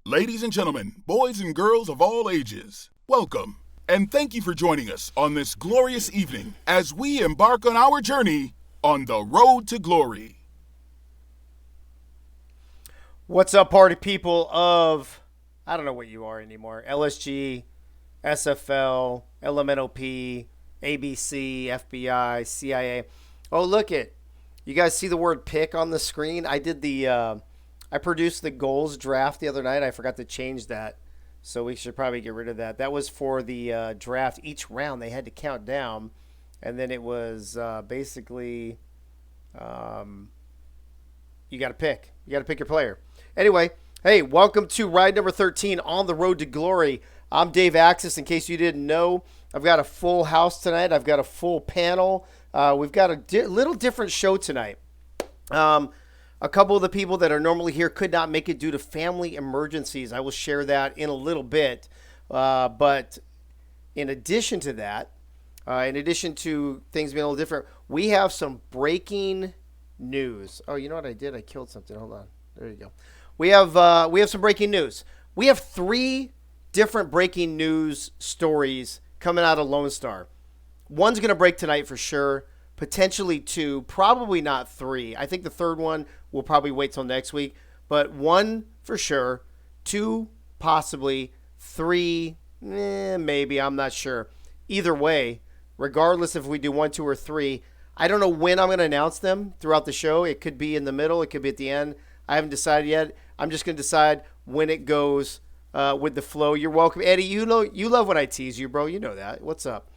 Ladies and gentlemen, boys and girls of all ages, welcome. And thank you for joining us on this glorious evening as we embark on our journey on the road to glory. What's up, party people of, I don't know what you are anymore, LSG, SFL, LMNOP, ABC, FBI, CIA. Oh, look it. You guys see the word pick on the screen? I produced the goals draft the other night. I forgot to change that, so we should probably get rid of that. That was for the draft. Each round they had to count down, and then it was basically you got to pick. You got to pick your player. Anyway, hey, welcome to ride number 13 on the road to glory. I'm Dave Axis. In case you didn't know, I've got a full house tonight. I've got a full panel. We've got a little different show tonight. A couple of the people that are normally here could not make it due to family emergencies. I will share that in a little bit. But in addition to that, in addition to things being a little different, we have some breaking news. Oh, you know what I did? I killed something. Hold on. There you go. We have some breaking news. We have 3 different breaking news stories coming out of Lone Star. One's going to break tonight for sure. Potentially 2, probably not 3. I think the third one will probably wait till next week. But 1 for sure, 2 possibly, 3 maybe. I'm not sure. Either way, regardless if we do 1, 2, or 3, I don't know when I'm going to announce them throughout the show. It could be in the middle. It could be at the end. I haven't decided yet. I'm just going to decide when it goes with the flow. You're welcome. Eddie, you love when I tease you, bro. You know that. What's up?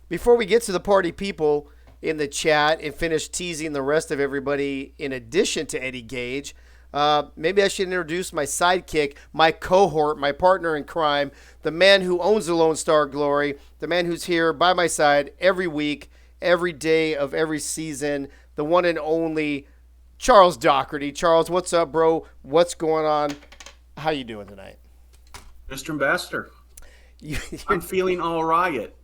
Before we get to the party people in the chat and finish teasing the rest of everybody in addition to Eddie Gage, maybe I should introduce my sidekick, my cohort, my partner in crime, the man who owns the Lone Star Glory, the man who's here by my side every week, every day of every season, the one and only Charles Doherty. Charles, what's up, bro? What's going on? How you doing tonight? Mr. Ambassador, I'm feeling all riot.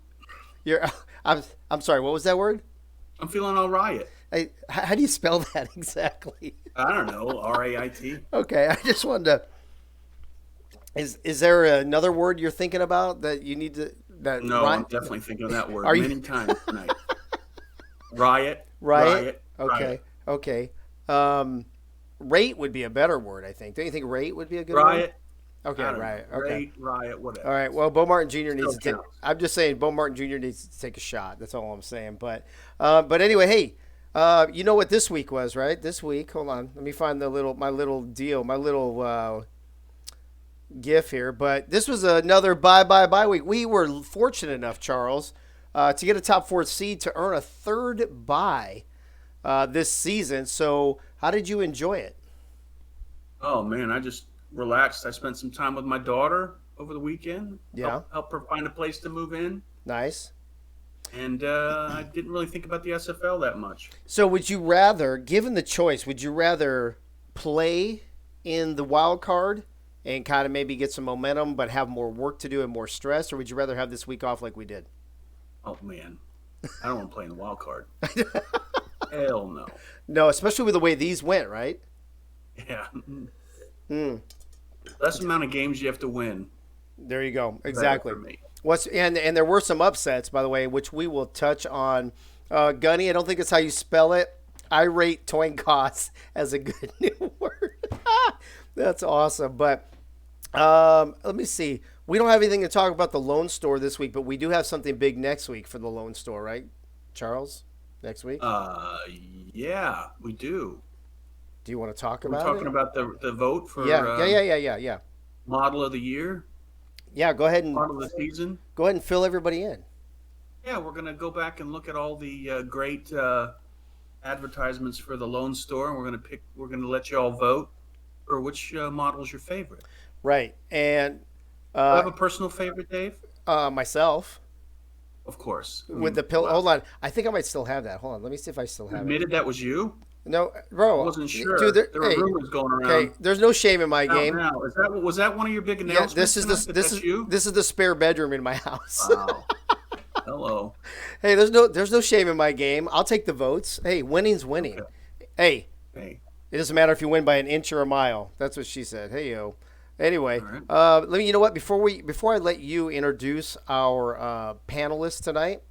I'm sorry, what was that word? I'm feeling all riot. How do you spell that exactly? I don't know, R-A-I-T. Okay, I just wanted to. Is there another word you're thinking about that you need to? No, I'm definitely thinking of that word many times tonight. Riot. Okay. Rate would be a better word, I think. Don't you think rate would be a good riot? Word? Okay, right. Okay. Riot, whatever. All right. Well, Bo Martin Jr. needs to take. I'm just saying, Bo Martin Jr. needs to take a shot. That's all I'm saying. But anyway, hey, you know what this week was, right? This week, hold on, let me find my little GIF here. But this was another bye week. We were fortunate enough, Charles, to get a top 4 seed to earn a 3rd bye this season. So, how did you enjoy it? Oh man, I just relaxed. I spent some time with my daughter over the weekend. Yeah. Help her find a place to move in. Nice. And I didn't really think about the SFL that much. So would you rather, given the choice, would you rather play in the wild card and kind of maybe get some momentum but have more work to do and more stress, or would you rather have this week off like we did? Oh man, I don't want to play in the wild card. Hell no. No, especially with the way these went, right? Yeah. Less amount of games you have to win. There you go. Exactly. For me. And there were some upsets, by the way, which we will touch on. Gunny, I don't think it's how you spell it. I rate Toinkos as a good new word. That's awesome. But let me see. We don't have anything to talk about the Lone Store this week, but we do have something big next week for the Lone Store, right, Charles? Next week? Yeah, we do. Do you want to talk about it? We're talking about the vote for Yeah. Model of the Year. Yeah, go ahead and Model of the Season. Go ahead and fill everybody in. Yeah, we're going to go back and look at all the great advertisements for the Lone Store, and we're going to let you all vote for which model is your favorite. Right. And do you have a personal favorite, Dave? Myself. Of course. With the pill. Wow. Hold on. I think I might still have that. Hold on. Let me see if I still have it. Admitted that was you? No, bro. I wasn't sure. Dude, there were rumors going around. Okay, there's no shame in my game. Now. Was that one of your big announcements? Yeah, this is the spare bedroom in my house. Wow. Hello. Hey, there's no shame in my game. I'll take the votes. Hey, winning's winning. Okay. Hey. It doesn't matter if you win by an inch or a mile. That's what she said. Hey yo. Anyway, All right. let me. You know what? Before I let you introduce our panelists tonight,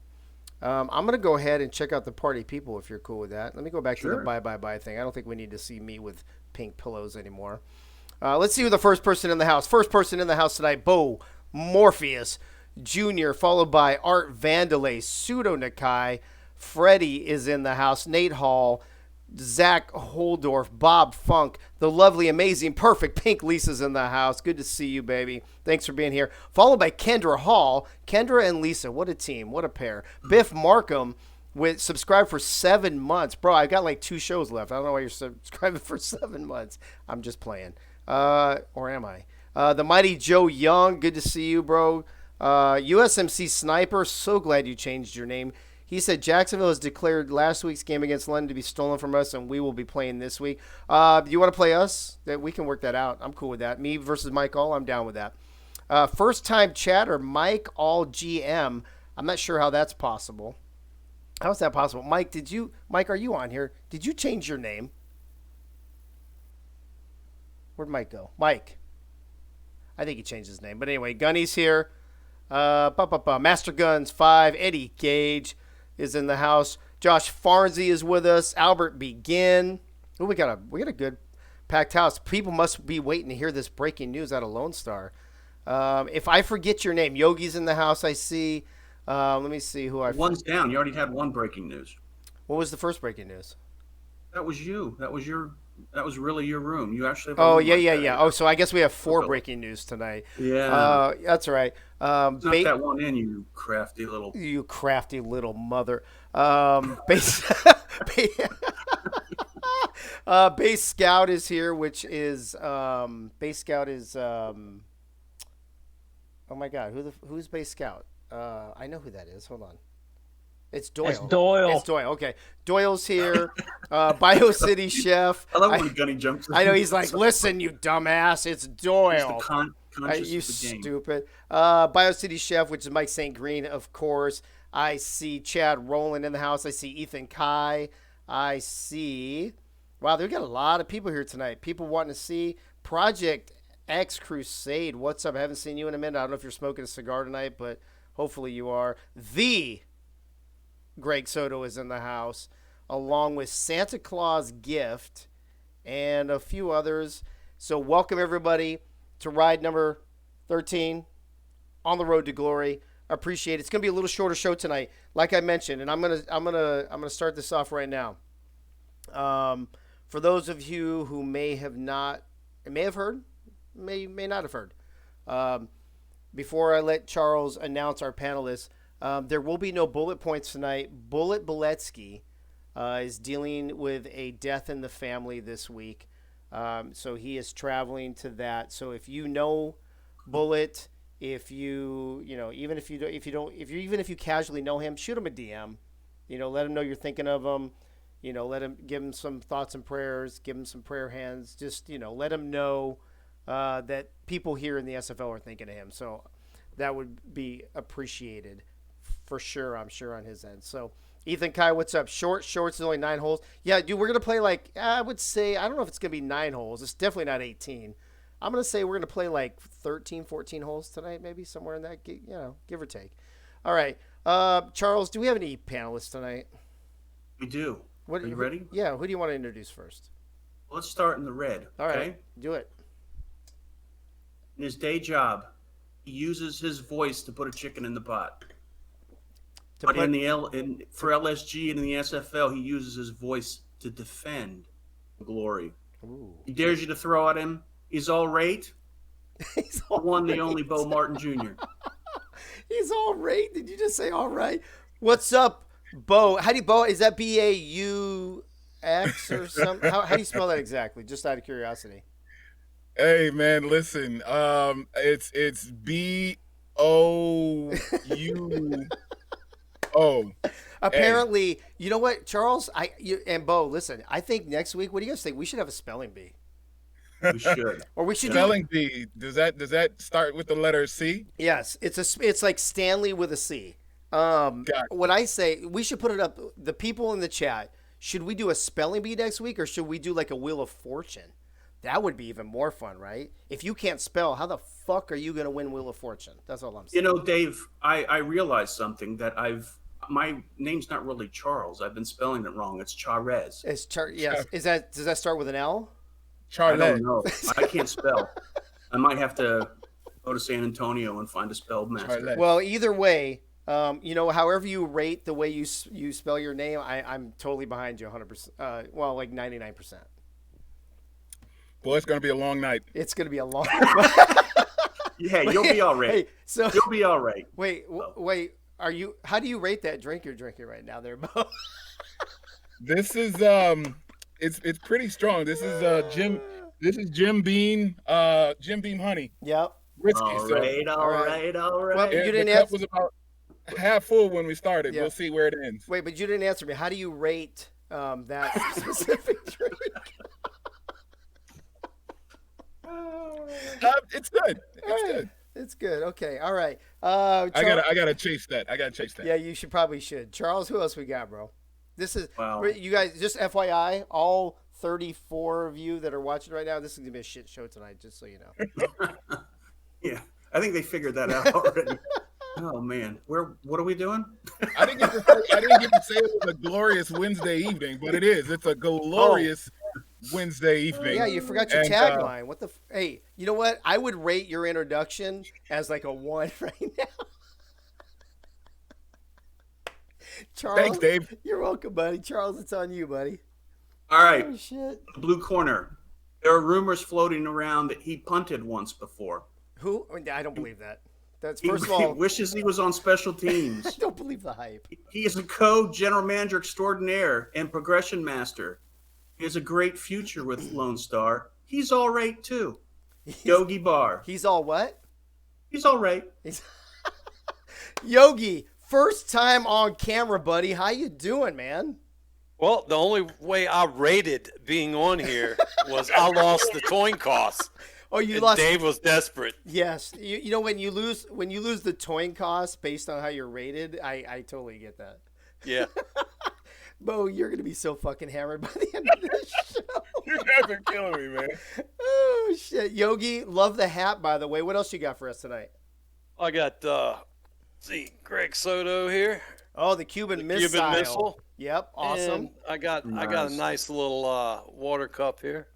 I'm gonna go ahead and check out the party people if you're cool with that. Let me go back to the Sure. bye thing. I don't think we need to see me with pink pillows anymore. Let's see who the first person in the house. First person in the house tonight, Bo Morpheus Jr., followed by Art Vandelay, Pseudo Nakai. Freddie is in the house. Nate Hall, Zach Holdorf, Bob Funk, the lovely, amazing, perfect Pink Lisa's in the house. Good to see you, baby. Thanks for being here. Followed by Kendra Hall. Kendra and Lisa, what a team, what a pair. Biff Markham with subscribed for 7 months. Bro, I got like 2 shows left. I don't know why you're subscribing for 7 months. I'm just playing. Or am I? The mighty Joe Young, good to see you, bro. USMC Sniper, so glad you changed your name. He said Jacksonville has declared last week's game against London to be stolen from us, and we will be playing this week. Do you want to play us? That we can work that out. I'm cool with that. Me versus Mike All, I'm down with that. First time chatter, Mike All GM. I'm not sure how that's possible. How is that possible? Mike, Mike, are you on here? Did you change your name? Where'd Mike go? Mike. I think he changed his name. But anyway, Gunny's here. Master Guns 5. Eddie Gage is in the house. Josh Farnsey is with us. Albert Begin. Ooh, we got a good packed house. People must be waiting to hear this breaking news out of Lone Star. If I forget your name, Yogi's in the house, I see. Let me see who I... One's down. You already had one breaking news. What was the first breaking news? That was you. That was really your room. You actually have a Oh, room like that. yeah. Oh, so I guess we have 4 breaking news tonight. Yeah. That's all right. Knock that one in, you crafty little... You crafty little mother. Base Scout is here, which is Base Scout is oh my God, who's Base Scout? I know who that is. Hold on. It's Doyle. It's Doyle. Okay. Doyle's here. Bio City Chef. I love when Gunny jumps in. I know he's like, listen, you dumbass. It's Doyle. Conscious You of the game. stupid. Bio City Chef, which is Mike St. Green, of course. I see Chad Rowland in the house. I see Ethan Kai. I see... Wow, they've got a lot of people here tonight. People wanting to see Project X Crusade. What's up? I haven't seen you in a minute. I don't know if you're smoking a cigar tonight, but hopefully you are. The Greg Soto is in the house, along with Santa Claus Gift and a few others. So welcome everybody to ride number 13 on the road to glory. I appreciate it. It's going to be a little shorter show tonight, like I mentioned, and I'm gonna start this off right now. For those of you who may have heard, may not have heard, before I let Charles announce our panelists, there will be no bullet points tonight. Bullet Beletsky is dealing with a death in the family this week, so he is traveling to that. So if you know Bullet, if you casually know him, shoot him a DM. Let him know you're thinking of him. Give him some thoughts and prayers. Give him some prayer hands. Just let him know that people here in the SFL are thinking of him. So that would be appreciated for sure. I'm sure on his end. So Ethan Kai, what's up? Shorts is only 9 holes. Yeah, dude, we're gonna play I would say, I don't know if it's gonna be 9 holes. It's definitely not 18. I'm gonna say we're gonna play 13, 14 holes tonight, maybe somewhere in that, give or take. All right, Charles, do we have any panelists tonight? We do. Are you ready? Yeah. Who do you want to introduce first? Let's start in the red. All right, okay? do it. In his day job, he uses his voice to put a chicken in the pot. For LSG and in the SFL, he uses his voice to defend glory. Ooh. He dares you to throw at him. He's all right. He's all One, right. the only Bo Martin Jr. He's all right. Did you just say all right? What's up, Bo? How do you Bo? Is that BAUX or something? How do you spell that exactly? Just out of curiosity. Hey man, listen. It's BOUO. Apparently, you know what, Charles? And Bo, listen. I think next week, what do you guys think? We should have a spelling bee. We should. Or we should Spelling bee. Does that start with the letter C? Yes, it's like Stanley with a C. What I say, we should put it up. The people in the chat, should we do a spelling bee next week, or should we do like a Wheel of Fortune? That would be even more fun, right? If you can't spell, how the fuck are you going to win Wheel of Fortune? That's all I'm saying. You know, Dave, I realized something that my name's not really Charles. I've been spelling it wrong. It's Charez. Yes. Does that start with an L? I Charlotte. don't know. I can't spell. I might have to go to San Antonio and find a spelled master. Charlotte. Well, either way, however you rate the way you spell your name, I'm totally behind you 100%. Well, like 99%. Boy, it's going to be a long night. It's going to be a long. Yeah, you'll be all right. Hey, so You'll be all right. wait. How do you rate that drink you're drinking right now, there, Bo? This is it's pretty strong. This is Jim Beam honey Yep. whiskey. All So right. Well, you the didn't cup answer. was about half full when we started. Yeah. We'll see where it ends. Wait, but you didn't answer me. How do you rate that specific drink? It's good. It's good. It's good. Okay. All right. I gotta chase that. Yeah, you should. Charles, who else we got, bro? This is Wow. you guys. Just FYI, all 34 of you that are watching right now, this is gonna be a shit show tonight. Just so you know. Yeah, I think they figured that out already. Oh man, what are we doing? I didn't get to say it was a glorious Wednesday evening, but it is. It's a glorious Wednesday evening. Yeah, you forgot your And, tagline. What the? Hey, you know what? I would rate your introduction as like a 1 right now. Charles, Thanks, Dave. You're welcome, buddy. Charles, it's on you, buddy. All right, Oh shit. blue corner. There are rumors floating around that he punted once before. Who? I don't believe that. That's He first of all. wishes he was on special I teams. don't believe the hype. He is a co-general manager extraordinaire and progression master. He has a great future with Lone Star. He's all right too. Yogi Bar. He's all what? He's all right. He's Yogi, first time on camera, buddy. How you doing, man? Well, the only way I rated being on here was I lost the coin cost. Oh, you And lost. Dave was desperate. Yes, you know when you lose the toin cost based on how you're rated, I totally get that. Yeah. Bo, you're gonna be so fucking hammered by the end of this show. You guys are killing me, man. Oh shit, Yogi, love the hat by the way. What else you got for us tonight? I got see Greg Soto here. Oh, the Cuban missile. Cuban missile. Yep, awesome. And I got a Nice. nice little water cup here.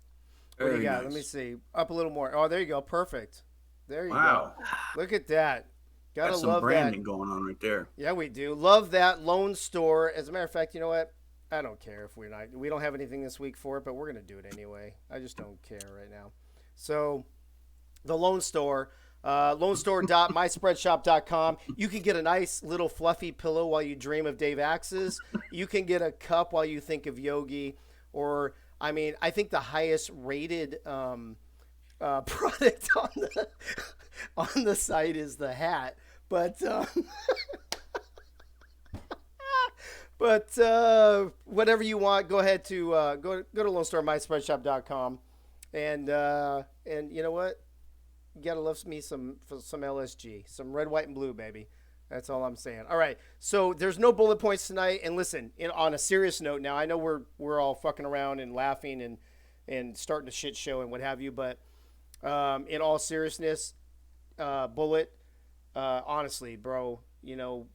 What do you Very got? nice. Let me see. Up a little more. Oh, there you go. Perfect. There you Wow. go. Look at that. Gotta That's some love branding that. going on right there. Yeah, we do. Love that Lone Store. As a matter of fact, you know what? I don't care if we don't have anything this week for it, but we're gonna do it anyway. I just don't care right now. So, the Lone Store, lonestore.myspreadshop.com. You can get a nice little fluffy pillow while you dream of Dave Axes. You can get a cup while you think of Yogi, or I mean, I think the highest rated product on the site is the hat, but whatever you want, go ahead to go to LoneStarMySpreadShop.com, and you know what, you gotta love me some LSG, some red, white, and blue, baby. That's all I'm saying. All right, so there's no bullet points tonight. And listen, on a serious note, now I know we're all fucking around and laughing and starting a shit show and what have you, but in all seriousness, Bullet, honestly, bro, you know,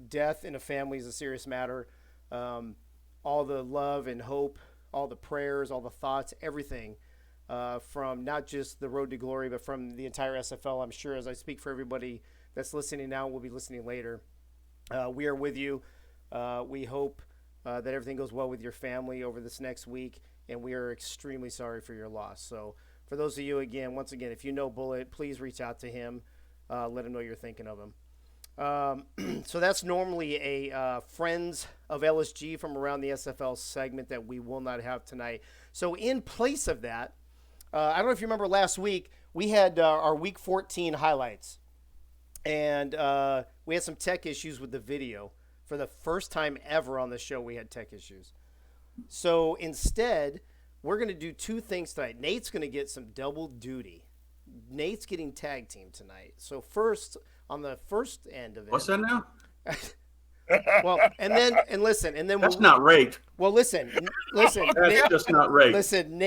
death in a family is a serious matter. All the love and hope, all the prayers, all the thoughts, everything from not just the Road to Glory, but from the entire SFL. I'm sure as I speak for everybody that's listening now, will be listening later. We are with you. We hope that everything goes well with your family over this next week, and we are extremely sorry for your loss. So for those of you, once again, if you know Bullet, please reach out to him. Let him know you're thinking of him. So that's normally a Friends of LSG from around the SFL segment that we will not have tonight. So in place of that, I don't know if you remember last week, we had our Week 14 highlights. And we had some tech issues with the video. For the first time ever on the show, we had tech issues. So instead, we're going to do two things tonight. Nate's going to get some double duty. Nate's getting tag team tonight. So first, on the first end of it. What's that now? Well, and then That's not raked. Well, listen. That's just not raked. Listen,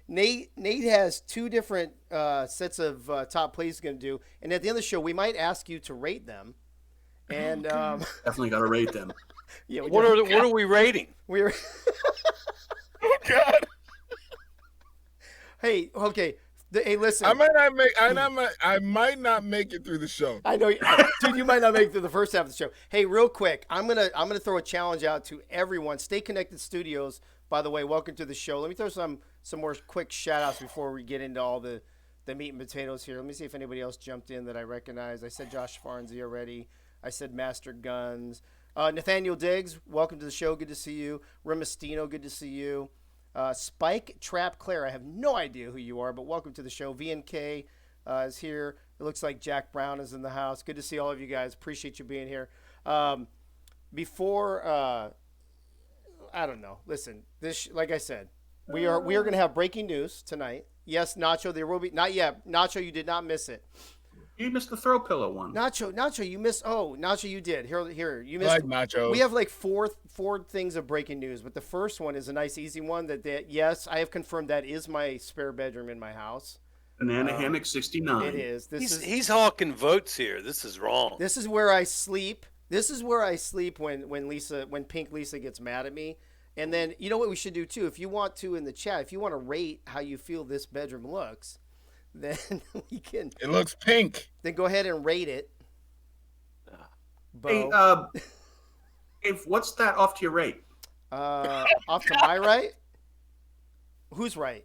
Nate has two different sets of top plays he's going to do, and at the end of the show, we might ask you to rate them. And Definitely got to rate them. yeah, What are we rating? we're Oh God. hey, okay. Hey, listen. I might not make it through the show. I know, dude. You might not make it through the first half of the show. Hey, real quick, I'm gonna throw a challenge out to everyone. Stay Connected Studios. By the way, welcome to the show. Let me throw some more quick shout outs before we get into all the meat and potatoes here. Let me see if anybody else jumped in that I recognize. I said Josh Farnsey already. I said Master Guns. Nathaniel Diggs, welcome to the show. Good to see you. Remestino, good to see you. Spike Trap Claire, I have no idea who you are, but welcome to the show. VNK is here. It looks like Jack Brown is in the house. Good to see all of you guys. Appreciate you being here. Before, I don't know. Listen, this, like I said, we are going to have breaking news tonight. Yes, Nacho, there will be. Not yet. Nacho, you did not miss it. You missed the throw pillow one. Nacho, you missed. Oh, Nacho, you did. Here, you missed. Like nachos. We have like four things of breaking news, but the first one is a nice, easy one. That yes, I have confirmed that is my spare bedroom in my house. Banana hammock 69. It is. He's hawking votes here. This is wrong. This is where I sleep. This is where I sleep when Pink Lisa gets mad at me. And then you know what we should do too. If you want to in the chat, if you want to rate how you feel this bedroom looks, then we can. It looks pink. Then go ahead and rate it. Hey, Bo. Dave, what's that off to your rate? Off to my right. Who's right?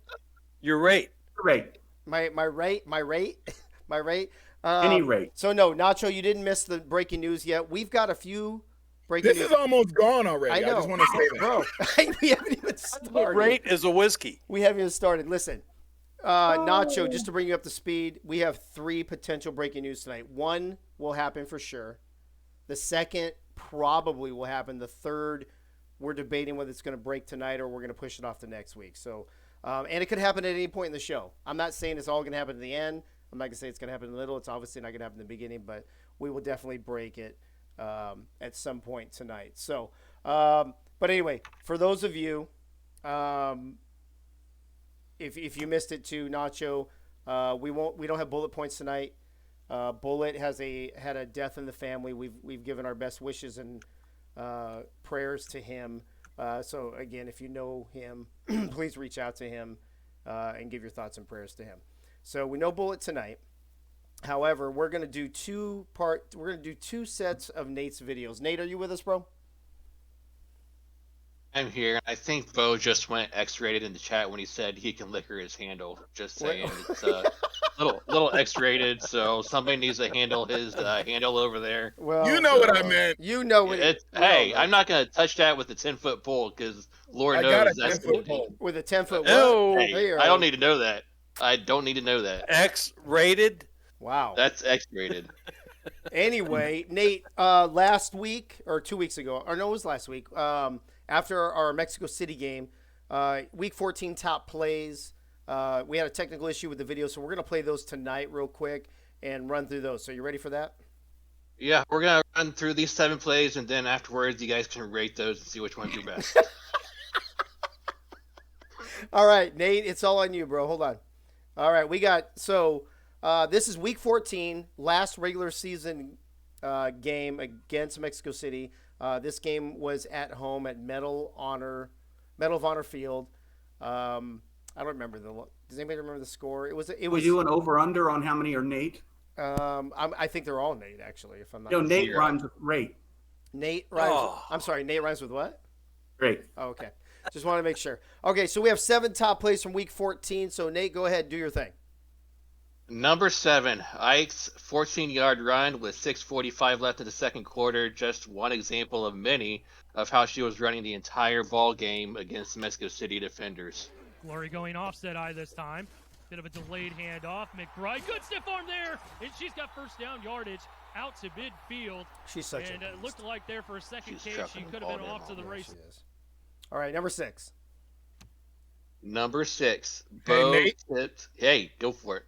Your rate. Rate. My rate. Any rate. So no, Nacho, you didn't miss the breaking news yet. We've got a few breaking This news. is almost gone already. I know. I just want to say that. Bro, we haven't even started. Rate is a whiskey. We haven't even started. Listen, Nacho, just to bring you up to speed, we have 3 potential breaking news tonight. One will happen for sure. The second probably will happen. The third, we're debating whether it's going to break tonight or we're going to push it off to next week. So, and it could happen at any point in the show. I'm not saying it's all going to happen at the end. I'm not going to say it's going to happen in the middle. It's obviously not going to happen in the beginning, but we will definitely break it at some point tonight. So, but anyway, for those of you, if you missed it too, Nacho, we don't have bullet points tonight. Bullet had a death in the family. We've given our best wishes and prayers to him. So again, if you know him, please reach out to him and give your thoughts and prayers to him. So we know Bullet tonight. However, we're gonna do 2 sets of Nate's videos. Nate, are you with us, bro? I'm here. I think Bo just went X-rated in the chat when he said he can liquor his handle. Just saying, it's little X-rated, so somebody needs to handle his handle over there. Well, You know what I meant. You know what? Hey, I'm not gonna touch that with a 10-foot pole because Lord I knows got a that's 10-foot pole. With a 10-foot. No. Hey, I don't need to know that. I don't need to know that. X-rated. Wow. That's X-rated. Anyway, Nate, last week or 2 weeks ago, or no, it was last week. After our Mexico City game, week 14 top plays. We had a technical issue with the video, so we're gonna play those tonight real quick and run through those. So you ready for that? Yeah, we're gonna run through these 7 plays, and then afterwards, you guys can rate those and see which ones are best. All right, Nate, it's all on you, bro. Hold on. All right, we got this is week 14, last regular season game against Mexico City. This game was at home at Medal of Honor Field. I don't remember does anybody remember the score? It was. We do an over/under on how many are Nate. I think they're all Nate actually. If I'm not. No, Nate Zero. rhymes with rate. Nate rhymes. Oh. I'm sorry. Nate rhymes with what? Rate. Oh, okay. Just want to make sure. Okay, so we have 7 top plays from week 14. So Nate, go ahead, do your thing. Number 7, Ike's 14-yard run with 6:45 left in the second quarter. Just one example of many of how she was running the entire ball game against the Mexico City defenders. Glory going offset eye this time. Bit of a delayed handoff. McBride, good stiff arm there, and she's got first down yardage out to midfield. She's such and it looked like there for a second She's case trucking she the could have been ball off to the She race. is. All right, number 6. Number 6, Hey, Bo Nate. tipped. Hey, go for it.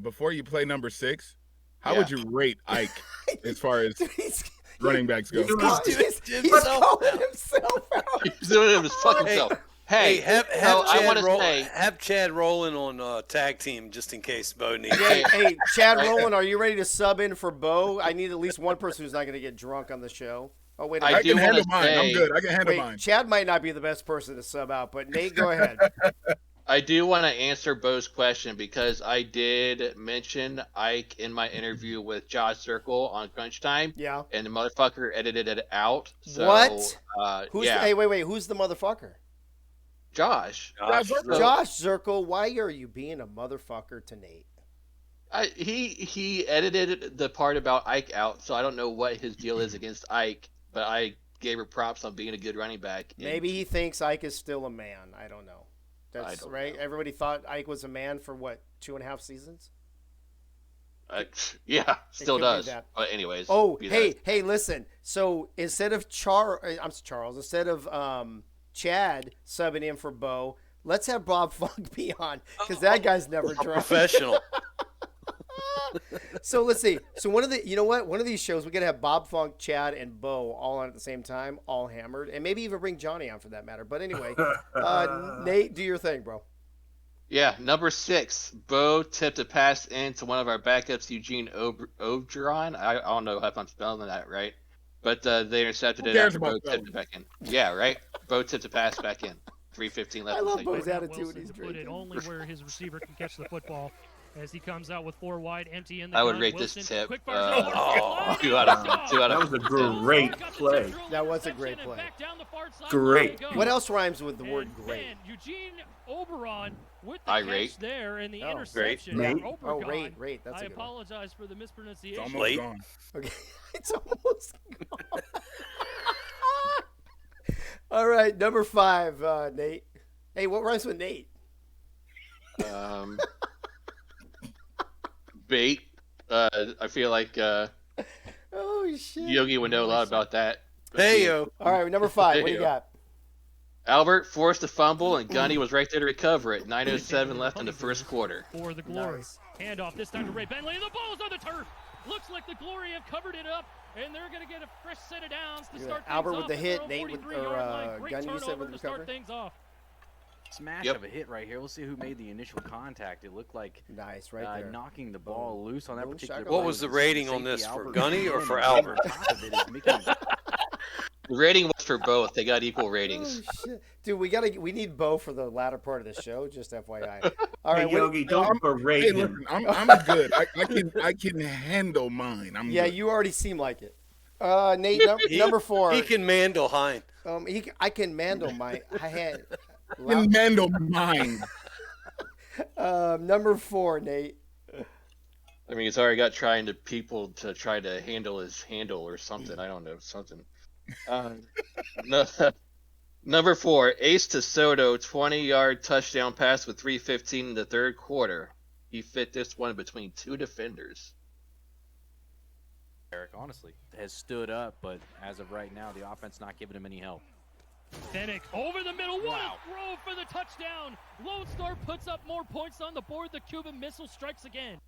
Before you play number 6, how Yeah. would you rate Ike as far as He's running backs go? calling himself out. He's doing it his fucking Hey, self. Hey, have so I want Chad to say, have Chad rolling on tag team just in case Bo needs. Hey, Chad Rowland, are you ready to sub in for Bo? I need at least one person who's not going to get drunk on the show. Oh, wait a minute. I I do can wanna handle mine. I'm say- good. I can handle Wait, mine. Chad might not be the best person to sub out, but Nate, go ahead. I do want to answer Bo's question because I did mention Ike in my interview with Josh Circle on Crunch Time, Yeah. and the motherfucker edited it out. So, What? Who's Hey, wait. Who's the motherfucker? Josh. Gosh, So- Josh Zirkle. Why are you being a motherfucker to Nate? He edited the part about Ike out, so I don't know what his deal is against Ike, but I gave her props on being a good running back. and- Maybe he thinks Ike is still a man. I don't know. That's don't right. know. Everybody thought Ike was a man for what, 2.5 seasons? Yeah, still could be does. that. But anyways. Oh, be hey, listen. So instead of Charles, instead of Chad subbing in for Bo, let's have Bob Funk be on because that guy's never drunk. professional. So let's see. So one of these shows we gotta have Bob Funk, Chad, and Bo all on at the same time, all hammered, and maybe even bring Johnny on for that matter. But anyway, Nate, do your thing, bro. Yeah, number 6. Bo tipped a pass into one of our backups, Eugene Ogeron. I don't know if I'm spelling that right. But they intercepted Who it cares after Bo about tipped it back in. Yeah, right? Bo tipped a pass back in. 3:15 left. I in the love second Bo's quarter. attitude when Wilson he's to put it drinking. only where his receiver can catch the football as he comes out with 4 wide, empty in the I would gun. rate this Wilson, tip, quick fire shot, oh, 2 out of 2 out That of was a 10. great play. That was a great play. Great. What else rhymes with the word And great? then Eugene Oberon with the Irate. catch there and the Oh, interception. great. for Oh, Obergon. rate. That's I a good one. apologize for the It's mispronunciation. almost Late. gone. Okay, it's almost gone. All right, number 5, Nate. Hey, what rhymes with Nate? Bait. I feel like Oh shit! Yogi would know a lot about that. Hey yo. All right, number 5. What do you Hey-o. got? Albert forced a fumble, and Gunny was right there to recover it. 9:07 left in the first quarter. For the Glory. Nice. Handoff this time to Ray Bentley. The ball's on the turf. Looks like the Glory have covered it up, and they're going to get a fresh set of downs to Look at start that. Albert things with off the at hit, their own Nate with- 43-yard line. Great Gunny, you said turnover with to recover? start things off. Smash Yep. of a hit right here. We'll see who made the initial contact. It looked like Nice, right there. knocking the ball loose on that Boom, particular shaka. play. What was the rating on Safety this, for Albert Gunny or Quinn, for and Albert? on top of it is making- The rating was for both. They got equal Oh ratings. shit, dude, we need Bo for the latter part of the show. Just FYI. All right, Hey, Yogi, don't Hey, berate listen, him. I'm good. I can handle mine. I'm yeah, good. you already seem like it. Nate, number 4. He can mandle Hein. I can mandle my. I had. I can handle mine. Number 4, Nate. I mean, he's already got trying to people to try to handle his handle or something. I don't know, something. No, number 4, Ace to Soto, 20-yard touchdown pass with 3:15 in the third quarter. He fit this one between 2 defenders. Eric, honestly, has stood up, but as of right now, the offense not giving him any help. Fennec over the middle. What Wow. a throw for the touchdown. Lone Star puts up more points on the board. The Cuban Missile strikes again.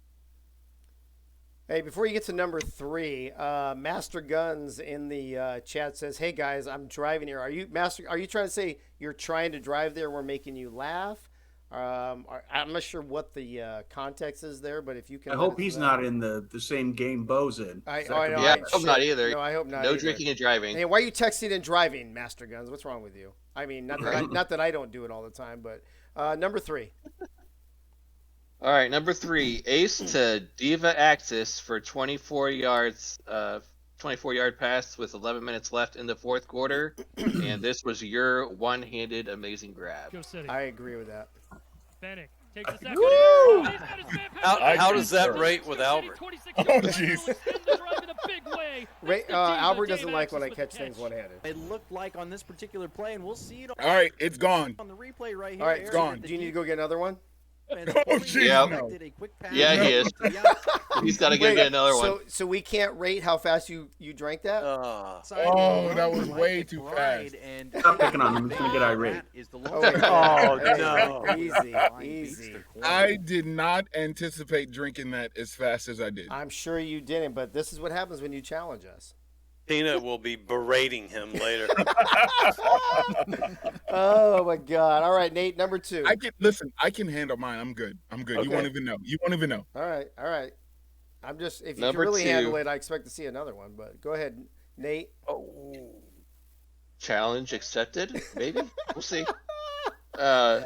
Hey, before you get to number 3, Master Guns in the chat says, "Hey guys, I'm driving here. Are you trying to say you're trying to drive there? We're making you laugh." I'm not sure what the context is there, but if you can, I hope he's not in the same game Bo's in. I That know. could be Yeah, bad. I hope not either. No, I hope not. No either. drinking and driving. Hey, why are you texting and driving, Master Guns? What's wrong with you? I mean, not that I don't do it all the time, but number 3. All right, number 3, Ace to Diva Axis for 24 yards, 24-yard pass with 11 minutes left in the fourth quarter, and this was your one-handed amazing grab. Go City. I agree with that. Fennec takes a sack. Woo! Oh, he's got his man How, pass. how does that Go rate City, with 26 Albert? Oh, yards. jeez. Will extend the drive in a big way. That's the Albert Diva doesn't Dave like when I Axis with catch the things one-handed. It looked like on this particular play, and we'll see it All right, it's gone. on the replay right here. All right, Eric, gone. that Do you need to go get another one? and Oh, geez, Yeah. no. did a quick pass Yeah, he is. to the outside He's got to go Wait, get another one. So we can't rate how fast you drank that? Uh, Oh, that was Mike way too McBride, fast. and Stop picking on him. He's gonna get irate. that is the Oh, lone wait. star. Oh, no. Easy. I did not anticipate drinking that as fast as I did. I'm sure you didn't, but this is what happens when you challenge us. Tina will be berating him later. Oh my God! All right, Nate, number 2. I can handle mine. I'm good. Okay. You won't even know. All right. I'm just if you Number can really 2. handle it, I expect to see another one. But go ahead, Nate. Challenge accepted, maybe? We'll see.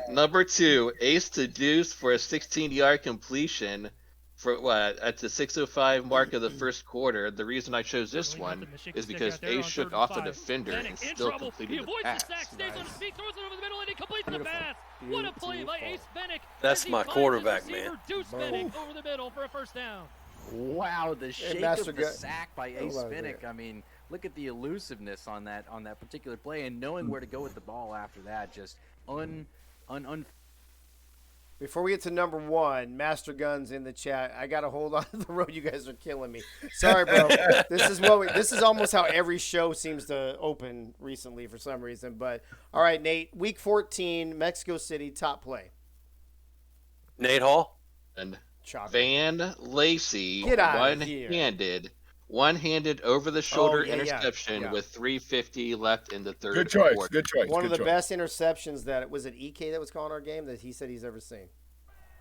Number 2, ace to deuce for a 16-yard completion for what at the 6:05 mark of the first quarter. The reason I chose this one is because ace shook off the defender and still completed the pass. Stays on his feet, throws it over the middle, and he completes the pass. What a play by Ace Fennick. That's as he my finds quarterback, his receiver, man. Deuce Fennick over the middle for a first down. Wow, the shake Master of the Gun- sack by Ace Finnick. I mean, look at the elusiveness on that particular play, and knowing where to go with the ball after that. Just Before we get to number 1, Master Guns in the chat. I got to hold on to the road. You guys are killing me. Sorry, bro. This is almost how every show seems to open recently for some reason. But all right, Nate. Week 14, Mexico City, top play. Nate Hall. And Shocker. Van Lacey, Get out of here. one-handed over-the-shoulder Yeah. interception with 3:50 left in the third Good choice. quarter. Good choice. One good of the choice. best interceptions that was it EK that was calling our game that he said he's ever seen.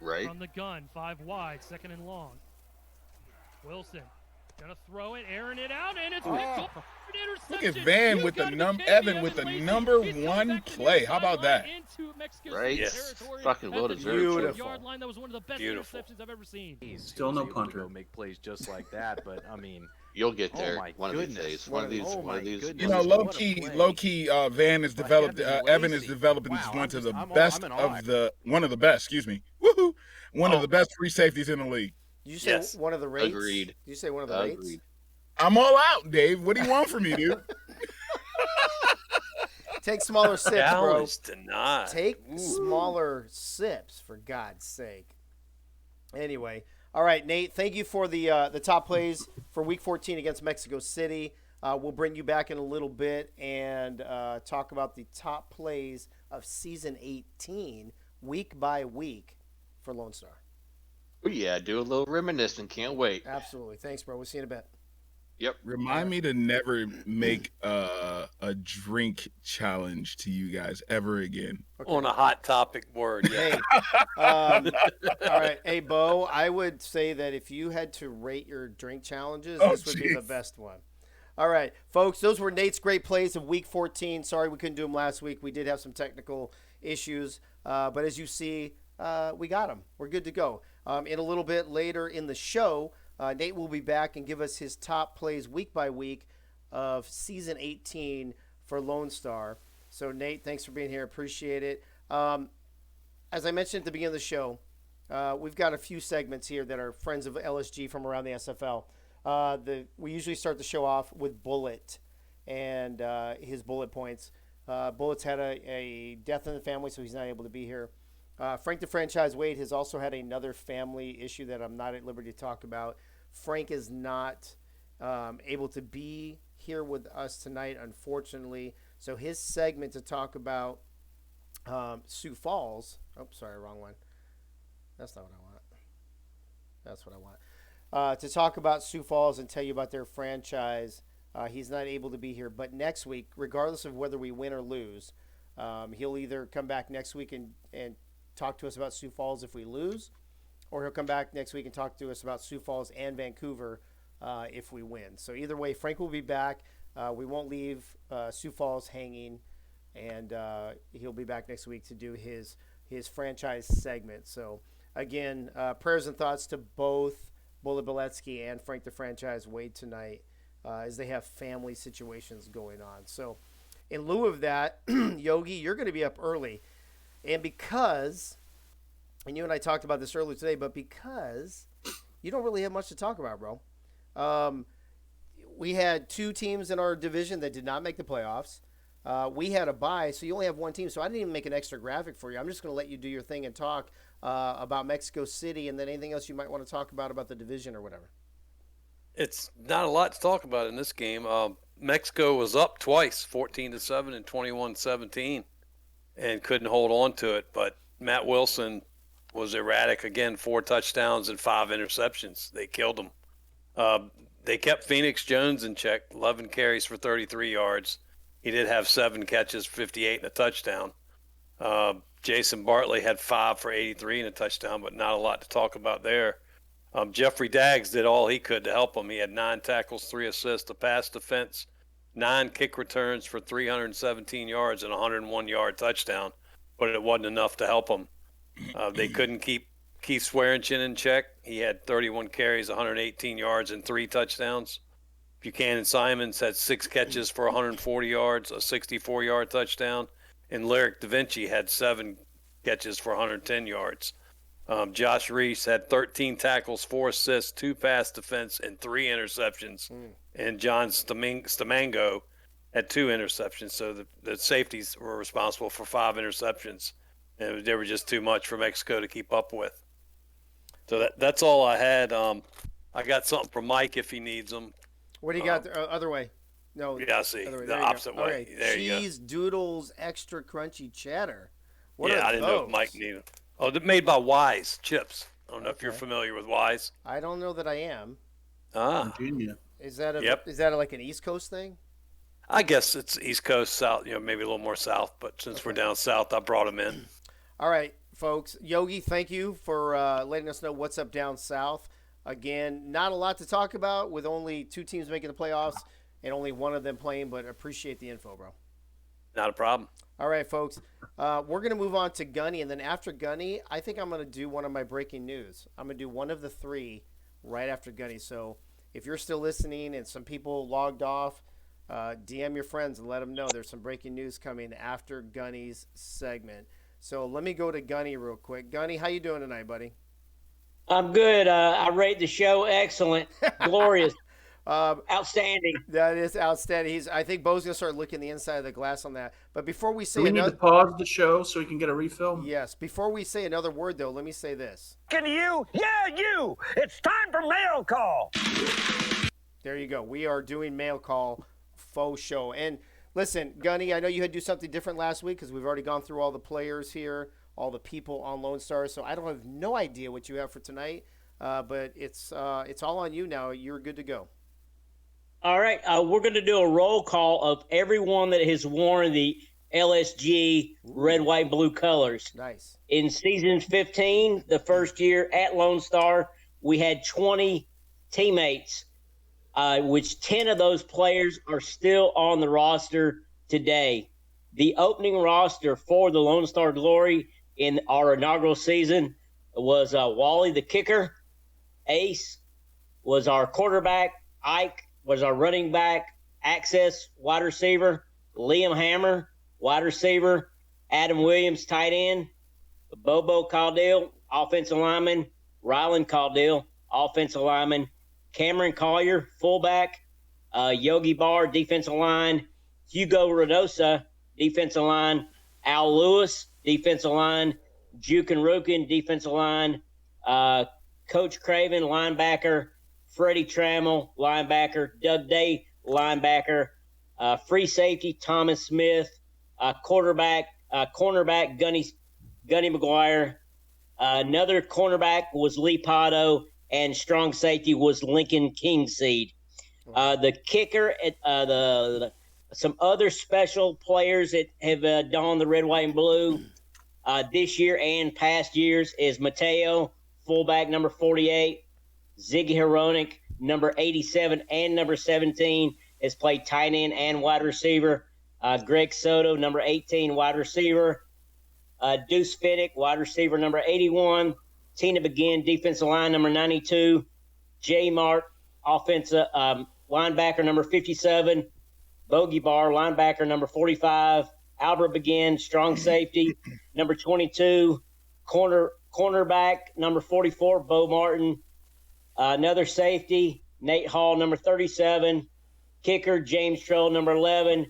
Right? From the gun, 5 wide, second and long. Wilson gonna throw it, airing it out, and it's picked up. Look at Van with the Evan with the number 1 play. How about that? Right? Yes. Fucking well deserved. Beautiful. Yard line, that was one of the best Beautiful. interceptions I've ever seen. Still no punter. Go make plays just like that, but I mean, You'll get there my one of these goodness. days. One of these. goodness. You know, What a play. low key, Van has developed. Evan is Lacey. developing Wow, one of the I'm best in awe. of the one of the best. Excuse me. Woohoo! One of the best free safeties in the league. Did you say Yes. one of the rates? Agreed. Did you say one of the rates? Agreed. I'm all out, Dave. What do you want from me, dude? Take smaller sips, bro. Challenge denied. Take smaller sips, for God's sake. Anyway, all right, Nate. Thank you for the top plays for Week 14 against Mexico City. We'll bring you back in a little bit and talk about the top plays of Season 18, week by week, for Lone Star. Oh yeah, do a little reminiscing. Can't wait. Absolutely. Thanks, bro. We'll see you in a bit. Yep. Remind me to never make a drink challenge to you guys ever again. On a hot topic word. Yeah. Hey, all right. Hey, Bo, I would say that if you had to rate your drink challenges, Oh, this would be the jeez. best one. All right, folks, those were Nate's great plays of Week 14. Sorry we couldn't do them last week. We did have some technical issues. But as you see, we got them. We're good to go. In a little bit later in the show, Nate will be back and give us his top plays week by week of Season 18 for Lone Star. So, Nate, thanks for being here. Appreciate it. As I mentioned at the beginning of the show, we've got a few segments here that are friends of LSG from around the SFL. We usually start the show off with Bullet and his bullet points. Bullet's had a death in the family, so he's not able to be here. Frank the Franchise Wade has also had another family issue that I'm not at liberty to talk about. Frank is not able to be here with us tonight, unfortunately. So his segment to talk about Sioux Falls. Oh, sorry, wrong one. That's not what I want. That's what I want. To talk about Sioux Falls and tell you about their franchise. He's not able to be here. But next week, regardless of whether we win or lose, he'll either come back next week and talk to us about Sioux Falls if we lose, or he'll come back next week and talk to us about Sioux Falls and Vancouver if we win. So either way, Frank will be back. We won't leave Sioux Falls hanging, and he'll be back next week to do his franchise segment. So again, prayers and thoughts to both Bullet Beletsky and Frank the Franchise Wade tonight as they have family situations going on. So in lieu of that, Yogi, you're going to be up early. And because, and you and I talked about this earlier today, but because you don't really have much to talk about, bro. We had 2 teams in our division that did not make the playoffs. We had a bye, so you only have 1 team. So I didn't even make an extra graphic for you. I'm just going to let you do your thing and talk about Mexico City and then anything else you might want to talk about the division or whatever. It's not a lot to talk about in this game. Mexico was up twice, 14-7 and 21-17, and couldn't hold on to it. But Matt Wilson was erratic again, 4 touchdowns and 5 interceptions. They killed him. they kept Phoenix Jones in check, 11 carries for 33 yards. He did have 7 catches, 58 and a touchdown. Jason Bartley had 5 for 83 and a touchdown, but not a lot to talk about there. Jeffrey Daggs did all he could to help him. He had 9 tackles, 3 assists, a pass defense, 9 kick returns for 317 yards and a 101-yard touchdown, but it wasn't enough to help him. They couldn't keep Keith Swearingen in check. He had 31 carries, 118 yards, and 3 touchdowns. Buchanan Simons had 6 catches for 140 yards, a 64-yard touchdown, and Lyric Da Vinci had 7 catches for 110 yards. Josh Reese had 13 tackles, 4 assists, 2 pass defense, and 3 interceptions. And John Stamango had 2 interceptions. So the safeties were responsible for 5 interceptions. And they were just too much for Mexico to keep up with. So that's all I had. I got something for Mike if he needs them. What do you got? Other way. No. Yeah, I see. The opposite way. Okay. There Cheese Doodles Extra Crunchy Cheddar. What I didn't know if Mike needed them. Oh, they're made by Wise Chips. I don't know if you're familiar with Wise. I don't know that I am. Virginia. Is that like an East Coast thing? I guess it's East Coast, South, maybe a little more south, but since we're down south, I brought them in. All right, folks. Yogi, thank you for letting us know what's up down south. Again, not a lot to talk about with only 2 teams making the playoffs and only one of them playing, but appreciate the info, bro. Not a problem. All right, folks. We're going to move on to Gunny, and then after Gunny, I think I'm going to do one of my breaking news. I'm going to do one of the 3 right after Gunny. So if you're still listening and some people logged off, DM your friends and let them know there's some breaking news coming after Gunny's segment. So let me go to Gunny real quick. Gunny, how you doing tonight, buddy? I'm good. I rate the show excellent, glorious, outstanding. That is outstanding. I think Bo's gonna start looking the inside of the glass on that. But before we say Do we need to pause the show so we can get a refill? Yes. Before we say another word, though, let me say this. Can you? Yeah, you. It's time for mail call. There you go. We are doing mail call faux show. And listen, Gunny, I know you had to do something different last week because we've already gone through all the players here, all the people on Lone Star. So I don't have no idea what you have for tonight. But it's all on you now. You're good to go. All right. We're going to do a roll call of everyone that has worn the LSG red, white, blue colors. Nice. In season 15, the first year at Lone Star, we had 20 teammates, which 10 of those players are still on the roster today. The opening roster for the Lone Star Glory in our inaugural season was Wally the kicker, Ace was our quarterback, Ike was our running back, Access wide receiver, Liam Hammer wide receiver, Adam Williams tight end, Bobo Caudill offensive lineman, Rylan Caudill offensive lineman, Cameron Collier fullback, Yogi Barr defensive line, Hugo Rodosa defensive line, Al Lewis defensive line, Jukin Rukin defensive line, Coach Craven linebacker, Freddie Trammell linebacker, Doug Day linebacker, free safety Thomas Smith, cornerback Gunny McGuire, another cornerback was Lee Potto, and strong safety was Lincoln Kingseed. The kicker, some other special players that have donned the red, white, and blue this year and past years is Mateo, fullback number 48, Ziggy Hronik, number 87 and number 17, has played tight end and wide receiver. Greg Soto, number 18, wide receiver. Deuce Fiddick, wide receiver, number 81. Tina Begin, defensive line, number 92. J. Mark, offensive linebacker, number 57. Bogey Barr, linebacker, number 45. Albert Begin, strong safety, number 22. Cornerback, number 44, Bo Martin. Another safety, Nate Hall, number 37. Kicker, James Troll, number 11.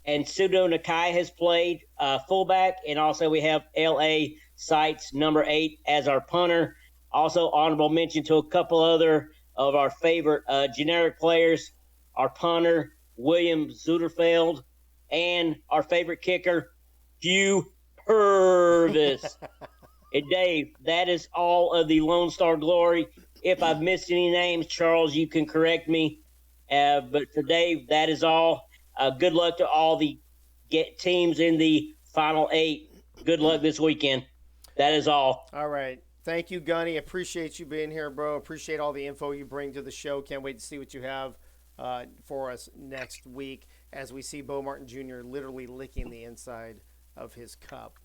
And Sudo Nakai has played fullback. And also we have L.A. Sites, number 8, as our punter. Also honorable mention to a couple other of our favorite generic players. Our punter, William Zuderfeld. And our favorite kicker, Hugh Purvis. And Dave, that is all of the Lone Star Glory. If I've missed any names, Charles, you can correct me. But for Dave, that is all. Good luck to all the teams in the Final 8. Good luck this weekend. That is all. All right. Thank you, Gunny. Appreciate you being here, bro. Appreciate all the info you bring to the show. Can't wait to see what you have for us next week as we see Bo Martin Jr. literally licking the inside of his cup.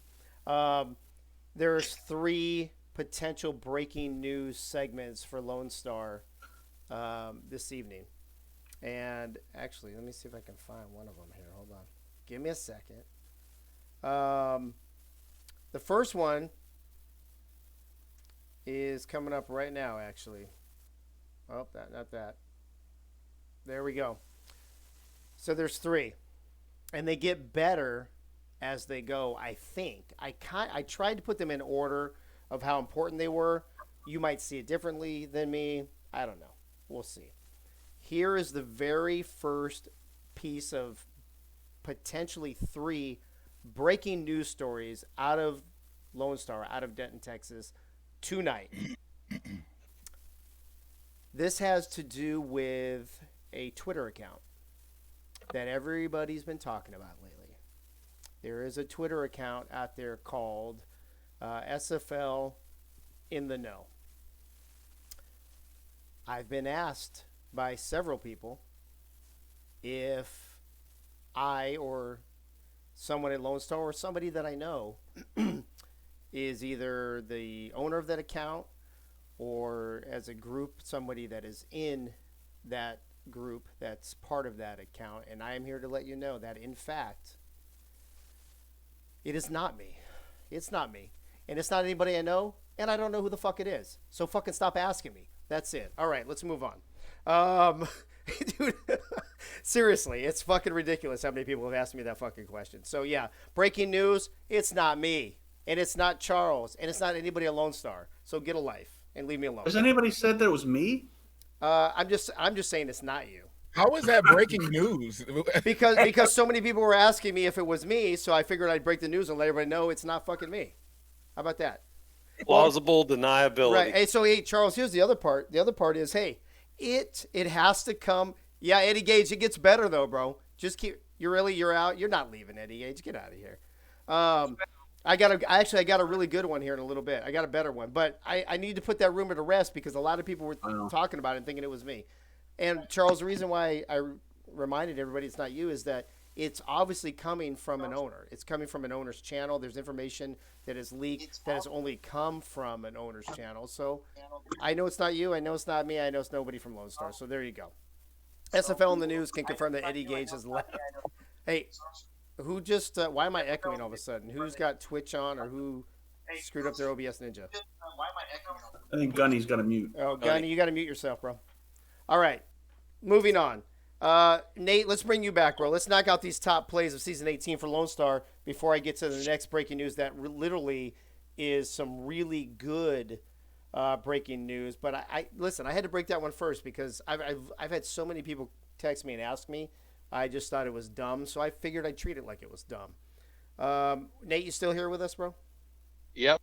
There's 3 potential breaking news segments for Lone Star this evening. And actually, let me see if I can find one of them here. Hold on. Give me a second. The first one is coming up right now, actually. Oh, not that. There we go. So there's 3. And they get better as they go, I think. I tried to put them in order of how important they were. You might see it differently than me. I don't know. We'll see. Here is the very first piece of potentially 3 breaking news stories out of Lone Star, out of Denton, Texas, tonight. This has to do with a Twitter account that everybody's been talking about lately. There is a Twitter account out there called SFL in the Know. I've been asked by several people if I or someone at Lone Star or somebody that I know is either the owner of that account or as a group, somebody that is in that group that's part of that account. And I am here to let you know that, in fact, it is not me. It's not me. And it's not anybody I know, and I don't know who the fuck it is. So fucking stop asking me. That's it. All right, let's move on. Dude, seriously, it's fucking ridiculous how many people have asked me that fucking question. So yeah, breaking news, it's not me. And it's not Charles. And it's not anybody at Lone Star. So get a life and leave me alone. Has anybody said that it was me? I'm just saying it's not you. How is that breaking news? Because so many people were asking me if it was me, so I figured I'd break the news and let everybody know it's not fucking me. How about that? Plausible deniability. Right. Hey, so Charles, here's the other part. The other part is, hey, it has to come. Yeah, Eddie Gage, it gets better though, bro. Just keep. You're out. You're not leaving, Eddie Gage. Get out of here. I got a really good one here in a little bit. I got a better one, but I need to put that rumor to rest because a lot of people were talking about it and thinking it was me. And Charles, the reason why I reminded everybody it's not you is that it's obviously coming from an owner. It's coming from an owner's channel. There's information that is leaked that has only come from an owner's channel. So I know it's not you. I know it's not me. I know it's nobody from Lone Star. So there you go. SFL in the News can confirm that Eddie Gage has left. Hey, who just, why am I echoing all of a sudden? Who's got Twitch on or who screwed up their OBS Ninja? I think Gunny's got to mute. Oh, Gunny, you got to mute yourself, bro. All right, moving on. Nate, let's bring you back, bro. Let's knock out these top plays of season 18 for Lone Star before I get to the next breaking news that literally is some really good breaking news. But I listen, I had to break that one first because I've had so many people text me and ask me. I just thought it was dumb, so I figured I'd treat it like it was dumb. Nate, you still here with us, bro? Yep.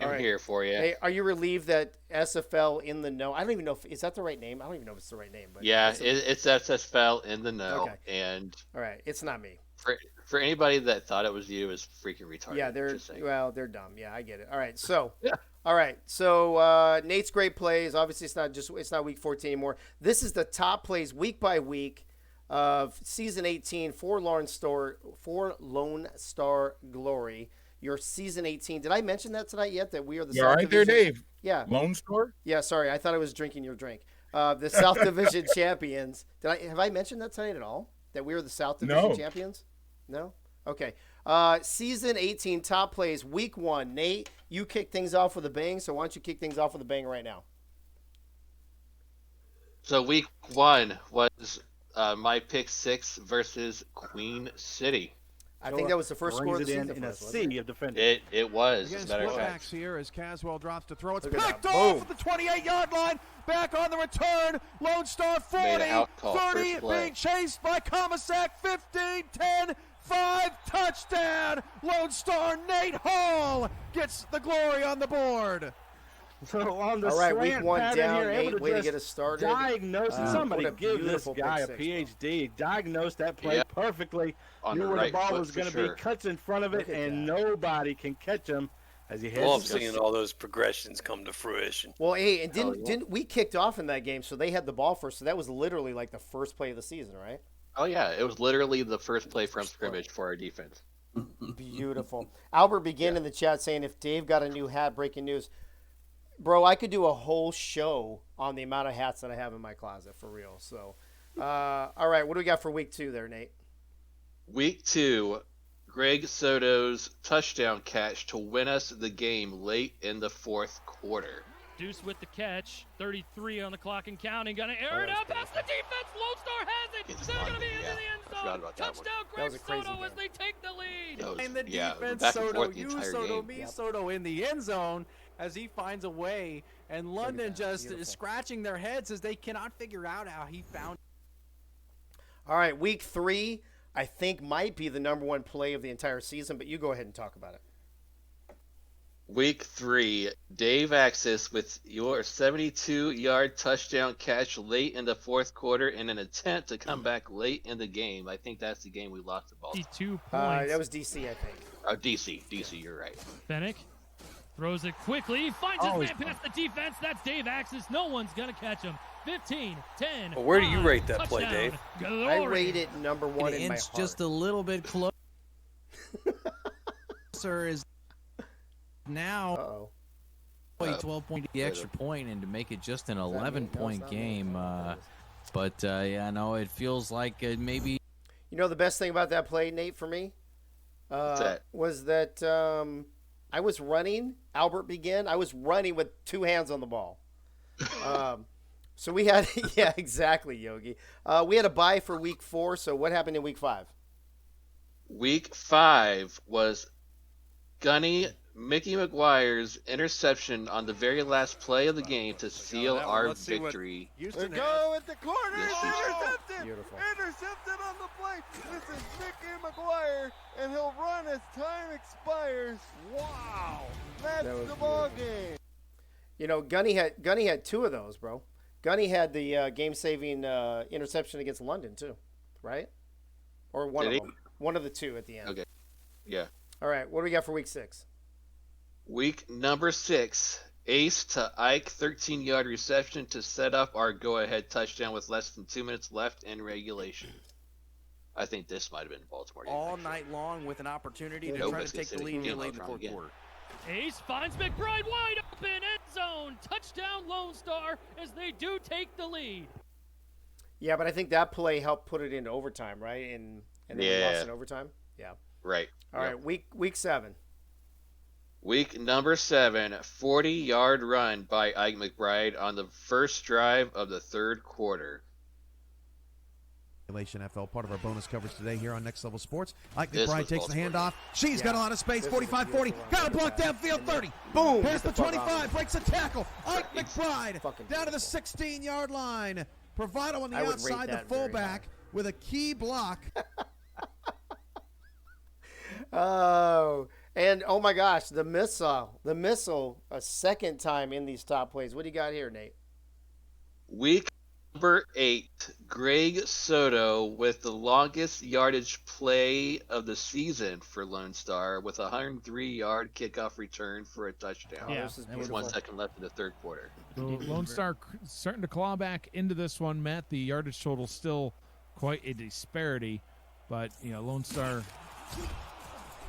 I'm here for you. Hey, are you relieved that SFL in the Know? I don't even know is that the right name? I don't even know if it's the right name. But yeah, it's SFL in the Know. Okay. And all right, it's not me. For anybody that thought it was you, is freaking retarded. Yeah, they're dumb. Yeah, I get it. All right, so all right, so Nate's great plays. Obviously, it's not week 14 anymore. This is the top plays week by week of season 18 for Lone Star Glory. Your season 18. Did I mention that tonight yet? That we are the South right Division? there, Dave. Yeah. Lone Star? Yeah, sorry. I thought I was drinking your drink. The South Division champions. Have I mentioned that tonight at all? That we are the South Division champions? No? Okay. Season 18 top plays, week 1. Nate, you kick things off with a bang, so why don't you kick things off with a bang right now? So week 1 was my pick 6 versus Queen City. I think that was the first score of the season in a sea of defenders. It was, as a matter of fact. Here as Caswell drops to throw. It's picked off at the 28-yard line. Back on the return. Lone Star 40, 30, being chased by Comisac. 15, 10, 5, touchdown. Lone Star Nate Hall gets the glory on the board. So on the All right, week slant one pattern down, here, able Nate, to way to just get us started. diagnose it. Somebody What a give this beautiful guy a pick six, PhD. Diagnose that play perfectly. On Knew the where right the ball foot was for going to sure. be, cuts in front of it, Look at and that. nobody can catch him as he heads. Love seeing all those progressions come to fruition. Well, hey, and didn't we kicked off in that game, so they had the ball first, so that was literally like the first play of the season, right? Oh yeah, it was literally the first play from scrimmage for our defense. Beautiful. Albert began in the chat saying, if Dave got a new hat, breaking news. Bro, I could do a whole show on the amount of hats that I have in my closet, for real. So, all right, what do we got for week 2 there, Nate? Week 2, Greg Soto's touchdown catch to win us the game late in the fourth quarter. Deuce with the catch, 33 on the clock and counting. Gonna air it out past the defense. Lone Star has it. They're gonna be into the end zone. Touchdown, Greg Soto as they take the lead. And the defense, back and Soto, forth the you, entire Soto, game. me, Soto in the end zone as he finds a way. And London just is scratching their heads as they cannot figure out how he found. All right, week 3, I think might be the number 1 play of the entire season, but you go ahead and talk about it. Week 3, Dave Axis with your 72-yard touchdown catch late in the fourth quarter in an attempt to come back late in the game. I think that's the game we lost the ball. 52 points. That was DC, I think. Oh, DC, you're right. Fennec throws it quickly, finds his man past the defense. That's Dave Axis. No one's going to catch him. 15, 10. Well, where do you 5, rate that play, touchdown. Dave? Glory. I rate it number 1 in my It's heart. just a little bit closer. Is now 12 point the extra point and to make it just an 11-point game. But yeah, no, it feels like maybe. You know the best thing about that play, Nate, for me? Was that I was running. Albert began. I was running with 2 hands on the ball. So we had, yeah, exactly, Yogi. We had a bye for week 4. So what happened in week 5? Week 5 was Gunny Mickey McGuire's interception on the very last play of the game to seal our victory. Go with the corner. Intercepted. Beautiful. Intercepted on the play. This is Mickey McGuire, and he'll run as time expires. Wow. That's the ball game. You know, Gunny had 2 of those, bro. Gunny had the game-saving interception against London too, right? Or one of them. One of the 2 at the end. Okay. Yeah. All right. What do we got for week 6? Week number 6, Ace to Ike, 13-yard reception to set up our go-ahead touchdown with less than 2 minutes left in regulation. I think this might have been Baltimore. All night long with an opportunity to try to take the lead late in the fourth quarter. Ace finds McBride wide open, end zone, touchdown Lone Star as they do take the lead. Yeah, but I think that play helped put it into overtime, right? And then we lost in overtime. Yeah. Right. All right. Week 7. Week number 7, 40-yard run by Ike McBride on the first drive of the third quarter. NFL, part of our bonus coverage today here on Next Level Sports. Ike McBride takes the handoff. She's got a lot of space. 45-40. Got a block downfield. 30. Boom. Past the 25. Breaks a tackle. Ike McBride down to the 16-yard line. Bravado on the outside. The fullback with a key block. Oh, and oh my gosh, the missile, a second time in these top plays. What do you got here, Nate? Week number 8, Greg Soto with the longest yardage play of the season for Lone Star with a 103-yard kickoff return for a touchdown. Yeah, with 1 second left in the third quarter. So Lone Star starting to claw back into this one, Matt. The yardage total still quite a disparity, but you know, Lone Star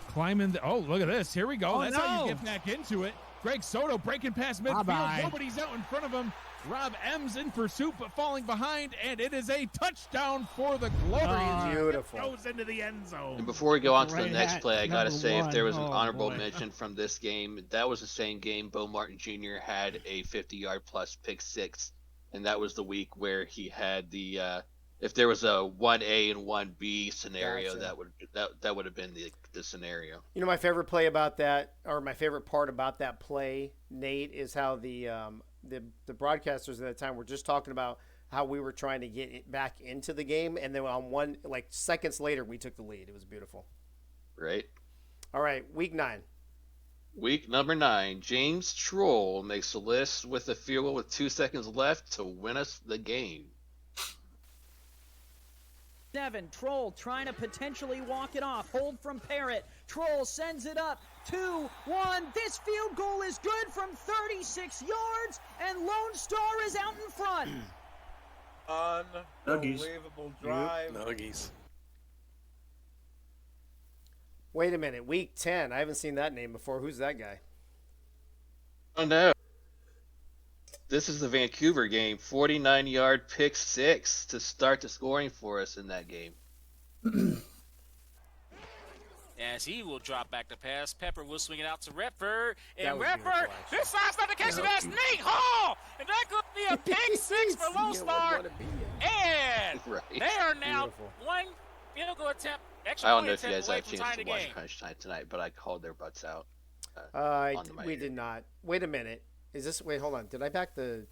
climbing. Oh, look at this! Here we go. Oh, That's how you get back into it. Greg Soto breaking past midfield. Bye-bye. Nobody's out in front of him. Rob M's in pursuit, but falling behind, and it is a touchdown for the Glory. Beautiful. Goes into the end zone. And before we go on to the Right next at play, I got to say, if there was an number honorable one. mention from this game, that was the same game Bo Martin Jr. had a 50-yard plus pick 6, and that was the week where he had the if there was a 1A and 1B scenario, Gotcha. that would have been the scenario. You know, my favorite play about that, or my favorite part about that play, Nate, is how the broadcasters at that time were just talking about how we were trying to get it back into the game, and then on seconds later, we took the lead. It was beautiful. Right. All right, week 9. Week number 9, James Troll makes the list with a field goal with 2 seconds left to win us the game. 7, Troll trying to potentially walk it off. Hold from Parrott. Troll sends it up. 2-1. This field goal is good from 36 yards, and Lone Star is out in front. Unbelievable drive. Nuggies. Wait a minute. Week 10. I haven't seen that name before. Who's that guy? Oh, no. This is the Vancouver game. 49-yard pick 6 to start the scoring for us in that game. As he will drop back the pass, Pepper will swing it out to Redford. And Redford, this time's not the catch it as Nate Hall. And that could be a pick 6 for Lone Star. And they are now one field goal attempt. I don't know if you guys had a chance to watch Crunch Time tonight, but I called their butts out. We did not. Wait a minute. Is this? Wait, hold on. Did I back the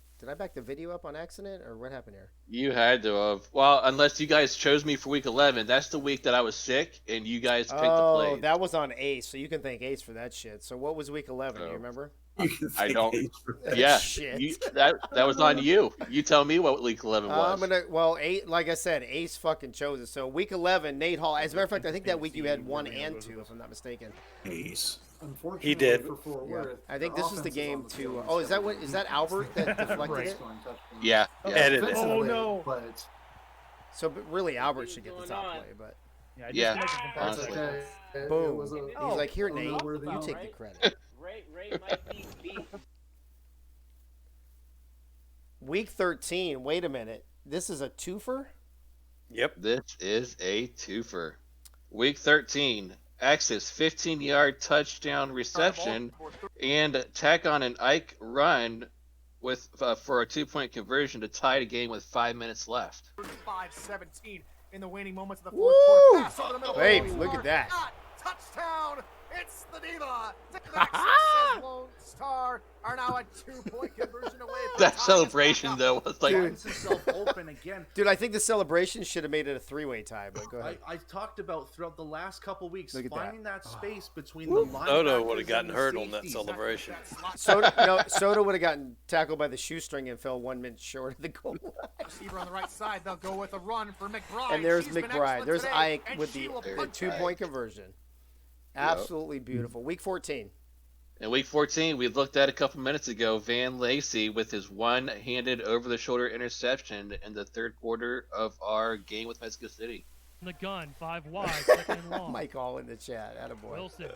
video up on accident, or what happened here? You had to have. Well, unless you guys chose me for week 11. That's the week that I was sick, and you guys picked the play. Oh, that was on Ace, so you can thank Ace for that shit. So what was week 11? Do you remember? I don't. Yeah, that was on you. You tell me what week 11 was. Like I said, Ace fucking chose it. So week 11, Nate Hall. As a matter of fact, I think that week you had 1 and 2, if I'm not mistaken. Ace. He did. Yeah. I think this is the game to. Oh, is that Albert that deflected it? Yeah. Edited it. Oh no. So, but really, Albert should get the top play, but. Yeah. Honestly. Boom. He's like, here, Nate. You take the credit. Ray might be. Week 13. Wait a minute. This is a twofer? Yep. This is a twofer. Week 13. Axis 15-yard touchdown reception and tack on an Ike run with for a 2-point conversion to tie the game with 5 minutes left. 5-17 in the waning moments of the fourth quarter. Pass over the middle. Hey, look at that. Touchdown. It's the Diva. Lone Star are now a 2-point conversion away. That celebration, though, was like... open again. Dude, I think the celebration should have made it a 3-way tie, but go ahead. I've talked about throughout the last couple weeks, finding that space between Woo. the linebackers Soto would have and gotten the hurt on that safeties. celebration. Soto would have gotten tackled by the shoestring and fell 1 minute short of the goal line. Receiver on the right side, they'll go with a run for McBride. And there's She's been McBride. excellent There's today, Ike and with she the will put 2-point conversion. Absolutely beautiful. Week 14. In week 14, we looked at a couple minutes ago, Van Lacey with his one-handed over-the-shoulder interception in the third quarter of our game with Mexico City. The gun, 5 wide, second and long. Mike all in the chat. Attaboy. Wilson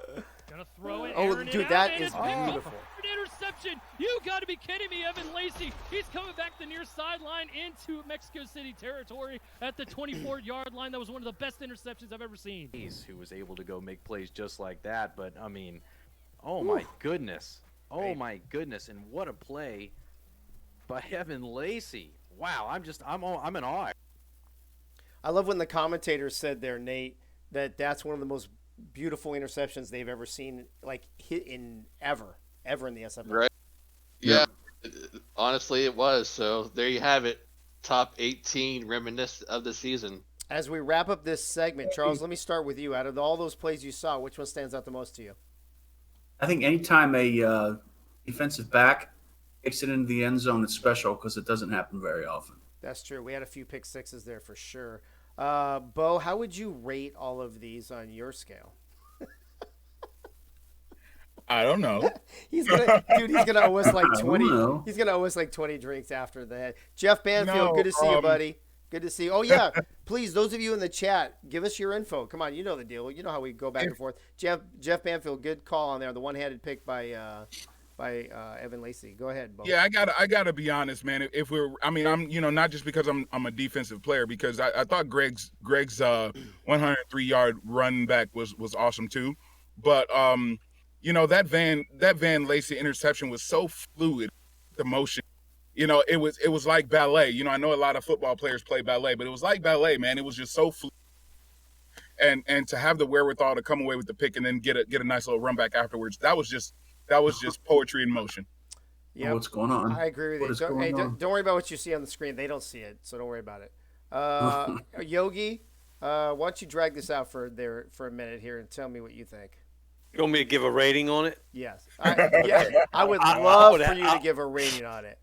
gonna throw it. Oh, Aaron dude, it that out, and is it's picked up. beautiful. Interception. You got to be kidding me, Evan Lacey. He's coming back the near sideline into Mexico City territory at the 24-yard line. That was one of the best interceptions I've ever seen. Who was able to go make plays just like that. But, I mean, oh, my goodness. Oh, my goodness. And what a play by Evan Lacey. Wow, I'm in awe. I love when the commentators said there, Nate, that's one of the most beautiful interceptions they've ever seen, like hit in ever in the SFL. Right. Yeah. Honestly, it was. So there you have it. Top 18 reminiscent of the season. As we wrap up this segment, Charles, let me start with you. Out of all those plays you saw, which one stands out the most to you? I think anytime a defensive back takes it into the end zone, it's special because it doesn't happen very often. That's true. We had a few pick sixes there for sure. Bo, how would you rate all of these on your scale? I don't know. He's gonna owe us like 20. He's gonna owe us like 20 drinks after that. Jeff Banfield, good to see you, buddy. Good to see you. Oh yeah, please, those of you in the chat, give us your info. Come on, you know the deal. You know how we go back and forth. Jeff Banfield, good call on there. The one-handed pick by Evan Lacey. Go ahead, Bo. Yeah, I gotta be honest, man. I'm not just because I'm a defensive player, because I thought Greg's 103-yard run back was awesome too, but that Van Lacey interception was so fluid, the motion. It was like ballet. I know a lot of football players play ballet, but it was like ballet, man. It was just so fluid. And to have the wherewithal to come away with the pick and then get a nice little run back afterwards, that was just poetry in motion. Yeah, what's going on? I agree with you. Don't worry about what you see on the screen. They don't see it, so don't worry about it. Yogi, why don't you drag this out for a minute here and tell me what you think? You want me to give a rating on it? Yes. I would love for you to give a rating on it.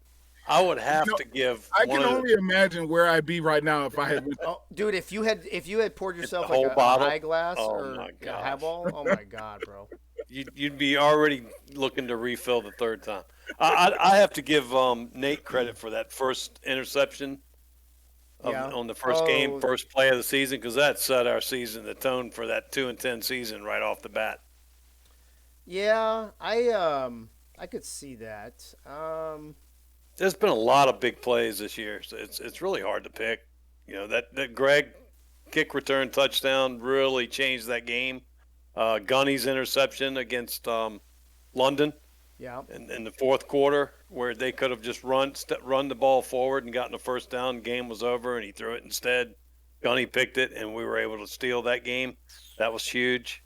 I would have to give. I can only imagine where I'd be right now if I had. Dude, if you had poured yourself like a high glass or a highball, oh my God, bro. You'd be already looking to refill the third time. I have to give Nate credit for that first interception on the first game, first play of the season, because that set our season, the tone for that 2-10 season right off the bat. Yeah, I could see that. There's been a lot of big plays this year, so it's really hard to pick. You know, that Greg kick return touchdown really changed that game. Gunny's interception against London in the fourth quarter, where they could have just run the ball forward and gotten a first down. Game was over, and he threw it instead. Gunny picked it, and we were able to steal that game. That was huge.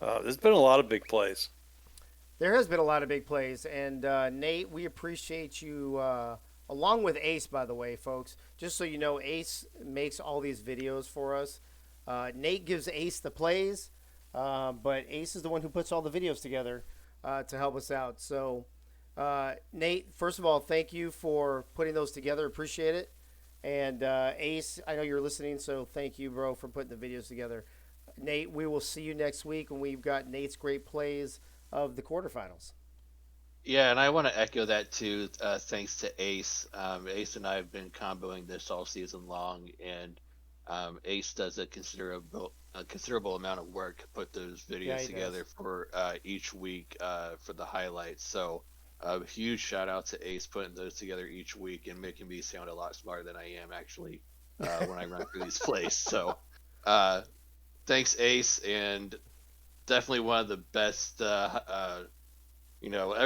There's been a lot of big plays. There has been a lot of big plays, and Nate, we appreciate you, along with Ace, by the way, folks. Just so you know, Ace makes all these videos for us. Nate gives Ace the plays, but Ace is the one who puts all the videos together to help us out. So, Nate, first of all, thank you for putting those together. Appreciate it. And Ace, I know you're listening, so thank you, bro, for putting the videos together. Nate, we will see you next week when we've got Nate's great plays of the quarterfinals. Yeah, and I want to echo that too. Thanks to Ace. Ace and I have been comboing this all season long, and Ace does a considerable amount of work to put those videos together for each week for the highlights. So a huge shout out to Ace putting those together each week and making me sound a lot smarter than I am actually when I run through these plays. So thanks, Ace, and definitely one of the best, ever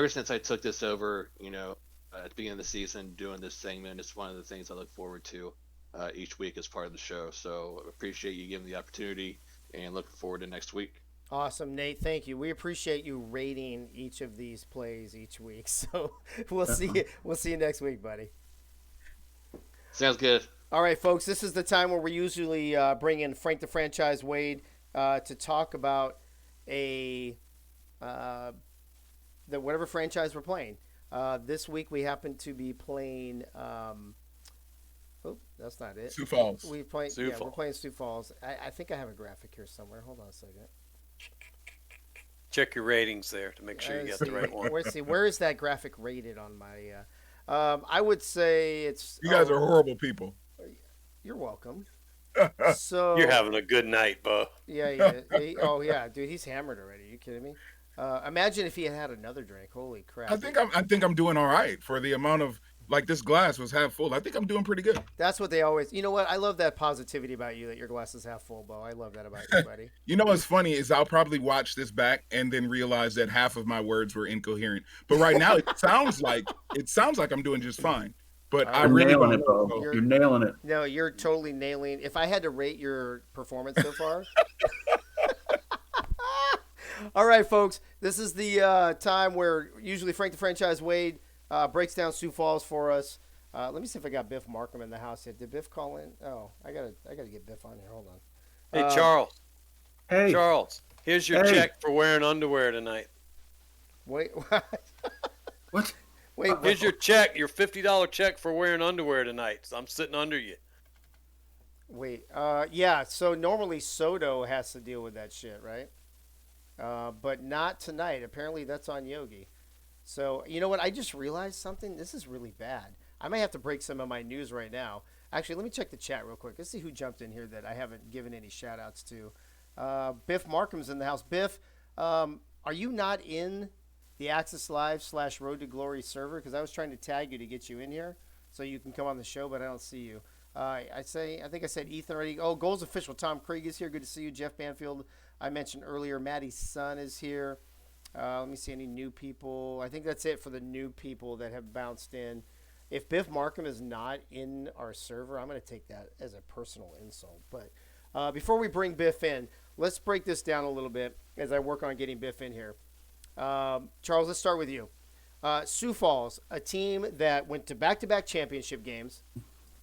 since I took this over, at the beginning of the season, doing this segment, it's one of the things I look forward to each week as part of the show. So appreciate you giving the opportunity and looking forward to next week. Awesome, Nate. Thank you. We appreciate you rating each of these plays each week. So we'll see you. We'll see you next week, buddy. Sounds good. All right, folks. This is the time where we usually bring in Frank the Franchise Wade to talk about whatever franchise we're playing. This week we happen to be playing. That's not it. Sioux Falls. We're playing Sioux Falls. I think I have a graphic here somewhere. Hold on a second. Check your ratings there to make sure you get the right one. Where is that graphic rated on my? I would say it's. You guys are horrible people. You're welcome. So you're having a good night, Bo. Yeah. Oh yeah, dude, he's hammered already. Are you kidding me? Imagine if he had another drink. Holy crap! I think I'm doing all right for the amount of this glass was half full. I think I'm doing pretty good. That's what they always. You know what? I love that positivity about you. That your glass is half full, Bo. I love that about you, buddy. You know what's funny is I'll probably watch this back and then realize that half of my words were incoherent. But right now it sounds like I'm doing just fine. But I really nailing it, bro. You're nailing it. No, you're totally nailing. If I had to rate your performance so far. All right, folks. This is the time where usually Frank the Franchise Wade breaks down Sioux Falls for us. Let me see if I got Biff Markham in the house yet. Did Biff call in? Oh, I gotta get Biff on here. Hold on. Hey, Charles. Hey, Charles. Here's your check for wearing underwear tonight. Wait, what? What? Wait, here's your check, your $50 check for wearing underwear tonight. So I'm sitting under you. Wait, yeah. So normally Soto has to deal with that shit, right? But not tonight. Apparently that's on Yogi. So you know what? I just realized something. This is really bad. I may have to break some of my news right now. Actually, let me check the chat real quick. Let's see who jumped in here that I haven't given any shout outs to. Biff Markham's in the house. Biff, are you not in the Access Live / Road to Glory server? Because I was trying to tag you to get you in here so you can come on the show, but I don't see you. I think I said Ethan already. Oh, Goals Official. Tom Krieg is here. Good to see you. Jeff Banfield, I mentioned earlier. Maddie's son is here. Let me see any new people. I think that's it for the new people that have bounced in. If Biff Markham is not in our server, I'm going to take that as a personal insult. But before we bring Biff in, let's break this down a little bit as I work on getting Biff in here. Charles, let's start with you. Sioux Falls, a team that went to back-to-back championship games,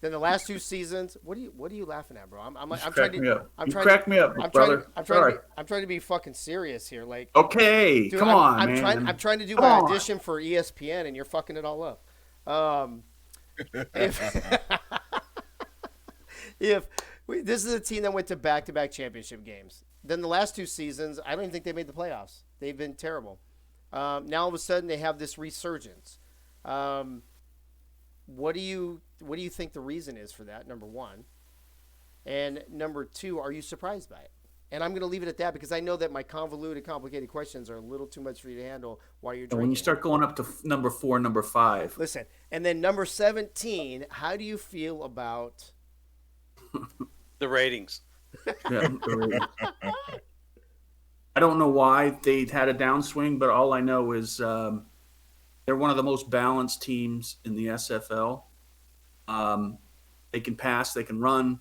Then the last 2 seasons, what are you laughing at, bro? I'm trying to be fucking serious here. Like, okay, dude, come on, man. I'm trying to do my audition for ESPN, and you're fucking it all up. If this is a team that went to back-to-back championship games, then the last 2 seasons, I don't even think they made the playoffs. They've been terrible. Now all of a sudden they have this resurgence. What do you think the reason is for that? Number one, and number two, are you surprised by it? And I'm going to leave it at that because I know that my convoluted, complicated questions are a little too much for you to handle while you're drinking. When you start going up to number 4, number 5. Listen, and then number 17. How do you feel about the ratings? Yeah, the ratings. I don't know why they had a downswing, but all I know is they're one of the most balanced teams in the SFL. They can pass, they can run,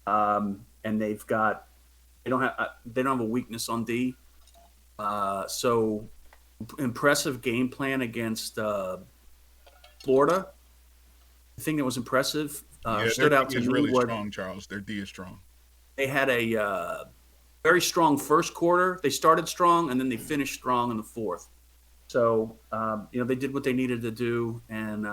and they don't have a weakness on D. So impressive game plan against Florida. The thing that was impressive stood out to me really strong, Charles. Their D is strong. They had a very strong first quarter. They started strong, and then they finished strong in the fourth. So, they did what they needed to do, and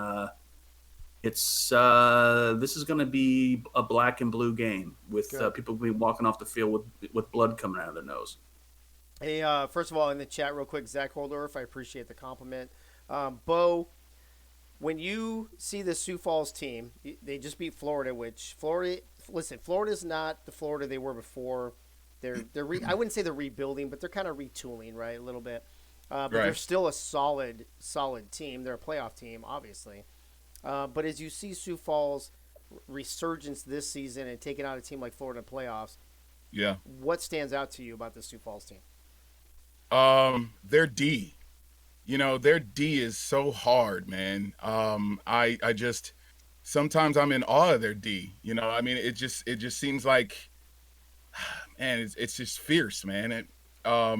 this is going to be a black and blue game with people be walking off the field with blood coming out of their nose. Hey, first of all, in the chat real quick, Zach Holdorf, I appreciate the compliment. Bo, when you see the Sioux Falls team, they just beat Florida, Florida's not the Florida they were before. I wouldn't say they're rebuilding, but they're kind of retooling, right, a little bit. But they're still a solid team. They're a playoff team, obviously. But as you see Sioux Falls resurgence this season and taking out a team like Florida in playoffs, what stands out to you about the Sioux Falls team? Their D. Their D is so hard, man. I just sometimes I'm in awe of their D. It just seems like, man, it's just fierce, man. A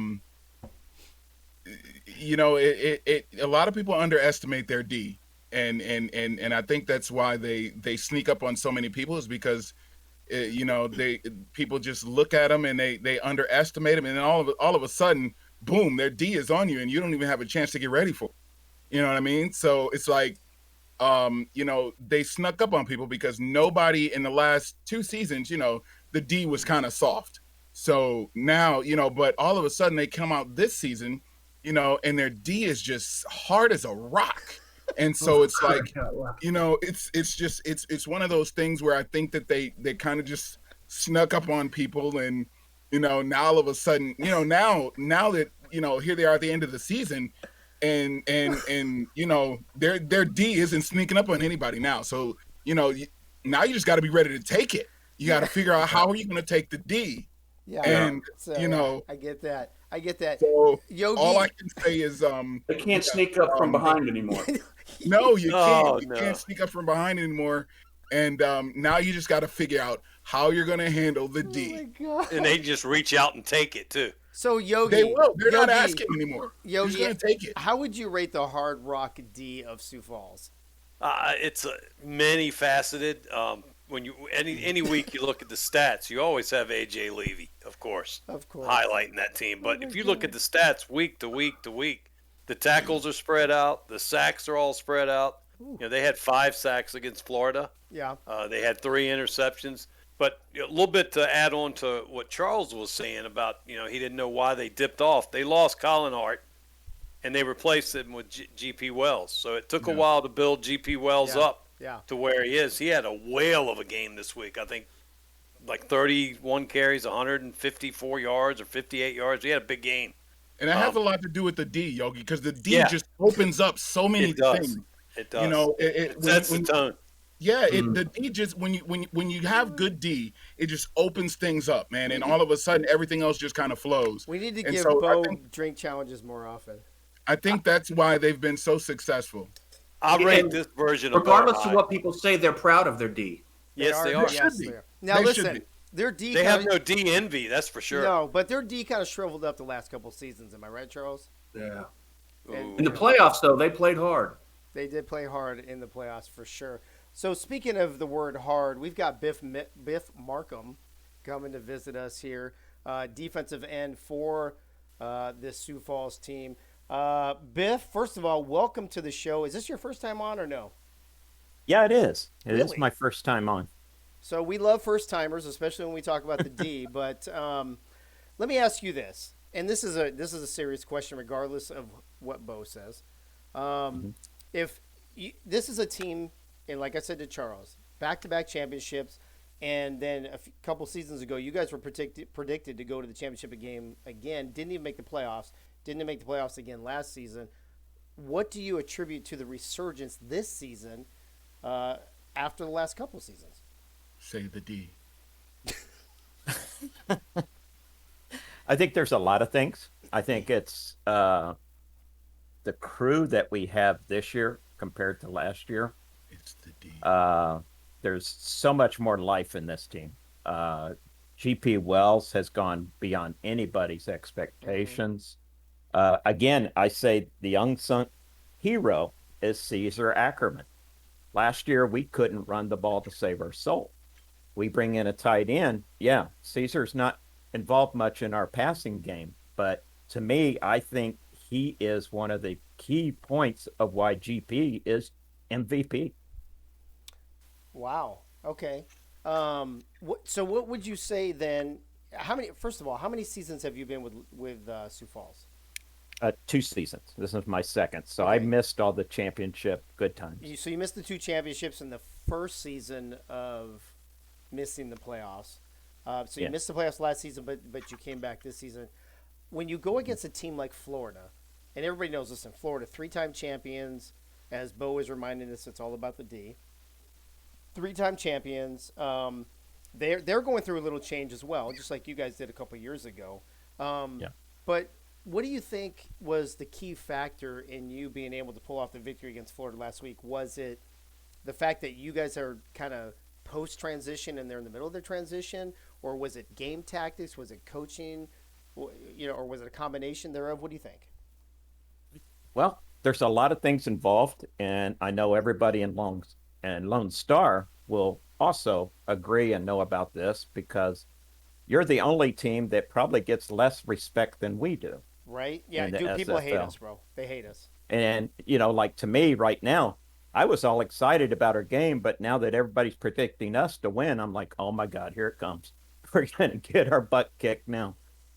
lot of people underestimate their D, and I think that's why they sneak up on so many people, is because people just look at them and they underestimate them, and then all of a sudden, boom, their D is on you, and you don't even have a chance to get ready for it. You know what I mean? So it's like, they snuck up on people because nobody in the last 2 seasons, the D was kind of soft. So now, but all of a sudden they come out this season, and their D is just hard as a rock. And so it's like, it's one of those things where I think that they kind of just snuck up on people, and, now all of a sudden, now that, here they are at the end of the season, and their D isn't sneaking up on anybody now. So, now you just got to be ready to take it. You got to figure out how are you going to take the D. Yeah, and I get that. So Yogi, all I can say is they can't sneak up from behind anymore. No, you can't. You can't sneak up from behind anymore. And now you just got to figure out how you're going to handle the D. And they just reach out and take it too. So Yogi, they will. They're not asking anymore. Yogi, going to take it. How would you rate the Hard Rock D of Sioux Falls? It's many faceted. When you any week you look at the stats, you always have AJ Levy, of course, highlighting that team. But if you look at the stats week to week to week, the tackles are spread out, the sacks are all spread out. They had 5 sacks against Florida. Yeah. They had 3 interceptions. But a little bit to add on to what Charles was saying about, he didn't know why they dipped off. They lost Colin Hart, and they replaced him with G.P. Wells. So it took a while to build G.P. Wells up. To where he is. He had a whale of a game this week. I think like 31 carries, 154 yards or 58 yards. He had a big game. And that has a lot to do with the D, Yogi, because the D just opens up so many things. It does. It sets the tone. Yeah, the D just when you have good D, it just opens things up, man, and all of a sudden everything else just kind of flows. We need to give Bo drink challenges more often. I think that's why they've been so successful. I rate this version regardless of what people say, they're proud of their D. Yes, they are. Yes, they are. Now listen, their D. They have no D envy, that's for sure. No, but their D kind of shriveled up the last couple seasons. Am I right, Charles? Yeah. In the playoffs, though, they played hard. They did play hard in the playoffs for sure. So speaking of the word hard, we've got Biff Markham coming to visit us here, defensive end for this Sioux Falls team. Biff, first of all, welcome to the show. Is this your first time on or no? Yeah, it is. It is Really? my first time on. So we love first timers, especially when we talk about the D. But let me ask you this, and this is a serious question, regardless of what Bo says. If this is a team, and like I said to Charles, back-to-back championships, and then a couple seasons ago, you guys were predicted to go to the championship game again. Didn't even make the playoffs. Didn't make the playoffs again last season. What do you attribute to the resurgence this season after the last couple seasons? Say the D. I think there's a lot of things. I think it's the crew that we have this year compared to last year. It's the D. There's so much more life in this team. GP Wells has gone beyond anybody's expectations. Again, I say the unsung hero is Caesar Ackerman. Last year, we couldn't run the ball to save our soul. We bring in a tight end. Yeah, Caesar's not involved much in our passing game, but to me, I think he is one of the key points of why GP is MVP. Wow. Okay. So what would you say then? First of all, how many seasons have you been with Sioux Falls? 2 seasons. This is my second, so okay. I missed all the championship good times. So you missed the 2 championships in the first season of missing the playoffs. So you missed the playoffs last season, but you came back this season. When you go against a team like Florida, and everybody knows, listen, Florida, 3-time champions, as Bo is reminding us, it's all about the D. 3-time champions. They're going through a little change as well, just like you guys did a couple years ago. But what do you think was the key factor in you being able to pull off the victory against Florida last week? Was it the fact that you guys are kind of post-transition and they're in the middle of their transition, or was it game tactics? Was it coaching? Or was it a combination thereof? What do you think? Well, there's a lot of things involved, and I know everybody in Lone Star will also agree and know about this, because you're the only team that probably gets less respect than we do. Right? Yeah, people hate us, bro. They hate us. And, like to me right now, I was all excited about our game, but now that everybody's predicting us to win, I'm like, oh my God, here it comes. We're going to get our butt kicked now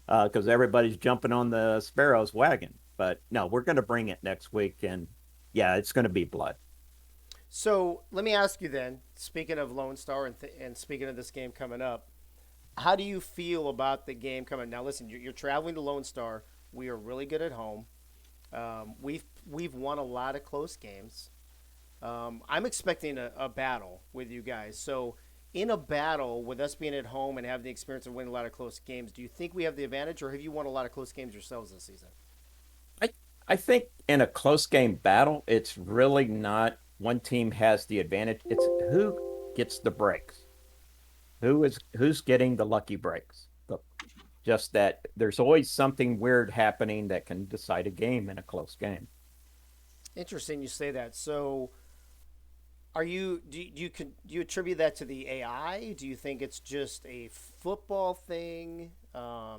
because everybody's jumping on the Sparrows wagon. But no, we're going to bring it next week. And yeah, it's going to be blood. So let me ask you then, speaking of Lone Star and speaking of this game coming up, how do you feel about the game coming? Now, listen, you're traveling to Lone Star. We are really good at home. We've won a lot of close games. I'm expecting a battle with you guys. So in a battle, with us being at home and having the experience of winning a lot of close games, do you think we have the advantage, or have you won a lot of close games yourselves this season? I think in a close game battle, it's really not one team has the advantage. It's who gets the breaks. Who's getting the lucky breaks. Just that there's always something weird happening that can decide a game in a close game. Interesting you say that. So do you attribute that to the AI? Do you think it's just a football thing? I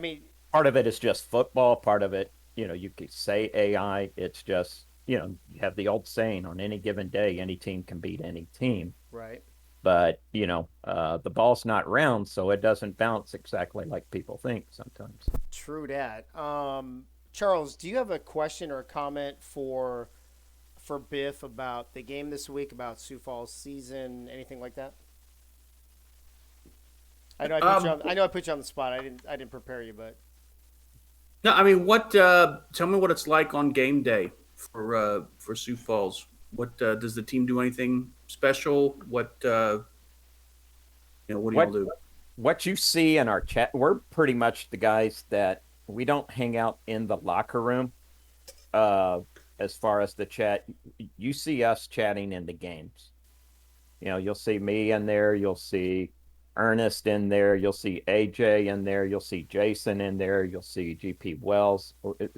mean, part of it is just football. Part of it, you could say AI. It's just, you have the old saying, on any given day, any team can beat any team. Right. But, the ball's not round, so it doesn't bounce exactly like people think sometimes. True that. Charles, do you have a question or a comment for Biff about the game this week, about Sioux Falls season, anything like that? I know I put you on the spot. I didn't prepare you, but no. I mean, tell me what it's like on game day for Sioux Falls. What does the team do? Anything special? What do y'all do? What you see in our chat, we're pretty much the guys that we don't hang out in the locker room. As far as the chat, you see us chatting in the games. You'll see me in there. You'll see Ernest in there. You'll see AJ in there. You'll see Jason in there. You'll see GP Wells.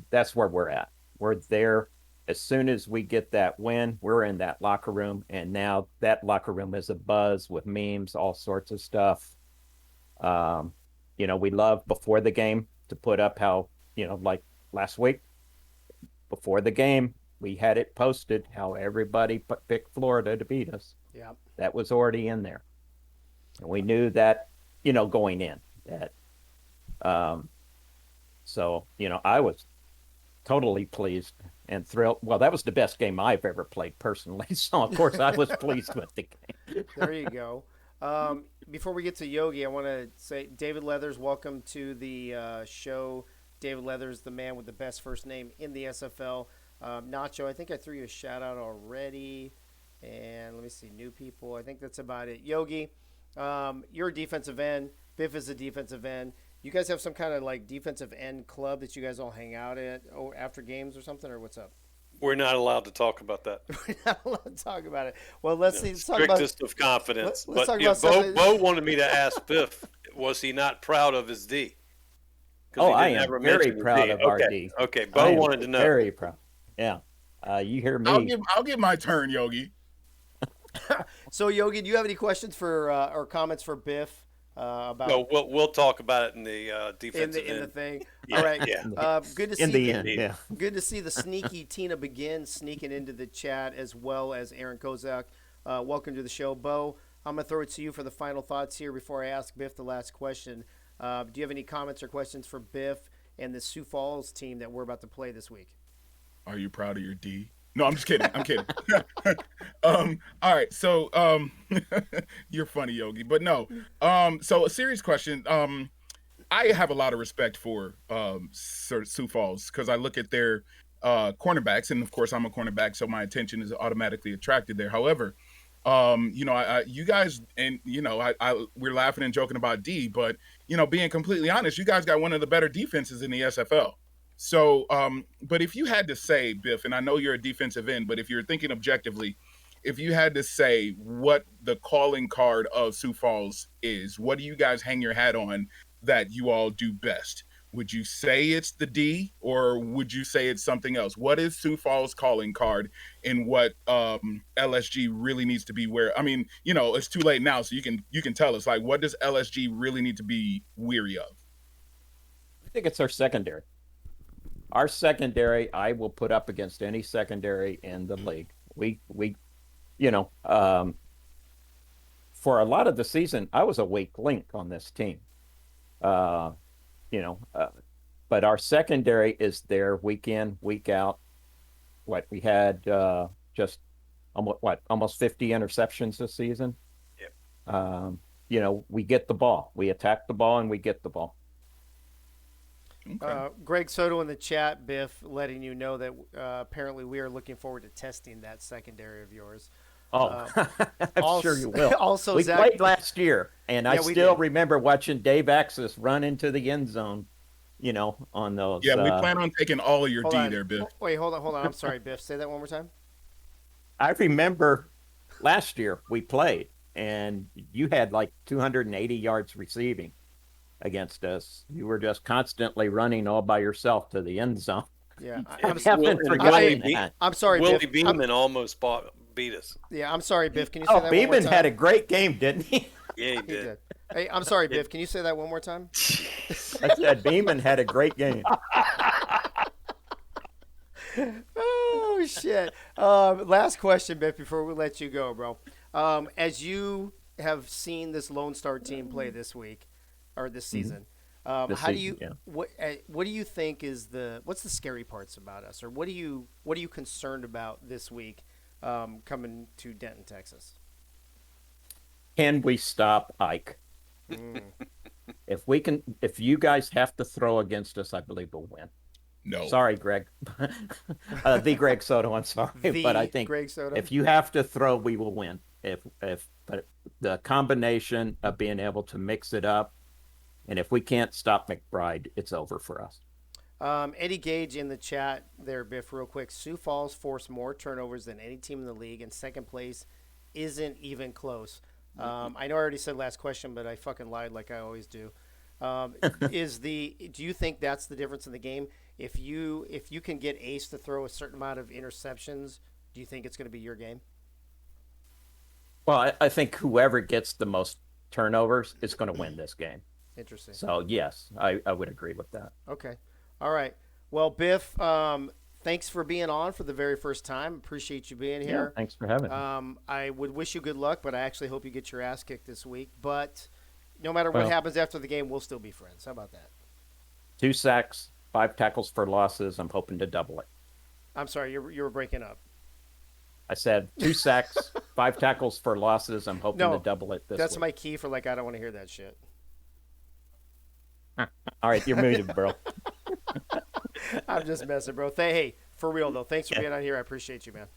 That's where we're at. We're there as soon as we get that win, we're in that locker room, and now that locker room is a buzz with memes, all sorts of stuff. We love before the game to put up how, like last week, before the game, we had it posted how everybody picked Florida to beat us. Yeah. That was already in there. And we knew that, going in. That, so, I was totally pleased and thrilled. Well, that was the best game I've ever played personally. So, of course, I was pleased with the game. There you go. Before we get to Yogi, I want to say, David Leathers, welcome to the show. David Leathers, the man with the best first name in the SFL. Nacho, I think I threw you a shout out already. And let me see, new people. I think that's about it. Yogi, you're a defensive end. Biff is a defensive end. You guys have some kind of like defensive end club that you guys all hang out at after games or something, or what's up? We're not allowed to talk about that. We're not allowed to talk about it. Well, let's see. Strictest of confidence. Let's but talk about Bo wanted me to ask Biff, was he not proud of his D? Oh, I am very proud of our D. Okay, Bo wanted to know. Very proud. Yeah. You hear me. I'll give my turn, Yogi. So, Yogi, do you have any questions for or comments for Biff? About no, we'll talk about it in the defensive in the thing. Yeah, all right. Yeah. Good to see in the end. Yeah. Good to see the sneaky Tina Begin sneaking into the chat, as well as Aaron Kozak. Welcome to the show, Bo. I'm gonna throw it to you for the final thoughts here before I ask Biff the last question. Do you have any comments or questions for Biff and the Sioux Falls team that we're about to play this week? Are you proud of your D? No, I'm just kidding. I'm kidding. All right. So you're funny, Yogi. But no. So a serious question. I have a lot of respect for Sioux Falls because I look at their cornerbacks, and of course I'm a cornerback, so my attention is automatically attracted there. However, you guys, and we're laughing and joking about D, but being completely honest, you guys got one of the better defenses in the SFL. So, but if you had to say, Biff, and I know you're a defensive end, but if you're thinking objectively, if you had to say what the calling card of Sioux Falls is, what do you guys hang your hat on that you all do best? Would you say it's the D, or would you say it's something else? What is Sioux Falls' calling card, and what LSG really needs to be where? I mean, it's too late now, so you can tell us, like, what does LSG really need to be weary of? I think it's our secondary. Our secondary, I will put up against any secondary in the league. We for a lot of the season, I was a weak link on this team. But our secondary is there week in, week out. We had just almost 50 interceptions this season. Yep. We get the ball. We attack the ball and we get the ball. Okay. Greg Soto in the chat, Biff, letting you know that apparently we are looking forward to testing that secondary of yours. I'm sure you will. Also, we Zach, played last year, and I still remember watching Dave Axis run into the end zone, on those. Yeah, we plan on taking all of your D there, Biff. Wait, hold on. I'm sorry, Biff. Say that one more time. I remember last year we played, and you had like 280 yards receiving against us. You were just constantly running all by yourself to the end zone. Yeah, I'm sorry, Willie Biff. Beeman almost beat us. Yeah, I'm sorry, Biff. Can you say that one more Beeman time? had a great game, didn't he? Yeah, he did. Hey, I'm sorry, Biff. Can you say that one more time? I said Beeman had a great game. Oh, shit. Last question, Biff, before we let you go, bro. As you have seen this Lone Star team play this week, or this season, what do you think is what's the scary parts about us, or what are you concerned about this week coming to Denton, Texas? Can we stop Ike? If you guys have to throw against us, I believe we'll win. No. Sorry, Greg. The Greg Soto, I'm sorry. But I think Greg Soto? If you have to throw, we will win. But the combination of being able to mix it up, and if we can't stop McBride, it's over for us. Eddie Gage in the chat there, Biff, real quick. Sioux Falls forced more turnovers than any team in the league, and second place isn't even close. I know I already said last question, but I fucking lied like I always do. Do you think that's the difference in the game? If you can get Ace to throw a certain amount of interceptions, do you think it's going to be your game? Well, I think whoever gets the most turnovers is going to win this game. Interesting. So, yes, I would agree with that. Okay. All right. Well, Biff, thanks for being on for the very first time. Appreciate you being here. Yeah, thanks for having me. I would wish you good luck, but I actually hope you get your ass kicked this week. But no matter what happens after the game, we'll still be friends. How about that? 2 sacks, 5 tackles for losses. I'm hoping to double it. I'm sorry, you were breaking up. I said 2 sacks, 5 tackles for losses. I'm hoping to double it this That's week. my key for I don't want to hear that shit. All right, you're muted, bro. I'm just messing, bro. Hey, for real, though, thanks for being on here. I appreciate you, man.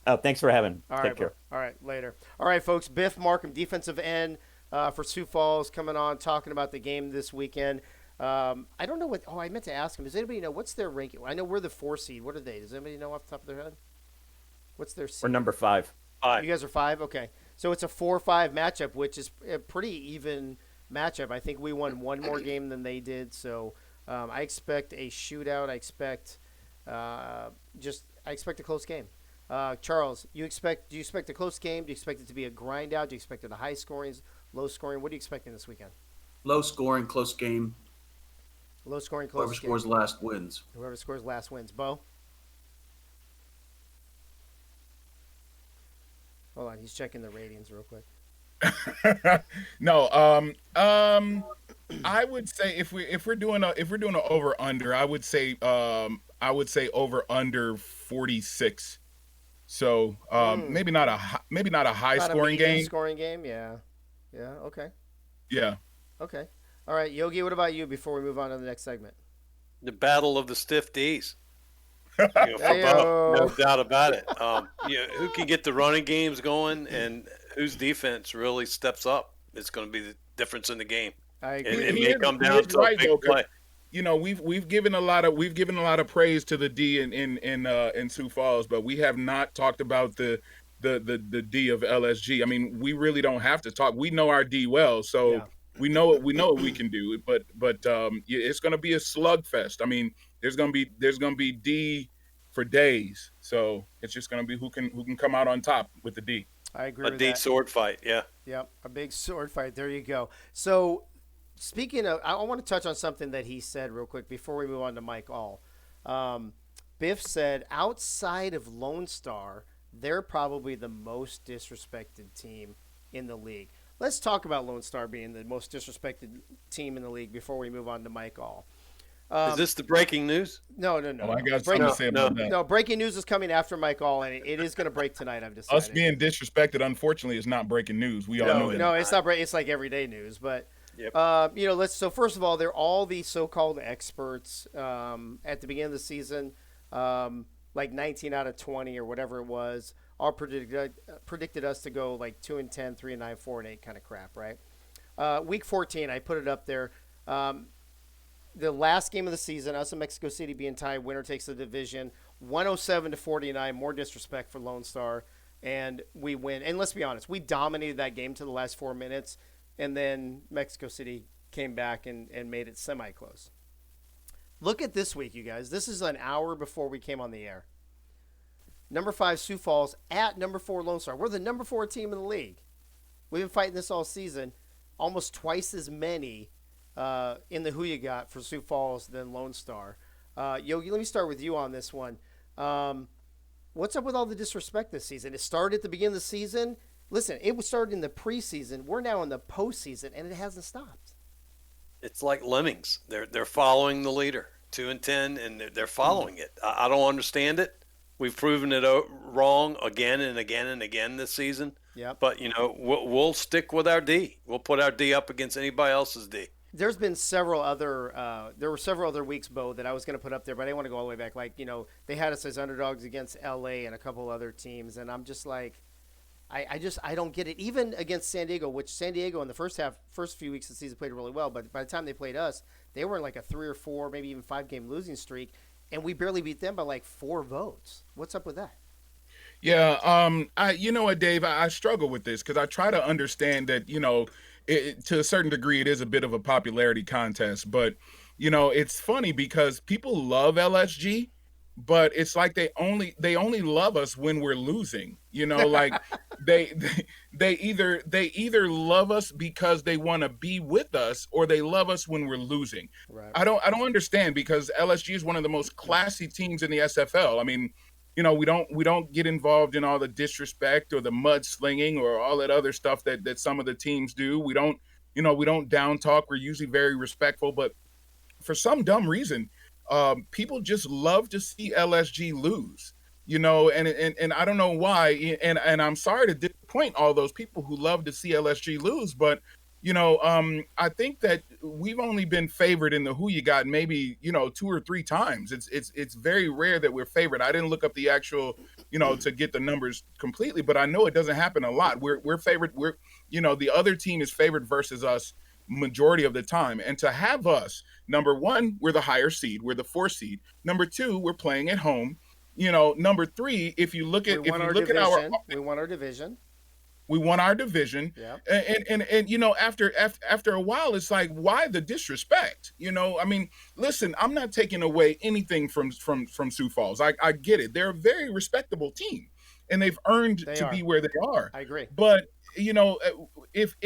Oh, thanks for having me. All Take right, care. Bro. All right, later. All right, folks, Biff Markham, defensive end for Sioux Falls, coming on, talking about the game this weekend. I don't know what – I meant to ask him. Does anybody know what's their ranking? I know we're the 4 seed. What are they? Does anybody know off the top of their head? What's their seed? We're number 5. You guys are 5? Okay. So it's a 4-5 matchup, which is a pretty even matchup. I think we won one more game than they did, so I expect a shootout. I expect I expect a close game. Charles, do you expect a close game? Do you expect it to be a grind out? Do you expect it a high scoring, low scoring? What are you expecting this weekend? Low scoring, close game. Low scoring, close Whoever game. scores last wins. Whoever scores last wins. Bo? Hold on, he's checking the ratings real quick. No, I would say if we're doing a over under, I would say over under 46. So maybe not a high scoring game. Scoring game, yeah, okay. Yeah. Okay. All right, Yogi. What about you? Before we move on to the next segment. The battle of the stiff D's. No doubt about it. Who can get the running games going and whose defense really steps up? It's going to be the difference in the game. I agree. It may come down to a big play. You know, we've given a lot of praise to the D in Sioux Falls, but we have not talked about the D of LSG. I mean, we really don't have to talk. We know our D well, so we know what we can do. But it's going to be a slugfest. I mean, there's going to be D for days. So it's just going to be who can come out on top with the D. I agree. A D sword fight, yeah. Yep, a big sword fight. There you go. So, speaking of, I want to touch on something that he said real quick before we move on to Mike All. Biff said, outside of Lone Star, they're probably the most disrespected team in the league. Let's talk about Lone Star being the most disrespected team in the league before we move on to Mike All. Is this the breaking news? No. Oh, I got something to say about that. No, breaking news is coming after Mike All, and it is going to break tonight, I've decided. Us being disrespected, unfortunately, is not breaking news. We all know that. No, it's not breaking. It's like everyday news. But, yep. So first of all, they're all the so-called experts at the beginning of the season, like 19 out of 20 or whatever it was, all predicted us to go like 2-10, 3-9, 4-8 kind of crap, right? Week 14, I put it up there. The last game of the season, us and Mexico City being tied, winner takes the division, 107-49, more disrespect for Lone Star, and we win. And let's be honest, we dominated that game to the last 4 minutes, and then Mexico City came back and made it semi-close. Look at this week, you guys. This is an hour before we came on the air. Number 5, Sioux Falls, at number 4, Lone Star. We're the number 4 team in the league. We've been fighting this all season. Almost twice as many in the who you got for Sioux Falls than Lone Star. Yogi, let me start with you on this one. What's up with all the disrespect this season? It started at the beginning of the season. Listen, it was started in the preseason. We're now in the postseason, and it hasn't stopped. It's like lemmings. They're following the leader, 2-10, and they're following it. I don't understand it. We've proven it wrong again and again and again this season. Yep. But, we'll stick with our D. We'll put our D up against anybody else's D. There's been several other weeks, Bo, that I was going to put up there, but I didn't want to go all the way back. Like, they had us as underdogs against LA and a couple other teams, and I'm just like, I don't get it. Even against San Diego, which San Diego in the first few weeks of the season played really well, but by the time they played us, they were in like a 3 or 4, maybe even 5-game losing streak, and we barely beat them by like 4 votes. What's up with that? Yeah, you know what, Dave, I struggle with this because I try to understand that, to a certain degree, it is a bit of a popularity contest. But, you know, it's funny because people love LSG, but it's like they only love us when we're losing. You know, like they either love us because they want to be with us, or they love us when we're losing. Right. I don't understand, because LSG is one of the most classy teams in the SFL. I mean, you know, we don't get involved in all the disrespect or the mudslinging or all that other stuff that some of the teams do. We don't down talk. We're usually very respectful, but for some dumb reason, people just love to see LSG lose, you know, and I don't know why. And I'm sorry to disappoint all those people who love to see LSG lose, but you know, I think that we've only been favored in the Who You Got maybe, you know, 2 or 3 times. It's very rare that we're favored. I didn't look up the actual, you know, to get the numbers completely, but I know it doesn't happen a lot. We're favored. You know, the other team is favored versus us majority of the time. And to have us, number one, we're the higher seed. We're the 4 seed. Number 2, we're playing at home. You know, number 3, if you look at we won our division. We won our division. Yeah. And you know, after a while, it's like, why the disrespect? You know, I mean, listen, I'm not taking away anything from Sioux Falls. I get it. They're a very respectable team, and they've earned be where they are. I agree. But you know, if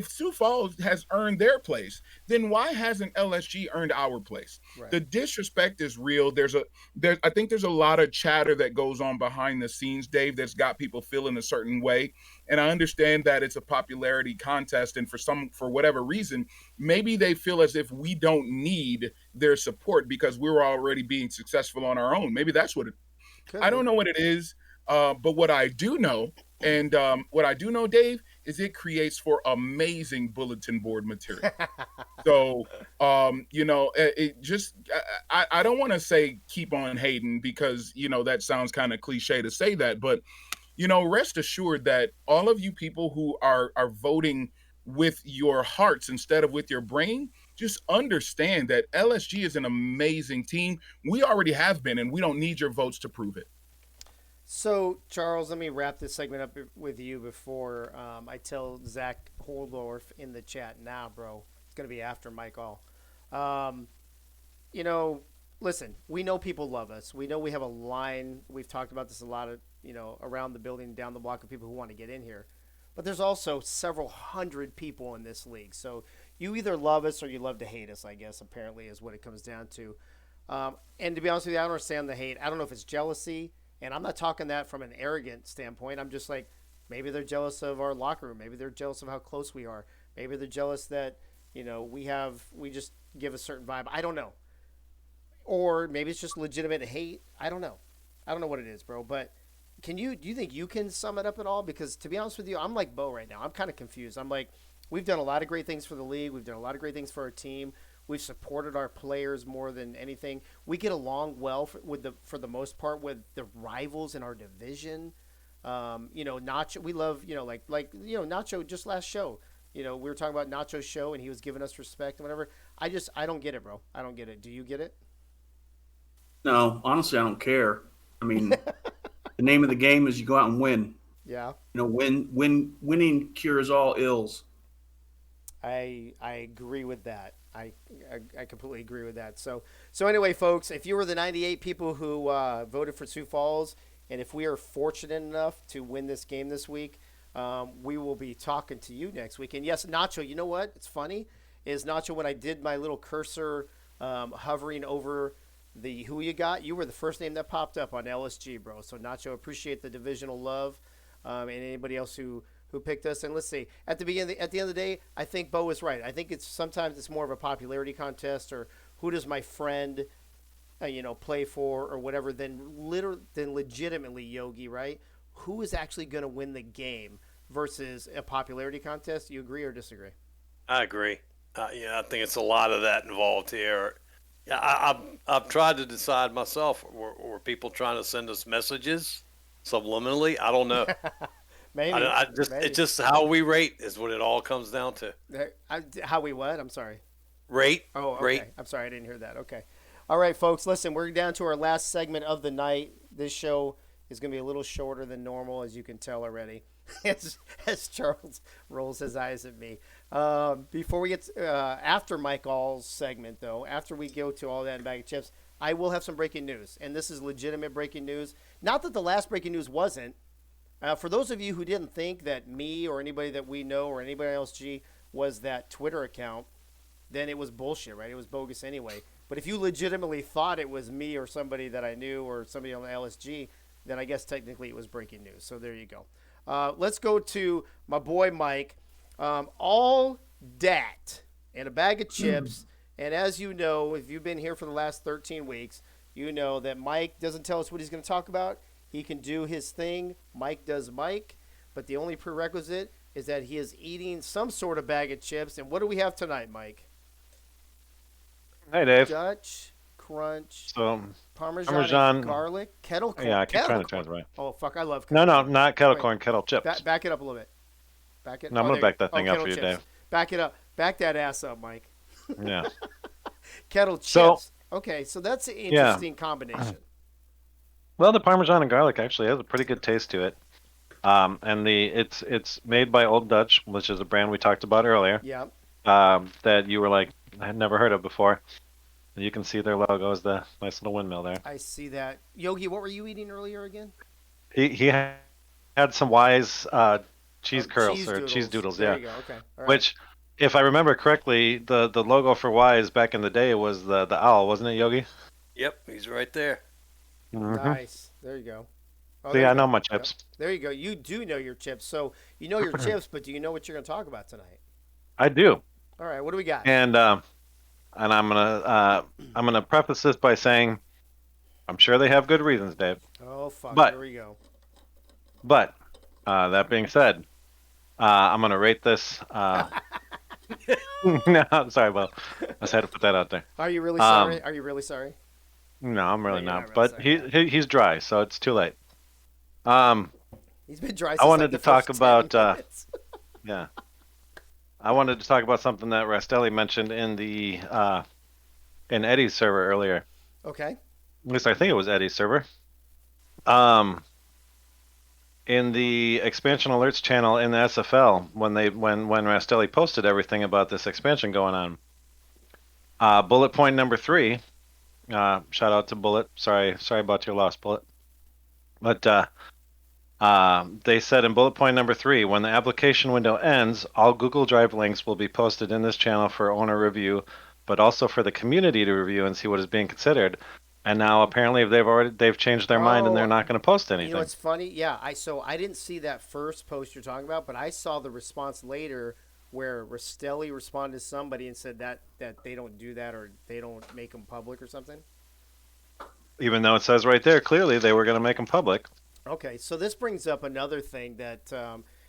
Sioux Falls has earned their place, then why hasn't LSG earned our place? Right. The disrespect is real. I think there's a lot of chatter that goes on behind the scenes, Dave, that's got people feeling a certain way. And I understand that it's a popularity contest, and for whatever reason, maybe they feel as if we don't need their support because we're already being successful on our own. Maybe that's what it is. I don't know what it is, but what I do know, and what I do know, Dave, is it creates for amazing bulletin board material. So, you know, I don't want to say keep on hating, because, you know, that sounds kind of cliche to say that. But, you know, rest assured that all of you people who are voting with your hearts instead of with your brain, just understand that LSG is an amazing team. We already have been, and we don't need your votes to prove it. So, Charles, let me wrap this segment up with you before I tell Zach Holdorf in the chat now, bro. It's going to be after Mike All. You know, listen, we know people love us. We know we have a line. We've talked about this a lot of, you know, around the building, down the block, of people who want to get in here. But there's also several hundred people in this league. So you either love us or you love to hate us, I guess, apparently is what it comes down to. And to be honest with you, I don't understand the hate. I don't know if it's jealousy. And I'm not talking that from an arrogant standpoint. I'm just like, maybe they're jealous of our locker room. Maybe they're jealous of how close we are. Maybe they're jealous that, you know, we just give a certain vibe. I don't know. Or maybe it's just legitimate hate. I don't know. I don't know what it is, bro. But do you think you can sum it up at all? Because to be honest with you, I'm like Bo right now. I'm kind of confused. I'm like, we've done a lot of great things for the league. We've done a lot of great things for our team. We've supported our players more than anything. We get along well for the most part with the rivals in our division. You know, Nacho, we love, you know, like you know, Nacho just last show. You know, we were talking about Nacho's show and he was giving us respect and whatever. I don't get it, bro. I don't get it. Do you get it? No, honestly, I don't care. I mean, the name of the game is you go out and win. Yeah. You know, winning cures all ills. I agree with that. I completely agree with that. So anyway, folks, if you were the 98 people who voted for Sioux Falls, and if we are fortunate enough to win this game this week, we will be talking to you next week. And yes, Nacho, you know what? It's funny is, Nacho, when I did my little cursor hovering over the Who You Got, you were the first name that popped up on LSG, bro. So Nacho, appreciate the divisional love, and anybody else who picked us. And let's see, at the end of the day, I think Bo is right. I think sometimes it's more of a popularity contest, or who does my friend, you know, play for, or whatever, than legitimately, Yogi, right? Who is actually going to win the game versus a popularity contest? You agree or disagree? I agree. Yeah, I think it's a lot of that involved here. Yeah, I've tried to decide myself. Were people trying to send us messages subliminally? I don't know. Maybe. It's just how we rate is what it all comes down to. How we what? I'm sorry. Rate. Oh, okay. Rate. I'm sorry, I didn't hear that. Okay. All right, folks. Listen, we're down to our last segment of the night. This show is going to be a little shorter than normal, as you can tell already. as Charles rolls his eyes at me. Before we get after Mike All's segment, though, after we go to all that in bag of chips, I will have some breaking news, and this is legitimate breaking news. Not that the last breaking news wasn't. For those of you who didn't think that me or anybody that we know or anybody else, was that Twitter account, then it was bullshit, right? It was bogus anyway. But if you legitimately thought it was me or somebody that I knew or somebody on the LSG, then I guess technically it was breaking news. So there you go. Let's go to my boy Mike. All dat and a bag of chips. And as you know, if you've been here for the last 13 weeks, you know that Mike doesn't tell us what he's going to talk about. He can do his thing. Mike does Mike. But the only prerequisite is that he is eating some sort of bag of chips. And what do we have tonight, Mike? Hey, Dave. Dutch Crunch. So, Parmesan garlic. Kettle corn. Yeah, I keep trying to turn it right. Oh, fuck. I love kettle No, not kettle corn, kettle chips. Back it up a little bit. Back it. No, I'm going to back that thing up for you, chips. Dave. Back it up. Back that ass up, Mike. Yeah. Kettle chips. So, okay, so that's an interesting combination. Well, the Parmesan and garlic actually has a pretty good taste to it. And it's made by Old Dutch, which is a brand we talked about earlier. Yeah. That you were like, I had never heard of before. You can see their logo is the nice little windmill there. I see that. Yogi, what were you eating earlier again? He had some Wise cheese curls or cheese doodles, there yeah. You go. Okay. All right. Which, if I remember correctly, the logo for Wise back in the day was the owl, wasn't it, Yogi? Yep, he's right there. Mm-hmm. Nice. There you go. Oh, I know my chips. Yep. There you go. You do know your chips. So you know your chips, but do you know what you're going to talk about tonight? I do. All right. What do we got? And I'm gonna preface this by saying, I'm sure they have good reasons, Dave. Oh fuck! But, here we go. But that being said, I'm gonna rate this. No, sorry, well, I just had to put that out there. Are you really sorry? Are you really sorry? No, I'm really not. Really but he's dry, so it's too late. He's been dry. Since I wanted like to talk about. Yeah. I wanted to talk about something that Rastelli mentioned in the in Eddie's server earlier. Okay. At least I think it was Eddie's server. In the expansion alerts channel in the SFL, when Rastelli posted everything about this expansion going on, bullet point number 3. Shout out to Bullet. Sorry about your loss, Bullet. But they said in bullet point number 3, when the application window ends, all Google Drive links will be posted in this channel for owner review, but also for the community to review and see what is being considered. And now apparently they've changed their mind and they're not going to post anything. You know what's funny? Yeah, I didn't see that first post you're talking about, but I saw the response later where Rastelli responded to somebody and said that they don't do that or they don't make them public or something. Even though it says right there clearly they were going to make them public. Okay, so this brings up another thing that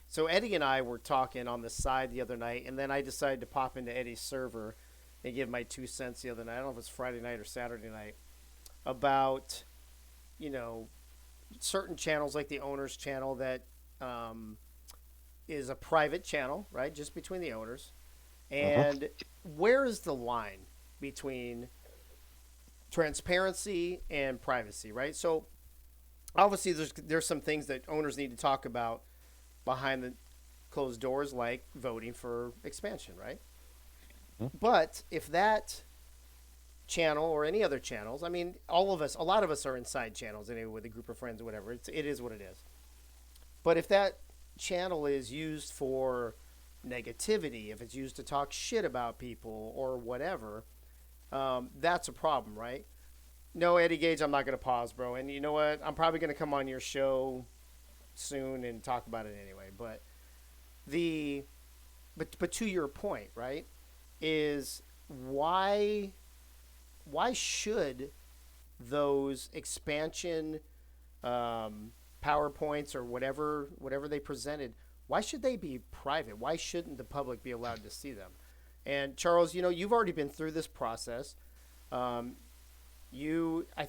so Eddie and I were talking on the side the other night, and then I decided to pop into Eddie's server and give my 2 cents the other night. I don't know if it was Friday night or Saturday night, about, certain channels like the owner's channel that is a private channel, right, just between the owners. And where is the line between transparency and privacy, right? So obviously there's some things that owners need to talk about behind the closed doors, like voting for expansion, right? But if that channel or any other channels, I mean, a lot of us are inside channels anyway with a group of friends or whatever. It is what it is. But if that channel is used for negativity, if it's used to talk shit about people or whatever, that's a problem, right? No, Eddie Gage, I'm not going to pause, bro. And you know what? I'm probably going to come on your show soon and talk about it anyway. But but to your point, right, is why should those expansion PowerPoints or whatever they presented, why should they be private? Why shouldn't the public be allowed to see them? And Charles, you've already been through this process. I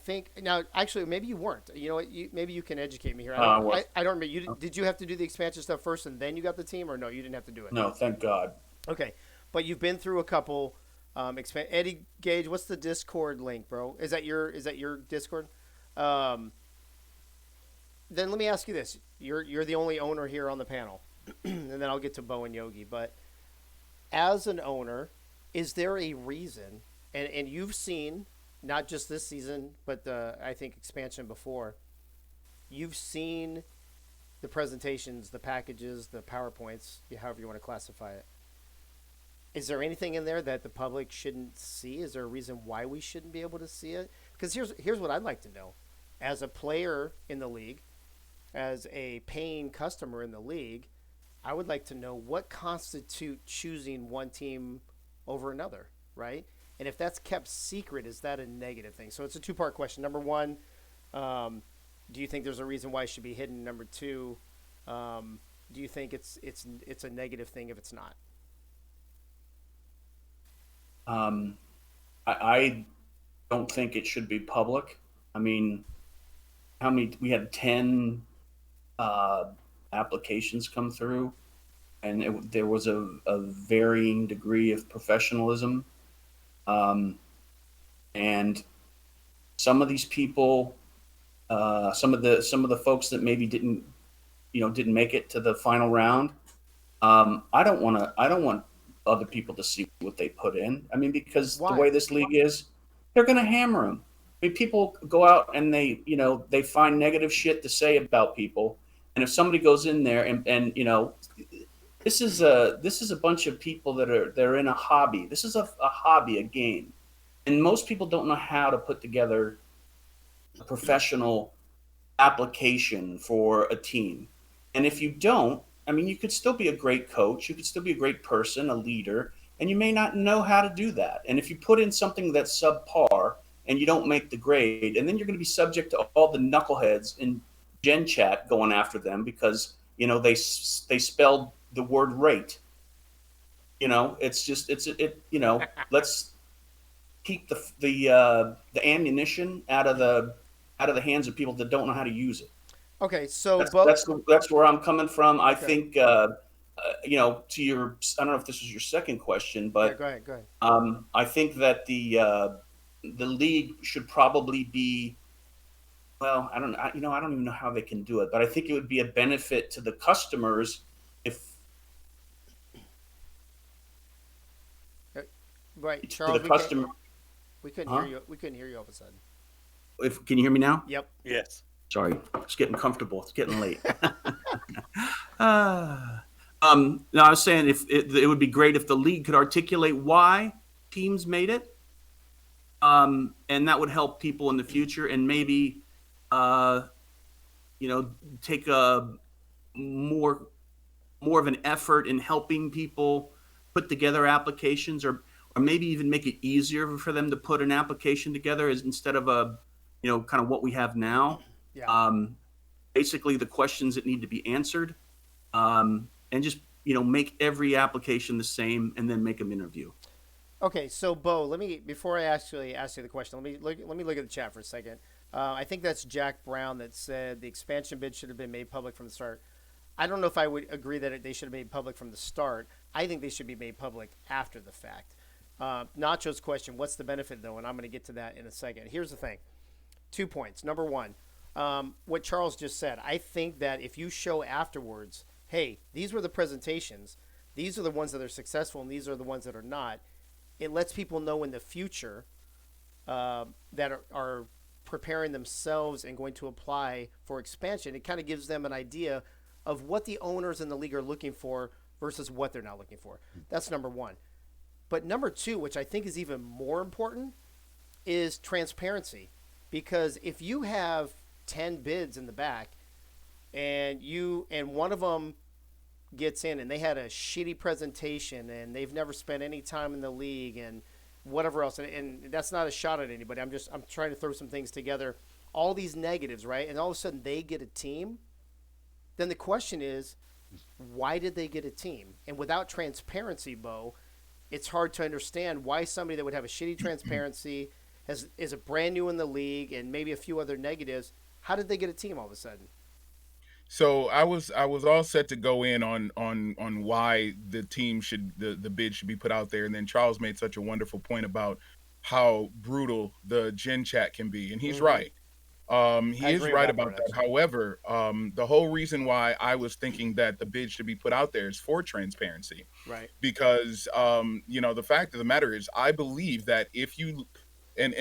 think now, actually, maybe you weren't. You know what? Maybe you can educate me here. I don't remember. Did you have to do the expansion stuff first and then you got the team, or no? You didn't have to do it. No, thank God. Okay, but you've been through a couple. Eddie Gage, what's the Discord link, bro? Is that your Discord? Then let me ask you this: you're the only owner here on the panel, and then I'll get to Bo and Yogi. But as an owner, is there a reason? And you've seen not just this season, but I think expansion before. You've seen the presentations, the packages, the PowerPoints, however you want to classify it. Is there anything in there that the public shouldn't see? Is there a reason why we shouldn't be able to see it? Because here's what I'd like to know. As a player in the league, as a paying customer in the league, I would like to know what constitutes choosing one team over another, right? And if that's kept secret, is that a negative thing? So it's a two-part question. Number one, do you think there's a reason why it should be hidden? Number two, do you think it's a negative thing if it's not? I don't think it should be public. I mean, we had 10 applications come through, and there was a varying degree of professionalism. And some of these people, some of the folks that maybe didn't make it to the final round. I don't want other people to see what they put in. I mean, because the way this league is, they're going to hammer them. I mean, people go out and they find negative shit to say about people. And if somebody goes in there and this is a bunch of people they're in a hobby. This is a hobby, a game. And most people don't know how to put together a professional application for a team. And if you don't, I mean, you could still be a great coach. You could still be a great person, a leader, and you may not know how to do that. And if you put in something that's subpar and you don't make the grade, and then you're going to be subject to all the knuckleheads in Gen Chat going after them because, they spelled the word rate. Let's keep the ammunition out of the hands of people that don't know how to use it. Okay, so that's where I'm coming from. I Okay. think to your, I don't know if this was your second question, but Yeah, go ahead. I think that the league should probably be, well, I don't even know how they can do it, but I think it would be a benefit to the customers if. Right, To Charles. the customer. We couldn't Huh? hear you. We couldn't hear you all of a sudden. Can you hear me now? Yep. Yes. Sorry, it's getting comfortable. It's getting late. No, I was saying if it would be great if the league could articulate why teams made it, and that would help people in the future, and maybe, take a more of an effort in helping people put together applications, or maybe even make it easier for them to put an application together instead of kind of what we have now. Yeah. Basically the questions that need to be answered, and just make every application the same, and then make them interview. Okay, so Bo, before I actually ask you the question, let me look at the chat for a second. I think that's Jack Brown that said the expansion bid should have been made public from the start. I don't know if I would agree that they should have made public from the start. I think they should be made public after the fact. Nacho's question, what's the benefit though? And I'm going to get to that in a second. Here's the thing. 2 points. Number one, what Charles just said. I think that if you show afterwards, hey, these were the presentations, these are the ones that are successful, and these are the ones that are not, it lets people know in the future that are preparing themselves and going to apply for expansion. It kind of gives them an idea of what the owners in the league are looking for versus what they're not looking for. That's number one. But number two, which I think is even more important, is transparency. Because if you have 10 bids in the back and one of them gets in and they had a shitty presentation and they've never spent any time in the league and whatever else, and that's not a shot at anybody. I'm trying to throw some things together, all these negatives, right? And all of a sudden they get a team. Then the question is, why did they get a team? And without transparency, Bo, it's hard to understand why somebody that would have a shitty transparency is a brand new in the league and maybe a few other negatives. How did they get a team all of a sudden? So I was all set to go in on why the team the bid should be put out there, and then Charles made such a wonderful point about how brutal the Gen Chat can be, and he's right. He is right about that. However, the whole reason why I was thinking that the bid should be put out there is for transparency. Right. Because, the fact of the matter is, I believe that if you, and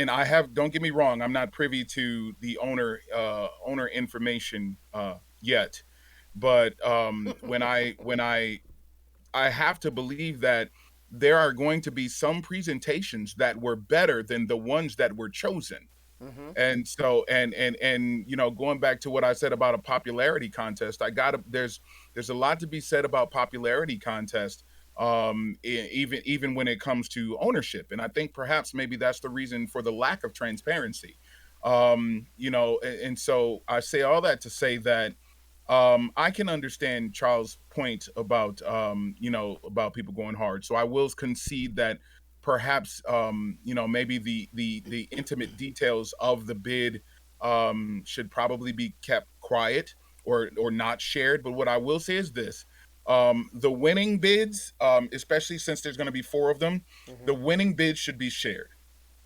don't get me wrong, I'm not privy to the owner information yet, but when I have to believe that there are going to be some presentations that were better than the ones that were chosen. Mm-hmm. And so, and going back to what I said about a popularity contest, there's a lot to be said about popularity contest, even when it comes to ownership. And I think perhaps maybe that's the reason for the lack of transparency. And so I say all that to say that I can understand Charles' point about about people going hard. So I will concede that perhaps maybe the intimate details of the bid should probably be kept quiet or not shared. But what I will say is this: the winning bids, especially since there's going to be 4 of them, the winning bids should be shared.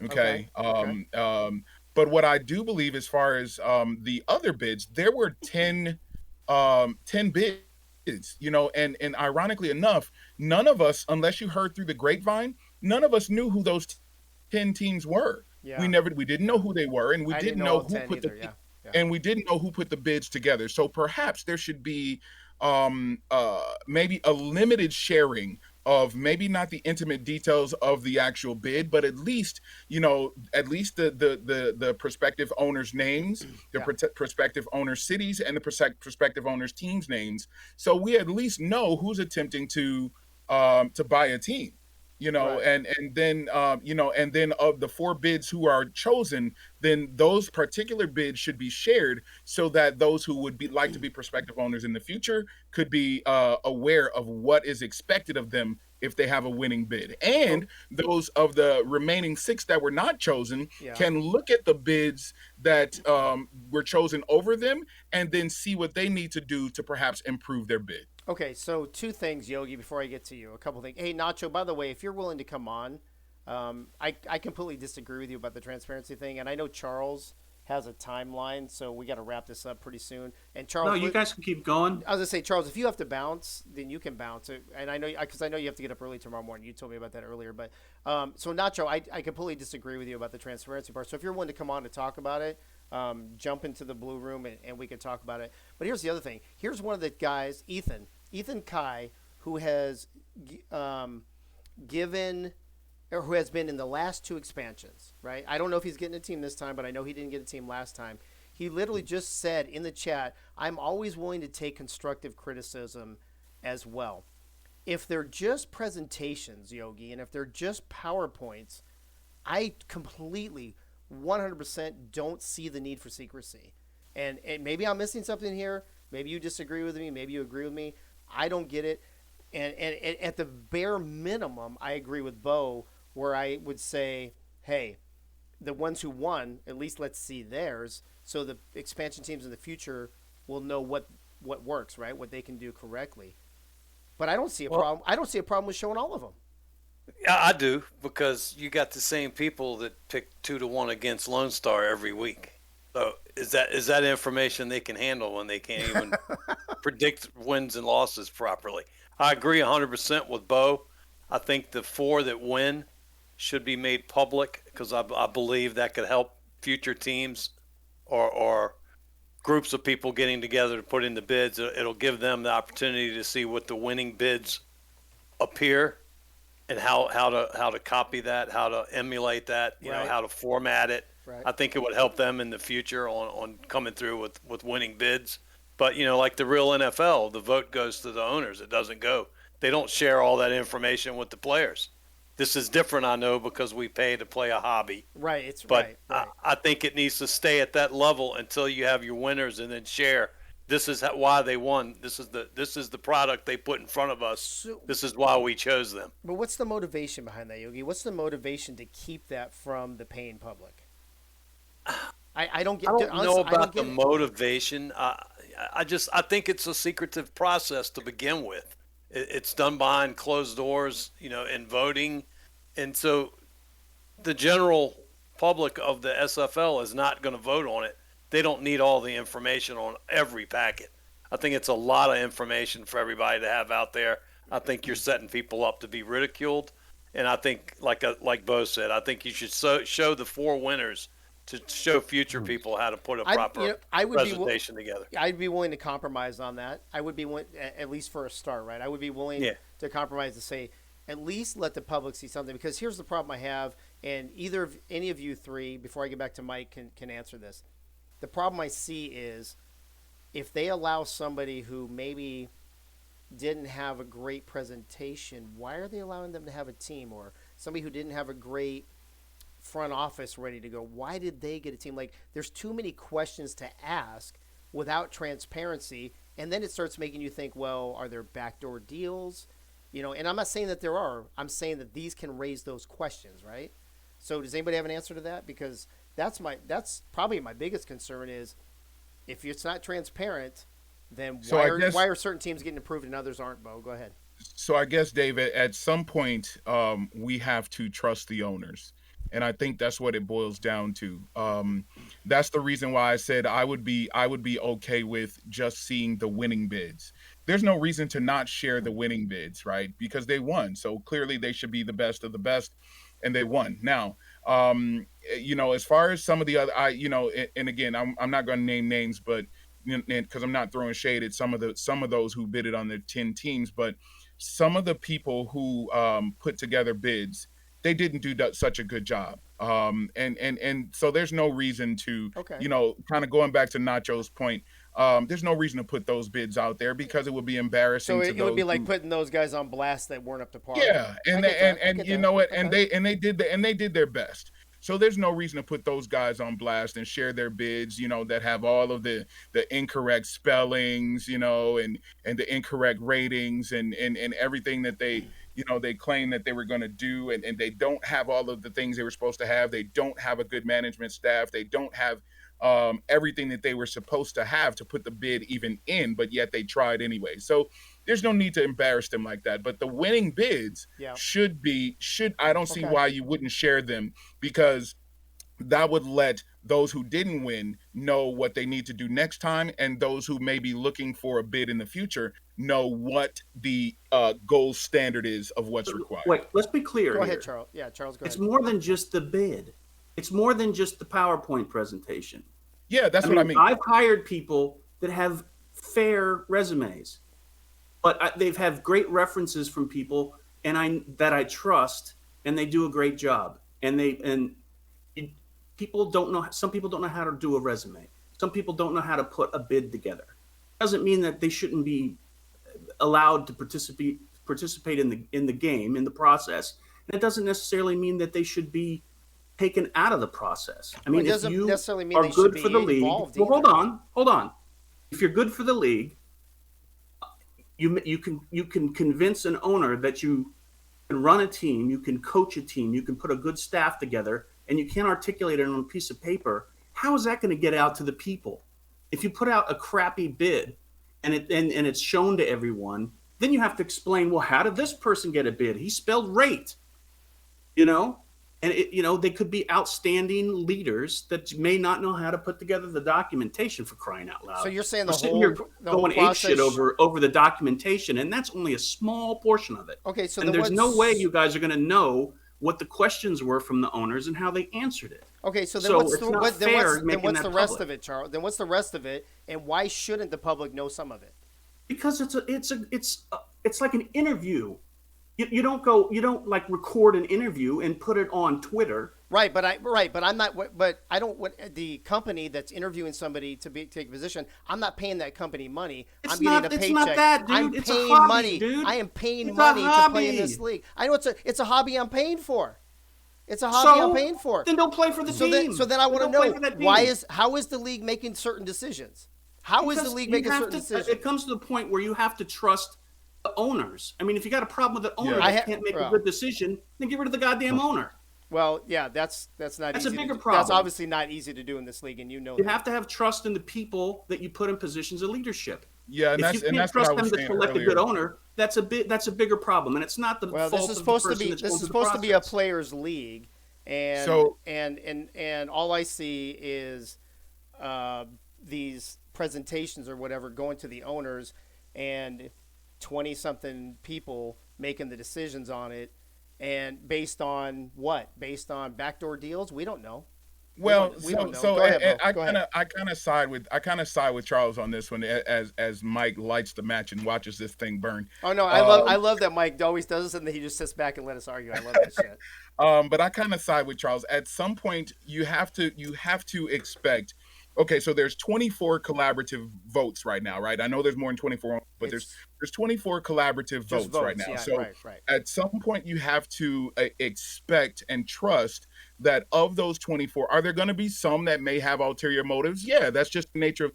Okay. But what I do believe, as far as the other bids, there were 10 bids, and ironically enough, none of us, unless you heard through the grapevine, none of us knew who those 10 teams were. Yeah. We didn't know who they were, and we didn't know who put and we didn't know who put the bids together. So perhaps there should be maybe a limited sharing of maybe not the intimate details of the actual bid, but at least the prospective owners' names, prospective owners' cities, and the prospective owners' teams' names, so we at least know who's attempting to buy a team. And then of the 4 bids who are chosen, then those particular bids should be shared so that those who would like to be prospective owners in the future could be aware of what is expected of them if they have a winning bid. And those of the remaining 6 that were not chosen can look at the bids that were chosen over them and then see what they need to do to perhaps improve their bid. Okay, so 2 things, Yogi, before I get to you. A couple things. Hey, Nacho, by the way, if you're willing to come on, I completely disagree with you about the transparency thing, and I know Charles has a timeline, so we got to wrap this up pretty soon. And Charles, no, you guys can keep going. I was gonna say, Charles, if you have to bounce, then you can bounce. And I know, because I know you have to get up early tomorrow morning. You told me about that earlier. But so Nacho, I completely disagree with you about the transparency part. So if you're willing to come on to talk about it, jump into the blue room and we can talk about it. But here's the other thing. Here's one of the guys, Ethan Kai, who has given, or who has been in the last 2 expansions, right? I don't know if he's getting a team this time, but I know he didn't get a team last time. He literally just said in the chat, I'm always willing to take constructive criticism as well. If they're just presentations, Yogi, and if they're just PowerPoints, I completely 100% don't see the need for secrecy. And maybe I'm missing something here. Maybe you disagree with me. Maybe you agree with me. I don't get it. And at the bare minimum, I agree with Bo, where I would say, hey, the ones who won, at least let's see theirs, so the expansion teams in the future will know what works, right? What they can do correctly. But I don't see a problem. I don't see a problem with showing all of them. Yeah, I do, because you got the same people that pick 2-1 against Lone Star every week. So is that information they can handle when they can't even predict wins and losses properly? I agree 100% with Bo. I think the 4 that win should be made public, because I believe that could help future teams or groups of people getting together to put in the bids. It'll give them the opportunity to see what the winning bids appear and how to copy that, how to emulate that, you know, how to format it. Right. I think it would help them in the future on coming through with winning bids. But, you know, like the real NFL, the vote goes to the owners. It doesn't go. They don't share all that information with the players. This is different, I know, because we pay to play a hobby. Right. But I think it needs to stay at that level until you have your winners, and then share. This is why they won. This is the product they put in front of us. This is why we chose them. But what's the motivation behind that, Yogi? What's the motivation to keep that from the paying public? I don't know about the motivation. I think it's a secretive process to begin with. It's done behind closed doors, you know, in voting. And so the general public of the SFL is not going to vote on it. they don't need all the information on every packet. I think it's a lot of information for everybody to have out there. I think you're setting people up to be ridiculed. And I think, like Bo said, I think you should show the 4 winners to show future people how to put a proper presentation together. I'd be willing to compromise on that. I would be willing, at least for a start, right? I would be willing to compromise to say, at least let the public see something. Because here's the problem I have, and any of you three, before I get back to Mike, can answer this. The problem I see is if they allow somebody who maybe didn't have a great presentation, why are they allowing them to have a team? Or somebody who didn't have a great front office ready to go, why did they get a team? Like, there's too many questions to ask without transparency, and then it starts making you think, well, are there backdoor deals? And I'm not saying that there are. I'm saying that these can raise those questions, right? So does anybody have an answer to that? Because that's probably my biggest concern is if it's not transparent, then why are certain teams getting approved and others aren't, Bo? Go ahead. So I guess, David, at some point, we have to trust the owners. And I think that's what it boils down to. That's the reason why I said I would be okay with just seeing the winning bids. There's no reason to not share the winning bids, right? Because they won. So clearly they should be the best of the best, and they won. Now, as far as some of the other, and again, I'm not going to name names, but because I'm not throwing shade at some of those who bidded on the 10 teams, but some of the people who put together bids, they didn't do such a good job. And so there's no reason to, kind of going back to Nacho's point, there's no reason to put those bids out there because it would be embarrassing. So it would be like putting those guys on blast that weren't up to par. Yeah, and you know what? And they did their best. So there's no reason to put those guys on blast and share their bids, that have all of the incorrect spellings, and the incorrect ratings and everything that they claim that they were going to do. And they don't have all of the things they were supposed to have. They don't have a good management staff. They don't have everything that they were supposed to have to put the bid even in, but yet they tried anyway. So there's no need to embarrass them like that. But the winning bids I don't see why you wouldn't share them, because that would let those who didn't win know what they need to do next time, and those who may be looking for a bid in the future know what the gold standard is of what's required. Wait, let's be clear. Go ahead, Charles. Yeah, Charles, go ahead. It's more than just the bid. It's more than just the PowerPoint presentation. Yeah, that's what I mean. I've hired people that have fair resumes, but they've have great references from people that I trust, and they do a great job. People don't know. Some people don't know how to do a resume. Some people don't know how to put a bid together. Doesn't mean that they shouldn't be allowed to participate in the game, in the process. And it doesn't necessarily mean that they should be taken out of the process. I mean, if you are good for the league, well, hold on. If you're good for the league, you can convince an owner that you can run a team, you can coach a team, you can put a good staff together, and you can't articulate it on a piece of paper. How is that going to get out to the people? If you put out a crappy bid and it's shown to everyone, then you have to explain, well, how did this person get a bid? He spelled rate, And they could be outstanding leaders that may not know how to put together the documentation, for crying out loud. So you're saying going ape shit over the documentation, and that's only a small portion of it. Okay, so there's no way you guys are going to know what the questions were from the owners and how they answered it. Okay, so then what's the rest of it, Charles? Then what's the rest of it, and why shouldn't the public know some of it? Because it's like an interview. You don't like record an interview and put it on Twitter. Right, but I'm not. But I don't want the company that's interviewing somebody to take a position. I'm not paying that company money. I'm getting a paycheck. It's not that, dude. I'm it's paying a hobby, money. Dude. I am paying money to play in this league. I know it's a hobby I'm paying for. It's a hobby I'm paying for. Then don't play for the team. So then I want to know how is the league making certain decisions? How is the league making certain decisions? It comes to the point where you have to trust the owners. I mean, if you got a problem with the owner that can't make a good decision, then get rid of the goddamn owner. Well, yeah, that's not easy. That's a bigger problem. That's obviously not easy to do in this league, and you have to have trust in the people that you put in positions of leadership. Yeah, if you can't trust them to select a good owner, that's a bigger problem, and it's not the fault of the person that's going to the process. This is supposed to be a players' league, and all I see is these presentations or whatever going to the owners, and 20-something people making the decisions on it, and based on what? Based on backdoor deals? We don't know. Well, we don't know. so Go ahead, Bo. I kind of side with Charles on this one as Mike lights the match and watches this thing burn. Oh no, I love that Mike always does this, and then he just sits back and let us argue. I love that shit. But I kind of side with Charles. At some point, you have to expect. Okay, so there's 24 collaborative votes right now, right? I know there's more than 24, but there's 24 collaborative votes right now. Yeah, so right. at some point, you have to expect and trust that of those 24, are there going to be some that may have ulterior motives? Yeah, that's just the nature of.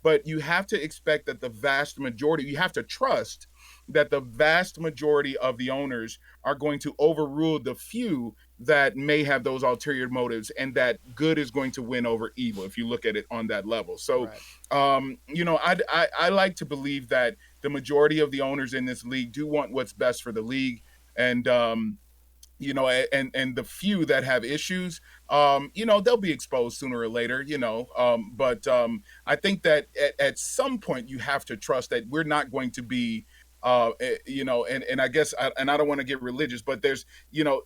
But you have to expect that the vast majority, you have to trust that the vast majority of the owners are going to overrule the few that may have those ulterior motives, and that good is going to win over evil if you look at it on that level. So, I like to believe that the majority of the owners in this league do want what's best for the league. And, and the few that have issues, they'll be exposed sooner or later, but I think that at some point you have to trust that we're not going to be, and I guess, and I don't want to get religious, but there's,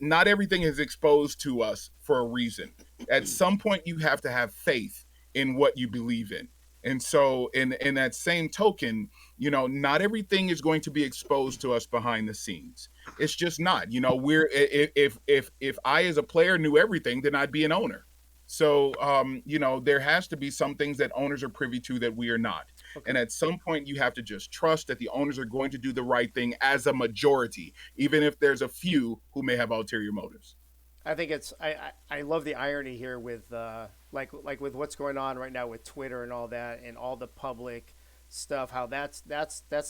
not everything is exposed to us for a reason. At some point you have to have faith in what you believe in. And so in that same token, not everything is going to be exposed to us behind the scenes. It's just not, if I as a player knew everything, then I'd be an owner. So, there has to be some things that owners are privy to that we are not. Okay. And at some point you have to just trust that the owners are going to do the right thing as a majority, even if there's a few who may have ulterior motives. I think I love the irony here with like with what's going on right now with Twitter and all that and all the public stuff, how that's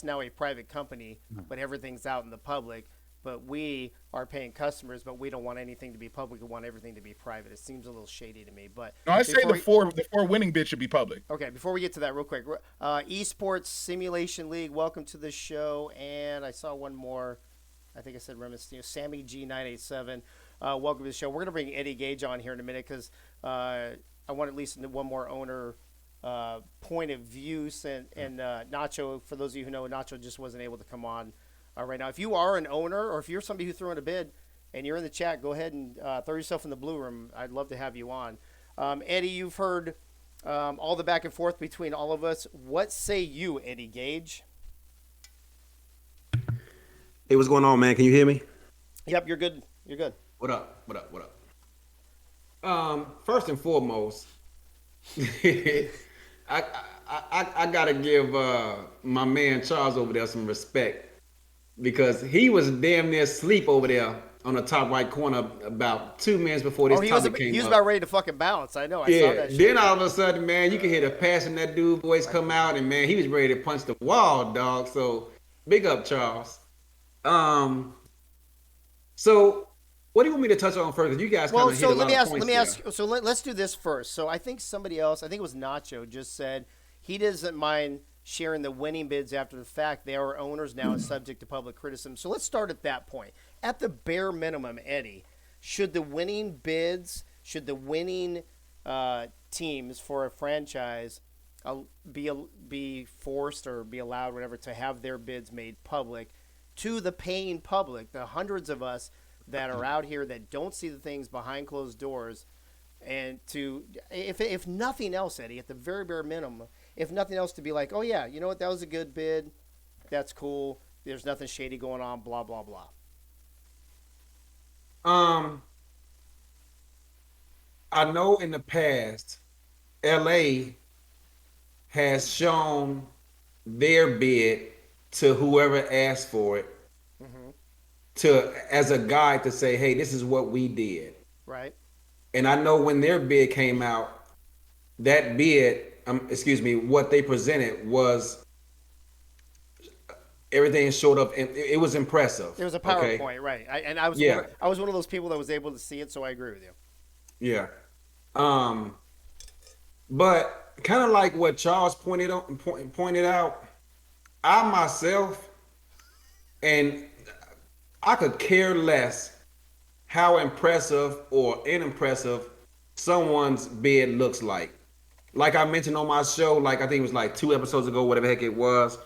now a private company, but everything's out in the public. But we are paying customers, but we don't want anything to be public. We want everything to be private. It seems a little shady to me. But no, I say the four winning bids should be public. Okay, before we get to that real quick, Esports Simulation League, welcome to the show. And I saw one more. I think I said Sammy G987. Welcome to the show. We're going to bring Eddie Gage on here in a minute because I want at least one more owner point of view. And Nacho, for those of you who know, Nacho just wasn't able to come on right now. If you are an owner or if you're somebody who threw in a bid and you're in the chat, go ahead and throw yourself in the blue room. I'd love to have you on. Eddie, you've heard all the back and forth between all of us. What say you, Eddie Gage? Hey, what's going on, man? Can you hear me? Yep, you're good. You're good. What up? First and foremost, I gotta give my man Charles over there some respect because he was damn near asleep over there on the top right corner about 2 minutes before this topic came up. He was about ready to fucking bounce. I know. I saw that shit. Then all of a sudden, man, you can hear the passion that dude voice come out, and man, he was ready to punch the wall, dog. So big up, Charles. So what do you want me to touch on first? Because you guys kind of hit a lot of points. Let's do this first. So I think somebody else, I think it was Nacho, just said he doesn't mind sharing the winning bids after the fact. They are owners now and subject to public criticism. So let's start at that point. At the bare minimum, Eddie, should the winning bids, should the winning teams for a franchise be forced or be allowed, whatever, to have their bids made public to the paying public, the hundreds of us that are out here that don't see the things behind closed doors, and to, if nothing else, Eddie, at the very bare minimum, if nothing else, to be like, oh yeah, you know what, that was a good bid, that's cool, there's nothing shady going on, blah blah blah. I know in the past, LA has shown their bid to whoever asked for it, as a guide to say, hey, this is what we did. Right. And I know when their bid came out, that bid, what they presented was everything showed up, and it was impressive. It was a PowerPoint, right? I was one of those people that was able to see it, so I agree with you. Yeah. But kind of like what Charles pointed out, I myself, and I could care less how impressive or unimpressive someone's bid looks like. like I mentioned on my show, like I think it was like 2 episodes ago, whatever the heck it was,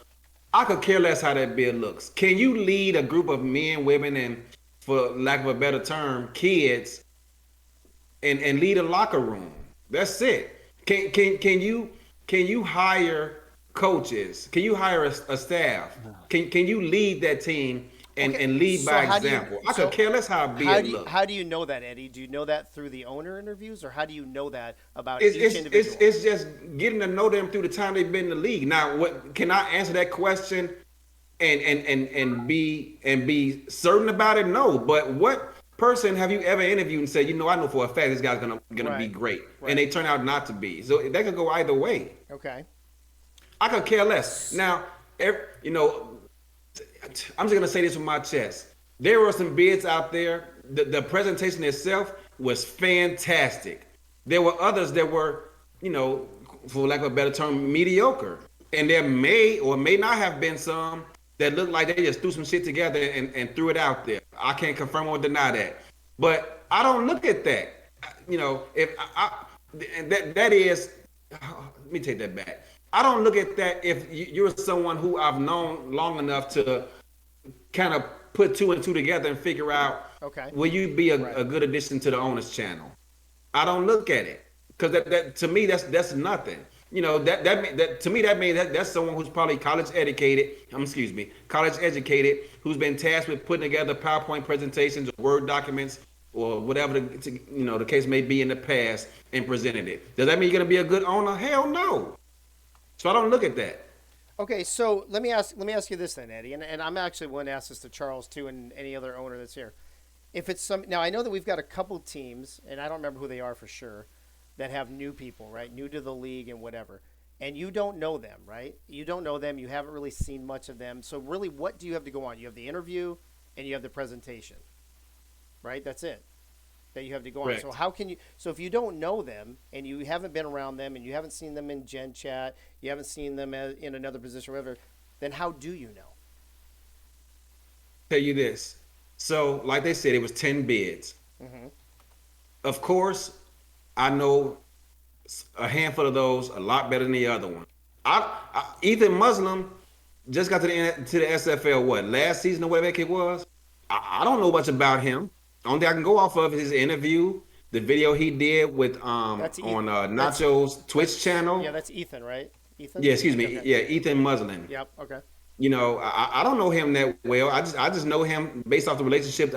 I could care less how that bid looks. Can you lead a group of men, women, and for lack of a better term, kids, and lead a locker room? That's it. Can you hire coaches? Can you hire a staff? Can you lead that team and lead by example? I could care less how a bid looks. How do you know that, Eddie? Do you know that through the owner interviews, or how do you know that about each individual? It's just getting to know them through the time they've been in the league. Now, what can I answer that question and be certain about it? No, but what person have you ever interviewed and said, I know for a fact this guy's gonna be great, and they turn out not to be? So that could go either way. Okay. I could care less. Now, I'm just gonna say this with my chest. There were some bids out there. The presentation itself was fantastic. There were others that were, for lack of a better term, mediocre. And there may or may not have been some that looked like they just threw some shit together and threw it out there. I can't confirm or deny that. But I don't look at that. That is, let me take that back. I don't look at that if you're someone who I've known long enough to kind of put 2 and 2 together and figure out, will you be a good addition to the owner's channel? I don't look at it because that to me that's nothing. That to me that means that's someone who's probably college educated, who's been tasked with putting together PowerPoint presentations or Word documents or whatever the case may be in the past and presented it. Does that mean you're gonna be a good owner? Hell no. So I don't look at that. Okay, so let me ask you this then, Eddie, and I'm actually going to ask this to Charles too, and any other owner that's here. If it's now I know that we've got a couple teams, and I don't remember who they are for sure, that have new people, right, new to the league and whatever, and you don't know them, right? You don't know them. You haven't really seen much of them. So really, what do you have to go on? You have the interview and you have the presentation, right? That's it that you have to go on. So how can you? So if you don't know them and you haven't been around them and you haven't seen them in Gen Chat, you haven't seen them in another position or whatever, then how do you know? Tell you this. So like they said, it was 10 bids. Mm-hmm. Of course, I know a handful of those a lot better than the other one. Ethan Muslim just got to the SFL last season or whatever it was. I don't know much about him. Only thing I can go off of is his interview, the video he did with on Nacho's Twitch channel. Yeah, that's Ethan, right? Ethan. Yeah, excuse me. Okay. Yeah, Ethan Muslim. Yep. Okay. I don't know him that well. I just know him based off the relationship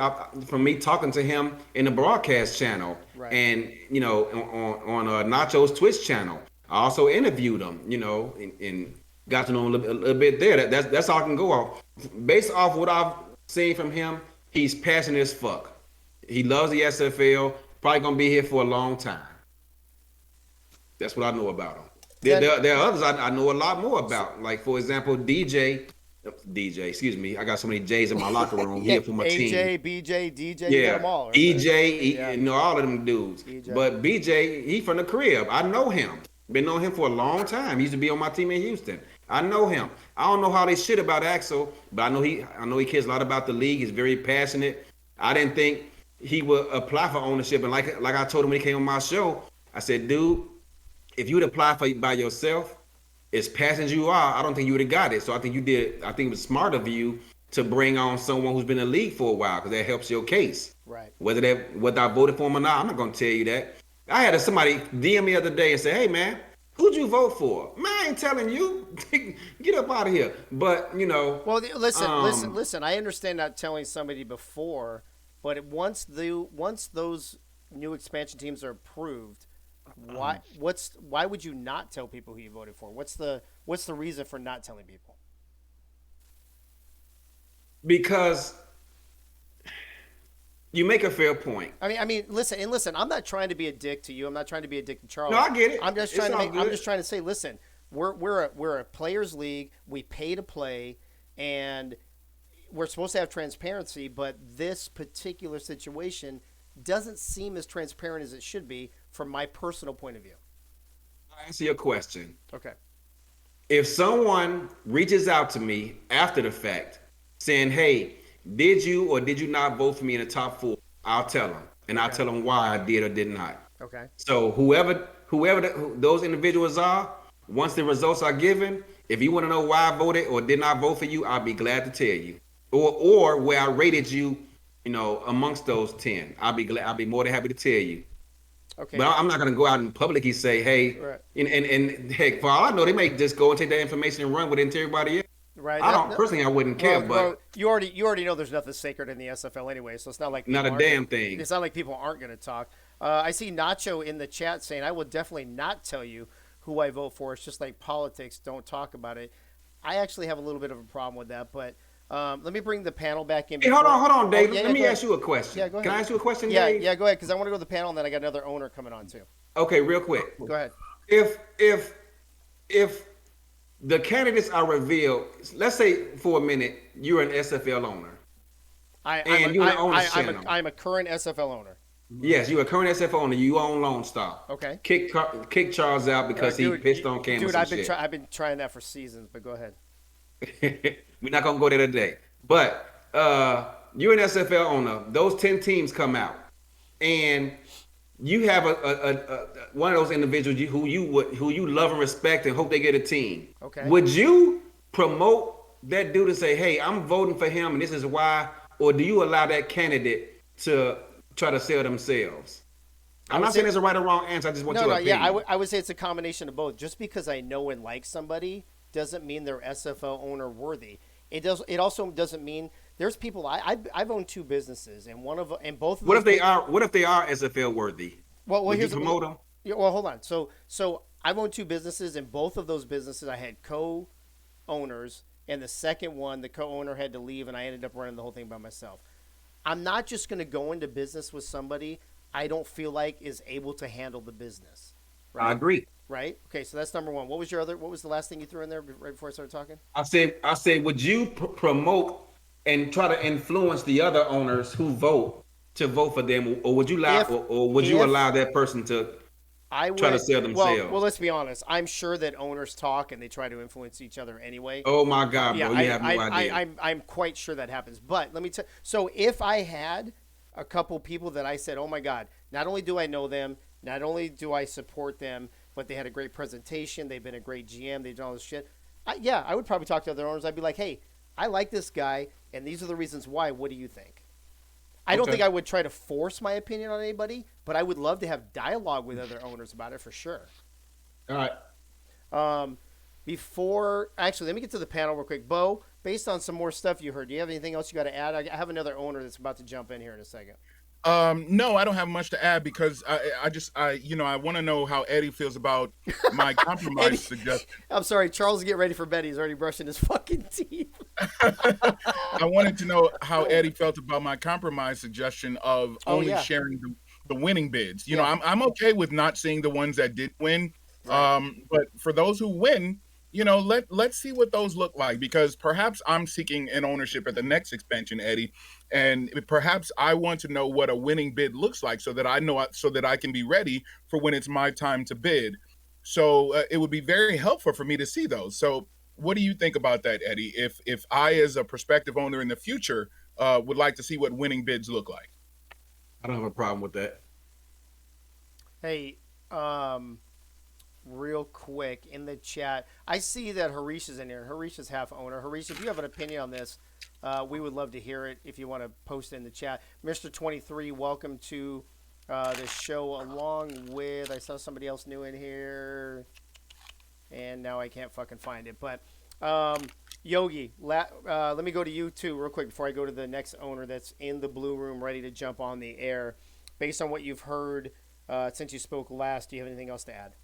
from me talking to him in the broadcast channel, and on Nacho's Twitch channel. I also interviewed him, and got to know him a little bit there. That's all I can go off. Based off what I've seen from him, he's passionate as fuck. He loves the SFL. Probably gonna be here for a long time. That's what I know about him. There are others I know a lot more about. Like, for example, DJ, excuse me. I got so many J's in my locker room here for my team. AJ, BJ, DJ, you got them all. Right? EJ, all of them dudes. EJ. But BJ, he from the crib. I know him. Been knowing him for a long time. He used to be on my team in Houston. I know him. I don't know how they shit about Axel, but I know he cares a lot about the league. He's very passionate. I didn't think he would apply for ownership. And like I told him when he came on my show, I said, dude, if you would apply for it by yourself, as passionate as you are, I don't think you would have got it. So I think you did. I think it was smart of you to bring on someone who's been in the league for a while, because that helps your case. Right. Whether I voted for him or not, I'm not going to tell you that. I had somebody DM me the other day and say, hey, man, who'd you vote for? Man, I ain't telling you. Get up out of here. But, Well, listen. I understand not telling somebody before, but once those new expansion teams are approved, why would you not tell people who you voted for? What's the reason for not telling people? Because you make a fair point. I mean, listen. I'm not trying to be a dick to you. I'm not trying to be a dick to Charles. No, I get it. I'm just trying to say, listen, we're a players' league. We pay to play, and we're supposed to have transparency. But this particular situation doesn't seem as transparent as it should be from my personal point of view. I'll answer your question. Okay. If someone reaches out to me after the fact saying, hey, did you or did you not vote for me in the top 4? I'll tell them. And I'll tell them why I did or did not. Okay. So whoever whoever those individuals are, once the results are given, if you want to know why I voted or did not vote for you, I'll be glad to tell you. Or where I rated you, amongst those 10, I'll be more than happy to tell you. Okay. But I'm not going to go out in public and say, hey, right. and heck, for all I know, they may just go and take that information and run with it into everybody else. Right. Personally, I wouldn't care, but you already know there's nothing sacred in the SFL anyway, so it's not like not a damn thing. It's not like people aren't going to talk. I see Nacho in the chat saying, I will definitely not tell you who I vote for. It's just like politics. Don't talk about it. I actually have a little bit of a problem with that, but let me bring the panel back in. Hey, hold on, Dave. Let me ask you a question. Yeah, go ahead. Can I ask you a question, Dave? Yeah, go ahead, because I want to go to the panel, and then I got another owner coming on, too. Okay, real quick. Go ahead. If the candidates are revealed, let's say for a minute, you're an SFL owner. I'm a current SFL owner. Yes, you're a current SFL owner. You own Lone Star. Okay. Kick Charles out because he pitched on campus. Dude, I've been trying that for seasons, but go ahead. We're not gonna go there today. But you're an SFL owner. Those 10 teams come out, and you have a one of those individuals who you love and respect and hope they get a team. Okay. Would you promote that dude and say, "Hey, I'm voting for him, and this is why," or do you allow that candidate to try to sell themselves? I'm not saying there's a right or wrong answer. I just want your opinion. Yeah, I would say it's a combination of both. Just because I know and like somebody doesn't mean they're SFL owner worthy. It also doesn't mean there's people. I've owned 2 businesses, and both of them. What if they are SFL worthy? Well, here's promote them. Yeah, well, hold on. So I've owned 2 businesses, and both of those businesses I had co-owners, and the second one the co-owner had to leave, and I ended up running the whole thing by myself. I'm not just going to go into business with somebody I don't feel like is able to handle the business. Right? I agree. Right? Okay, so that's number one. What was the last thing you threw in there right before I started talking? I said, would you promote and try to influence the other owners who vote to vote for them, or would you allow that person to try to sell themselves? Well, let's be honest. I'm sure that owners talk and they try to influence each other anyway. Oh my God, bro! You have no idea. I'm quite sure that happens. But let me tell. So if I had a couple people that I said, oh my God, not only do I know them, not only do I support them, but they had a great presentation, they've been a great GM, they've done all this shit. I would probably talk to other owners. I'd be like, hey, I like this guy, and these are the reasons why. What do you think? I don't think I would try to force my opinion on anybody, but I would love to have dialogue with other owners about it for sure. All right. Actually, let me get to the panel real quick. Bo, based on some more stuff you heard, do you have anything else you got to add? I have another owner that's about to jump in here in a second. No, I don't have much to add because I want to know how Eddie feels about my compromise suggestion. I'm sorry, Charles, get ready for bed. He's already brushing his fucking teeth. I wanted to know how Eddie felt about my compromise suggestion of only sharing the winning bids. You know, I'm okay with not seeing the ones that did win. Right. But for those who win, let's see what those look like, because perhaps I'm seeking an ownership at the next expansion, Eddie, and perhaps I want to know what a winning bid looks like so that I can be ready for when it's my time to bid. So it would be very helpful for me to see those. So what do you think about that, Eddie? If I, as a prospective owner in the future, would like to see what winning bids look like? I don't have a problem with that. Hey, real quick in the chat, I see that Harish is in here. Harish is half owner. Harish, if you have an opinion on this, we would love to hear it if you want to post it in the chat. Mr. 23, welcome to the show, along with, I saw somebody else new in here, and now I can't fucking find it. But Yogi, let me go to you too real quick before I go to the next owner that's in the blue room ready to jump on the air. Based on what you've heard since you spoke last, do you have anything else to add?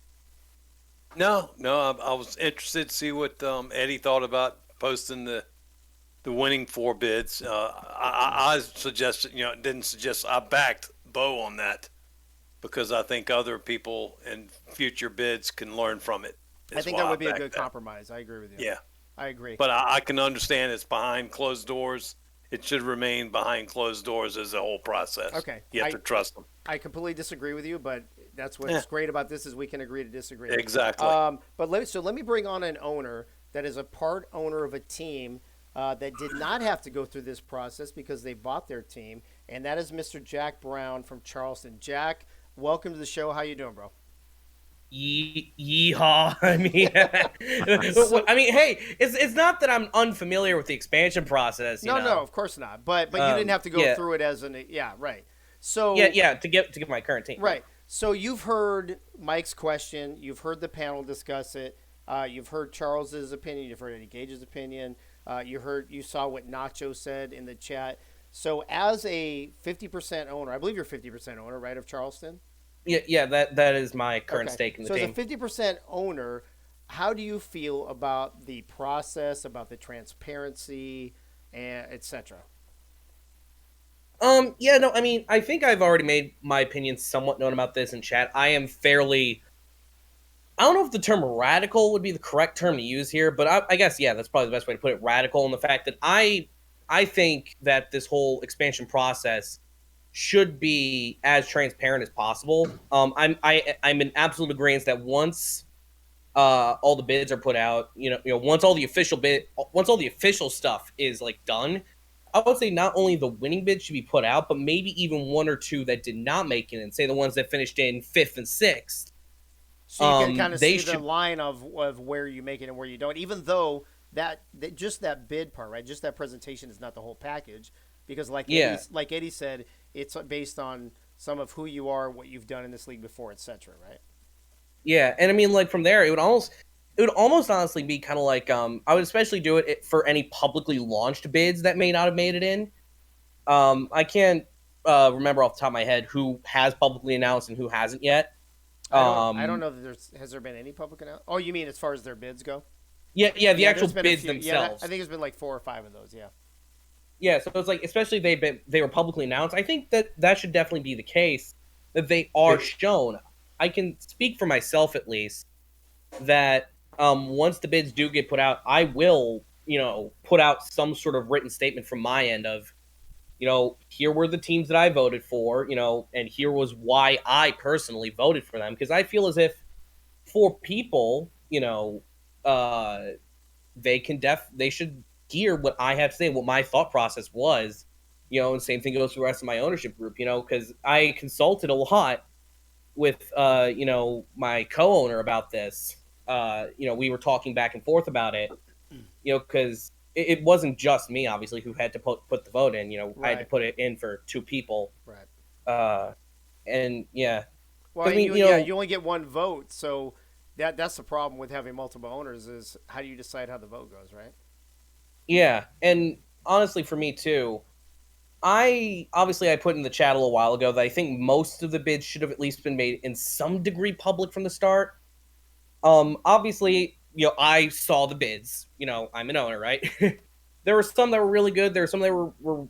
No, I was interested to see what Eddie thought about posting the winning 4 bids. I suggested, I backed Bo on that because I think other people in future bids can learn from it. I think that would be a good compromise. I agree with you. Yeah. I agree. But I can understand it's behind closed doors. It should remain behind closed doors as a whole process. Okay. You have to trust them. I completely disagree with you, but that's what's great about this is we can agree to disagree. Exactly. But let me bring on an owner that is a part owner of a team that did not have to go through this process because they bought their team, and that is Mr. Jack Brown from Charleston. Jack, welcome to the show. How you doing, bro? Yeehaw! I mean, hey, it's not that I'm unfamiliar with the expansion process. No, of course not. But you didn't have to go through it as right. So to get my current team. Right. So you've heard Mike's question. You've heard the panel discuss it. You've heard Charles's opinion. You've heard Eddie Gage's opinion. You saw what Nacho said in the chat. So as a 50% owner, I believe you're 50% owner, right, of Charleston? Yeah, that is my current stake in the team. So as a 50% owner, how do you feel about the process, about the transparency, and et cetera? I mean, I think I've already made my opinion somewhat known about this in chat. I am fairly, I don't know if the term radical would be the correct term to use here, but I guess, that's probably the best way to put it, radical, in the fact that I think that this whole expansion process should be as transparent as possible. I'm in absolute agreement that once all the bids are put out, once all the official stuff is like done, I would say not only the winning bids should be put out, but maybe even one or two that did not make it, and say the ones that finished in 5th and 6th. So you can kind of see the line of where you make it and where you don't, even though just that bid part, right? Just that presentation is not the whole package, because like Eddie said, it's based on some of who you are, what you've done in this league before, etc. Right? Yeah, and I mean, like from there, it would almost honestly be kind of like I would especially do it for any publicly launched bids that may not have made it in. I can't remember off the top of my head who has publicly announced and who hasn't yet. I don't know that has there been any public announcement? Oh, you mean as far as their bids go? Yeah, the actual bids themselves. I think there's been like 4 or 5 of those. Yeah. Yeah, so it's like, especially they were publicly announced. I think that should definitely be the case, that they are shown. I can speak for myself at least that once the bids do get put out, I will, put out some sort of written statement from my end of, here were the teams that I voted for, and here was why I personally voted for them. Because I feel as if for people, they should hear what I have to say, what my thought process was, and same thing goes for the rest of my ownership group, because I consulted a lot with, my co-owner about this. We were talking back and forth about it, because it wasn't just me, obviously, who had to put the vote in. Right. I had to put it in for 2 people. Right. And yeah. Well, you only get 1 vote, so that's the problem with having multiple owners is how do you decide how the vote goes, right? Yeah, and honestly, for me too, I put in the chat a little while ago that I think most of the bids should have at least been made in some degree public from the start. Obviously, I saw the bids. I'm an owner, right? There were some that were really good. There were some that were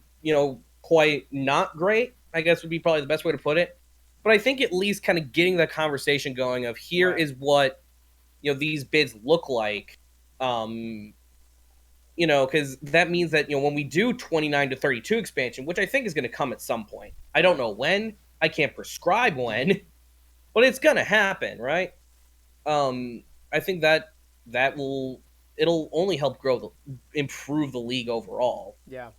quite not great, I guess would be probably the best way to put it. But I think at least kind of getting the conversation going of here is what, these bids look like. Because that means that, when we do 29 to 32 expansion, which I think is going to come at some point. I don't know when. I can't prescribe when, but it's going to happen, right? I think it'll only help improve the league overall. Yeah.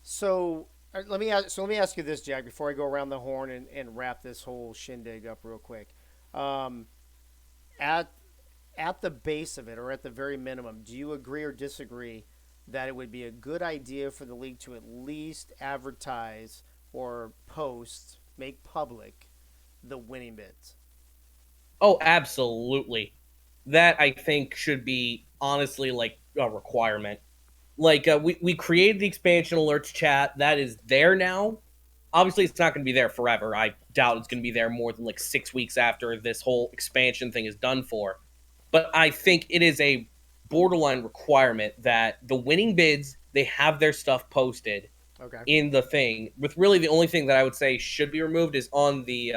So let me ask you this, Jack, before I go around the horn and wrap this whole shindig up real quick. At the base of it, or at the very minimum, do you agree or disagree that it would be a good idea for the league to at least advertise or make public the winning bids? Oh, absolutely. That, I think, should be, honestly, like, a requirement. Like, we created the expansion alerts chat. That is there now. Obviously, it's not going to be there forever. I doubt it's going to be there more than, 6 weeks after this whole expansion thing is done for. But I think it is a borderline requirement that the winning bids, they have their stuff posted in the thing. With really the only thing that I would say should be removed is on the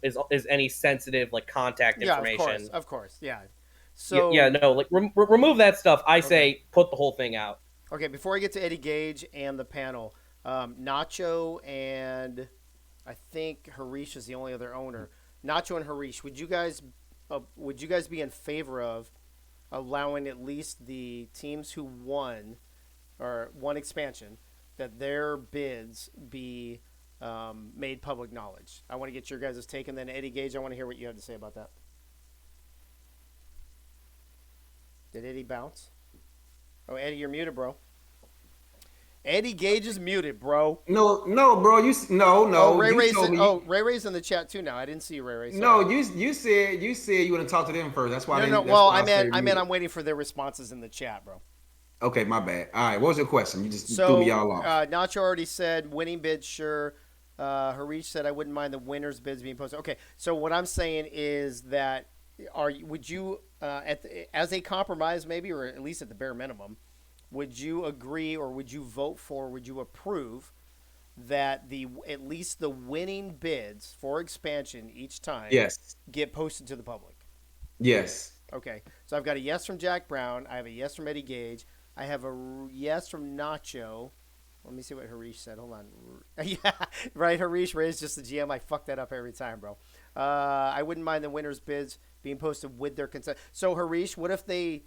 is any sensitive contact information. Of course, yeah. So remove that stuff. I say put the whole thing out. Okay, before I get to Eddie Gage and the panel, Nacho and I think Harish is the only other owner. Nacho and Harish, would you guys be in favor of allowing at least the teams who won expansion, that their bids be made public knowledge. I want to get your guys' take, and then Eddie Gage, I want to hear what you have to say about that. Did Eddie bounce? Oh, Eddie, you're muted, bro. Eddie Gage is muted, bro. No, bro. No. Oh, Ray Ray's in the chat too now. I didn't see you, Ray Ray. Sorry. No, you said you want to talk to them first. That's why. No. Well, I meant I'm waiting for their responses in the chat, bro. Okay, my bad. All right, what was your question? You just threw me all off. Nacho already said winning bids, sure. Harish said I wouldn't mind the winners' bids being posted. Okay, so what I'm saying is that would you as a compromise maybe, or at least at the bare minimum, would you agree or would you vote for? Would you approve that at least the winning bids for expansion each time get posted to the public? Yes. Okay, so I've got a yes from Jack Brown. I have a yes from Eddie Gage. I have a yes from Nacho. Let me see what Harish said. Hold on. Yeah, right. Harish Ray's just the GM. I fuck that up every time, bro. I wouldn't mind the winners' bids being posted with their consent. So, Harish, what if they...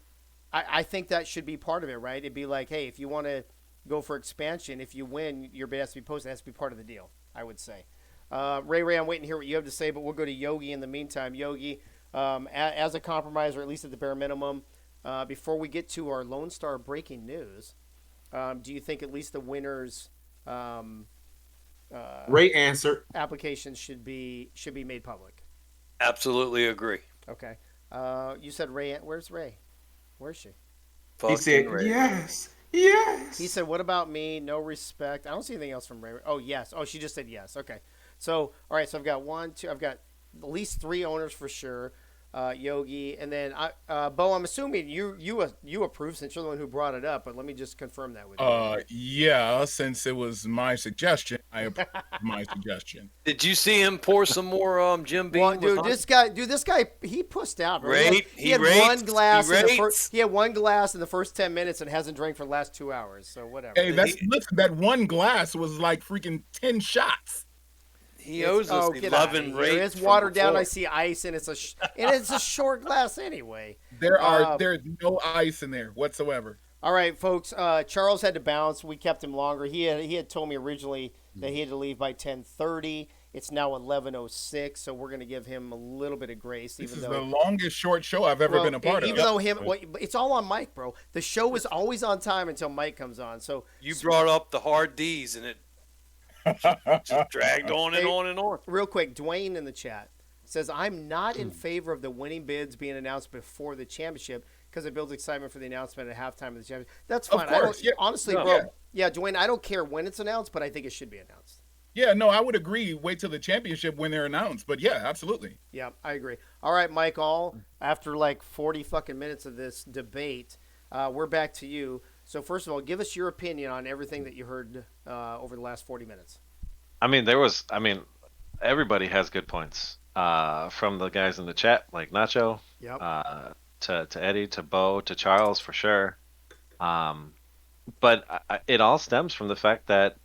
I think that should be part of it, right? It'd be like, hey, if you want to go for expansion, if you win, your bid has to be posted. It has to be part of the deal, I would say. Ray, I'm waiting to hear what you have to say, but we'll go to Yogi in the meantime. Yogi, as a compromise, or at least at the bare minimum, before we get to our Lone Star breaking news, do you think at least the winners' Ray answered applications should be made public? Absolutely agree. Okay. You said Ray. Where's Ray? Where's she? He said yes. Yes. He said, what about me? No respect. I don't see anything else from Ray. Oh, yes. Oh, she just said yes. Okay. So, all right. So I've got I've got at least 3 owners for sure. Yogi, and then Bo, I'm assuming you approve since you're the one who brought it up, but let me just confirm that with you. Yeah, since it was my suggestion, I approve my suggestion. Did you see him pour some more Jim Beam? Well, dude, this guy, he pushed out. Right? He had one glass. He had one glass in the first 10 minutes and hasn't drank for the last 2 hours. So whatever. Hey, listen, that one glass was like freaking 10 shots. He owes us 11 rates. It's watered down. I see ice, and it's a short glass anyway. There's no ice in there whatsoever. All right, folks. Charles had to bounce. We kept him longer. He had told me originally that he had to leave by 10:30. It's now 11:06, so we're going to give him a little bit of grace. This is the longest short show I've ever been a part of. Even though it's all on Mike, bro. The show is always on time until Mike comes on. So you brought up the hard D's, and it just dragged on and on and on. Real quick, Dwayne in the chat says, I'm not in favor of the winning bids being announced before the championship because it builds excitement for the announcement at halftime of the championship. That's fine. Honestly, bro. Yeah, Dwayne, I don't care when it's announced, but I think it should be announced. Yeah, no, I would agree. Wait till the championship when they're announced. But yeah, absolutely. Yeah, I agree. All right, Mike, after like 40 fucking minutes of this debate, we're back to you. So first of all, give us your opinion on everything that you heard over the last 40 minutes. Everybody has good points. From the guys in the chat, like Nacho, to Eddie, to Bo, to Charles, for sure. But it all stems from the fact that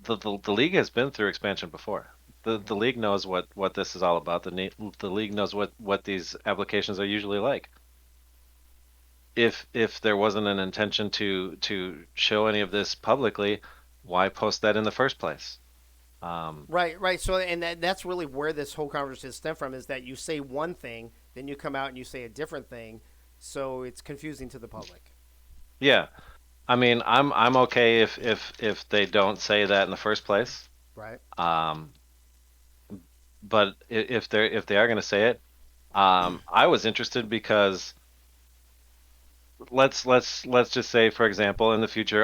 the league has been through expansion before. The league knows what this is all about. The league knows what these applications are usually like. If there wasn't an intention to show any of this publicly, why post that in the first place? Right. So, and that's really where this whole conversation stems from, is that you say one thing, then you come out and you say a different thing, so it's confusing to the public. Yeah, I'm okay if they don't say that in the first place. Right. But if they are going to say it, I was interested because let's just say, for example, in the future,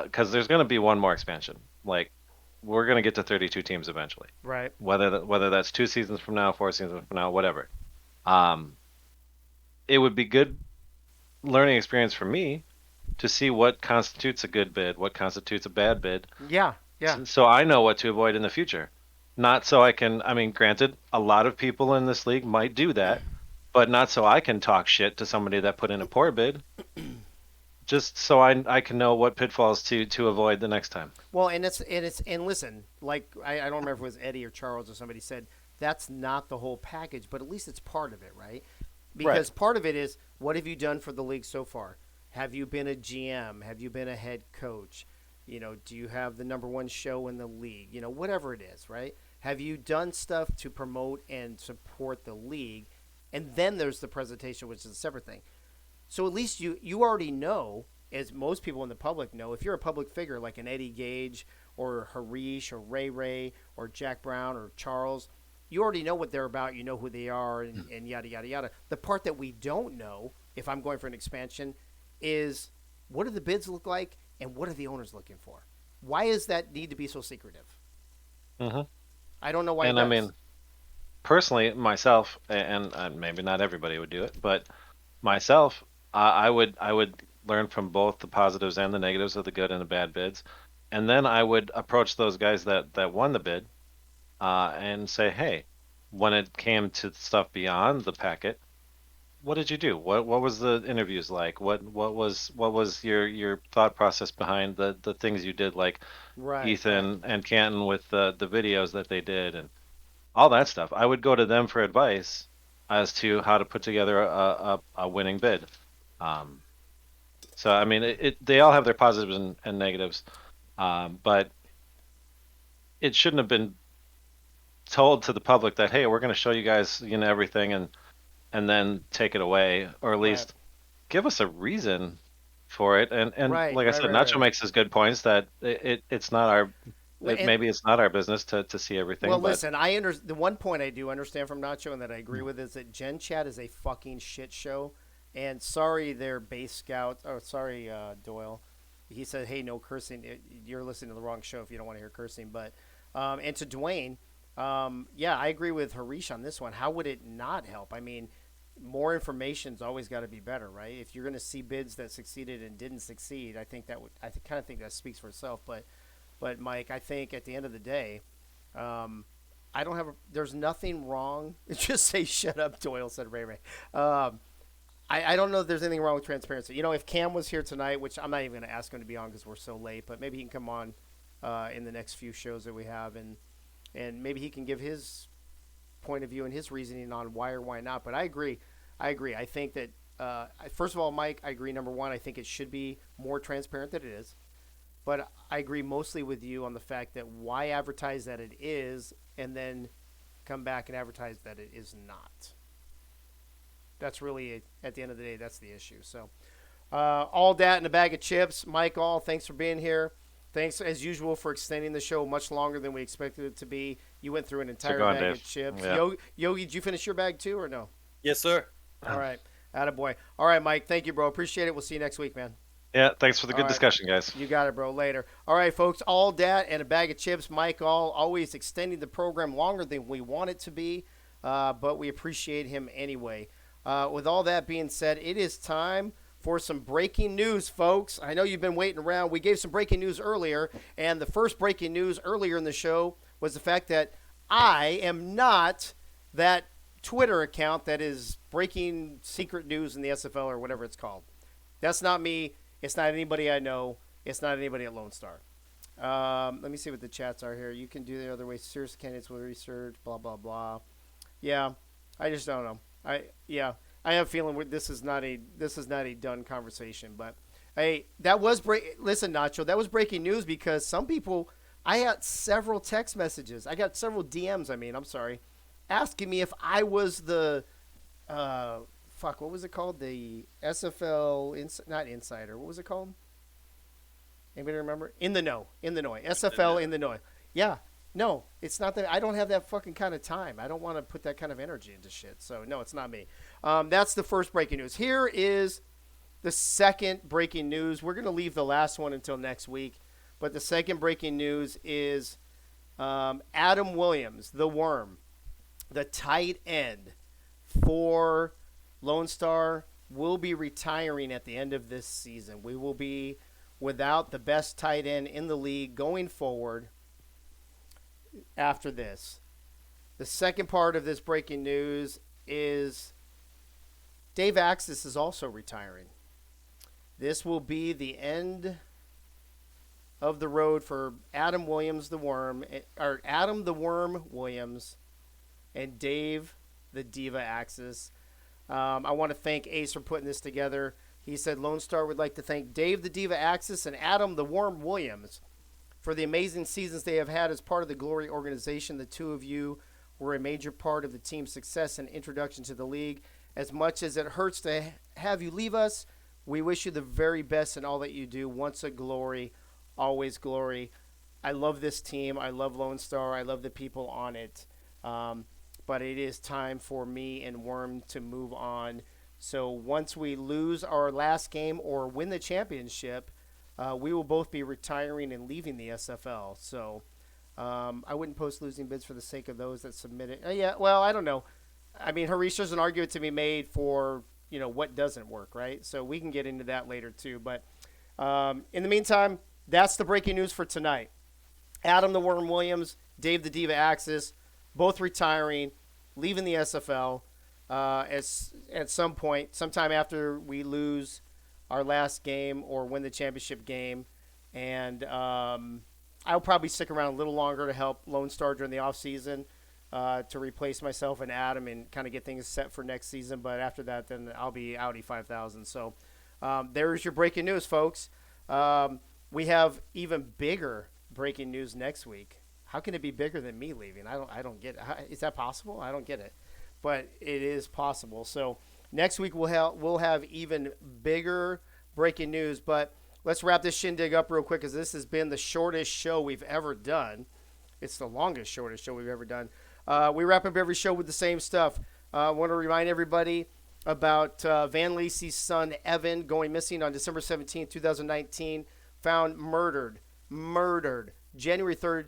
because there's going to be one more expansion, like. We're going to get to 32 teams eventually. Right. Whether that's 2 seasons from now, 4 seasons from now, whatever. It would be good learning experience for me to see what constitutes a good bid, what constitutes a bad bid. Yeah. So I know what to avoid in the future. Not so I can, granted, a lot of people in this league might do that, but not so I can talk shit to somebody that put in a poor bid. Just so I can know what pitfalls to avoid the next time. Well, and listen, like I don't remember if it was Eddie or Charles or somebody said that's not the whole package, but at least it's part of it, right? Because part of it is, what have you done for the league so far? Have you been a GM? Have you been a head coach? Do you have the number one show in the league? Whatever it is, right? Have you done stuff to promote and support the league? And then there's the presentation, which is a separate thing. So at least you already know, as most people in the public know, if you're a public figure like an Eddie Gage or Harish or Ray Ray or Jack Brown or Charles, you already know what they're about. You know who they are and yada, yada, yada. The part that we don't know, if I'm going for an expansion, is what do the bids look like and what are the owners looking for? Why does that need to be so secretive? Mm-hmm. I don't know why. And I mean, personally, myself, and maybe not everybody would do it, but myself, I would learn from both the positives and the negatives of the good and the bad bids, and then I would approach those guys that won the bid, and say, hey, when it came to stuff beyond the packet, what did you do? What was the interviews like? What was your thought process behind the things you did, like Ethan and Canton with the videos that they did and all that stuff? I would go to them for advice as to how to put together a winning bid. So I mean, they all have their positives and negatives, but it shouldn't have been told to the public that, hey, we're going to show you guys everything and then take it away, or at least give us a reason for it. And like I said, Nacho makes his good points that it's not our maybe it's not our business to see everything. Well, listen, the one point I do understand from Nacho and that I agree with is that Gen Chat is a fucking shit show. And sorry, their base scout. Oh, sorry, Doyle. He said, "Hey, no cursing. You're listening to the wrong show if you don't want to hear cursing." But and to Dwayne, yeah, I agree with Harish on this one. How would it not help? I mean, more information's always got to be better, right? If you're going to see bids that succeeded and didn't succeed, I think that would. I kind of think that speaks for itself. But Mike, I think at the end of the day, I don't have. There's nothing wrong. Just say shut up, Doyle said Ray Ray. I don't know if there's anything wrong with transparency. If Cam was here tonight, which I'm not even going to ask him to be on because we're so late, but maybe he can come on in the next few shows that we have, and maybe he can give his point of view and his reasoning on why or why not. But I agree. I think that, first of all, Mike, I agree. Number one, I think it should be more transparent than it is. But I agree mostly with you on the fact that why advertise that it is and then come back and advertise that it is not. That's really, at the end of the day, that's the issue. So, all that in a bag of chips. Mike, thanks for being here. Thanks, as usual, for extending the show much longer than we expected it to be. You went through an entire bag of chips. Yeah. Yogi, did you finish your bag too or no? Yes, sir. All right. Attaboy. All right, Mike. Thank you, bro. Appreciate it. We'll see you next week, man. Yeah, thanks for the good discussion, guys. You got it, bro. Later. All right, folks. All that and a bag of chips. Mike always extending the program longer than we want it to be, but we appreciate him anyway. With all that being said, it is time for some breaking news, folks. I know you've been waiting around. We gave some breaking news earlier, and the first breaking news earlier in the show was the fact that I am not that Twitter account that is breaking secret news in the SFL or whatever it's called. That's not me. It's not anybody I know. It's not anybody at Lone Star. Let me see what the chats are here. You can do the other way. Serious candidates will research, blah, blah, blah. Yeah, I just don't know. I have a feeling this is not a done conversation. But hey, that was listen, Nacho, that was breaking news because some people, I got several text messages. I got several DMs. I'm sorry, asking me if I was the what was it called? The SFL not Insider. What was it called? Anybody remember? In the know. SFL in the know. Yeah. No, it's not that. I don't have that fucking kind of time. I don't want to put that kind of energy into shit. So, no, it's not me. That's the first breaking news. Here is the second breaking news. We're going to leave the last one until next week. But the second breaking news is Adam Williams, the Worm, the tight end for Lone Star, will be retiring at the end of this season. We will be without the best tight end in the league going forward. After this, the second part of this breaking news is Dave Axis is also retiring. This will be the end of the road for Adam Williams, the Worm, or Adam the Worm Williams, and Dave the Diva Axis. I want to thank Ace for putting this together. He said Lone Star would like to thank Dave the Diva Axis and Adam the Worm Williams for the amazing seasons they have had as part of the Glory organization. The two of you were a major part of the team's success and introduction to the league. As much as it hurts to have you leave us, we wish you the very best in all that you do. Once a Glory, always Glory. I love this team. I love Lone Star. I love the people on it. But it is time for me and Worm to move on. So once we lose our last game or win the championship, we will both be retiring and leaving the SFL. So I wouldn't post losing bids for the sake of those that submitted. Yeah, well, I don't know. I mean, Harish, there's an argument to be made for, what doesn't work, right? So we can get into that later too. But in the meantime, that's the breaking news for tonight. Adam the Worm Williams, Dave the Diva Axis, both retiring, leaving the SFL. At some point, sometime after we lose our last game or win the championship game. And I'll probably stick around a little longer to help Lone Star during the offseason to replace myself and Adam and kind of get things set for next season. But after that, then I'll be Audi 5000. So there's your breaking news, folks. We have even bigger breaking news next week. How can it be bigger than me leaving? I don't get it. Is that possible? I don't get it. But it is possible. So next week we'll have even bigger breaking news. But let's wrap this shindig up real quick, because this has been the shortest show we've ever done. It's the shortest show we've ever done. We wrap up every show with the same stuff. I want to remind everybody about Van Lacey's son, Evan, going missing on December 17, 2019. Found murdered January 3rd,